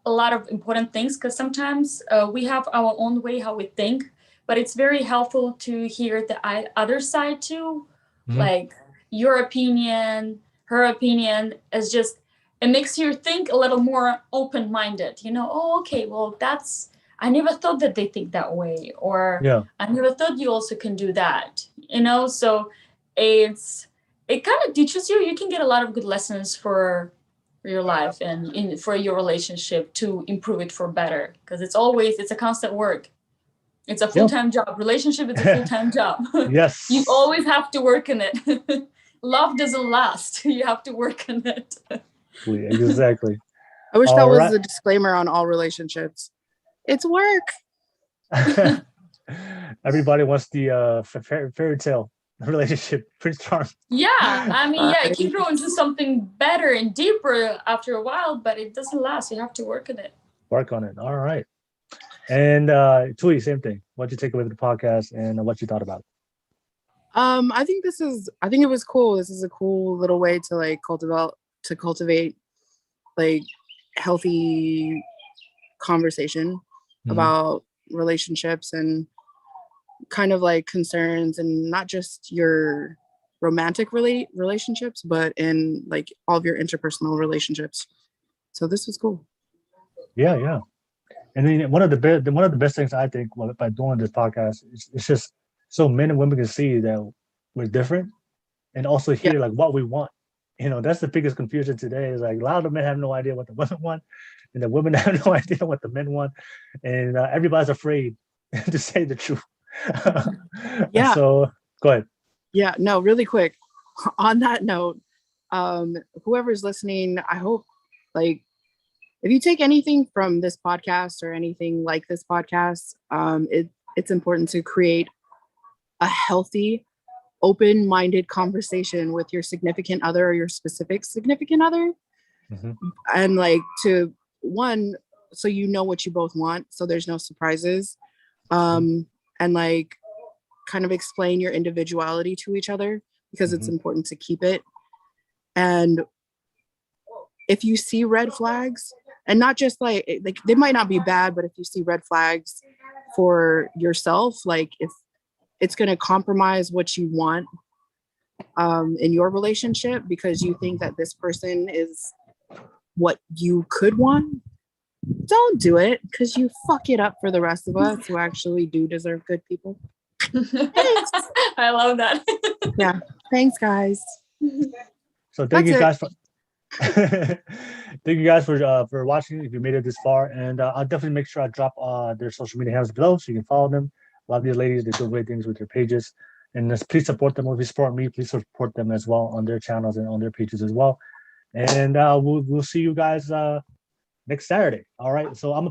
a lot of important things because sometimes we have our own way how we think, but it's very helpful to hear the other side too, like your opinion, her opinion is just. It makes you think a little more open-minded, okay, well, I never thought that they think that way, or I never thought you also can do that, so it kind of teaches you can get a lot of good lessons for your life and for your relationship to improve it for better, because it's a constant work. It's a full-time job. Relationship is a full-time job. Yes. You always have to work in it. Love doesn't last. You have to work in it. Exactly. I wish that was the disclaimer on all relationships. It's work. Everybody wants the fairy tale relationship, Prince Charming. Yeah, I mean, it can grow into something better and deeper after a while, but it doesn't last. You have to work on it. Work on it. All right. And Tui, same thing. What did you take away from the podcast, and what you thought about it? I think it was cool. This is a cool little way to like cultivate like healthy conversation about relationships and kind of like concerns, and not just your romantic relationships, but in like all of your interpersonal relationships. So this was cool. Yeah. And then one of the best things I think by doing this podcast it's just so men and women can see that we're different, and also hear like what we want. That's the biggest confusion today. Is like a lot of the men have no idea what the women want, and the women have no idea what the men want, and everybody's afraid to say the truth. Yeah. So go ahead. Yeah. No. Really quick. On that note, whoever's listening, I hope like if you take anything from this podcast or anything like this podcast, it's important to create a healthy, open-minded conversation with your significant other or your specific significant other. Mhm. And like to one, so you know what you both want, so there's no surprises. And like kind of explain your individuality to each other, because it's important to keep it. And if you see red flags, and not just like they might not be bad, but if you see red flags for yourself, like if it's going to compromise what you want in your relationship because you think that this person is what you could want, don't do it, because you fuck it up for the rest of us who actually do deserve good people. Thanks. I love that. Yeah. Thanks, guys. So thank That's you it. guys for thank you guys for watching. If you made it this far, and I'll definitely make sure I drop their social media handles below so you can follow them. A lot of these ladies, they do great things with their pages, and just please support them. If you support me, please support them as well on their channels and on their pages as well. And we'll see you guys next Saturday. All right. So I'm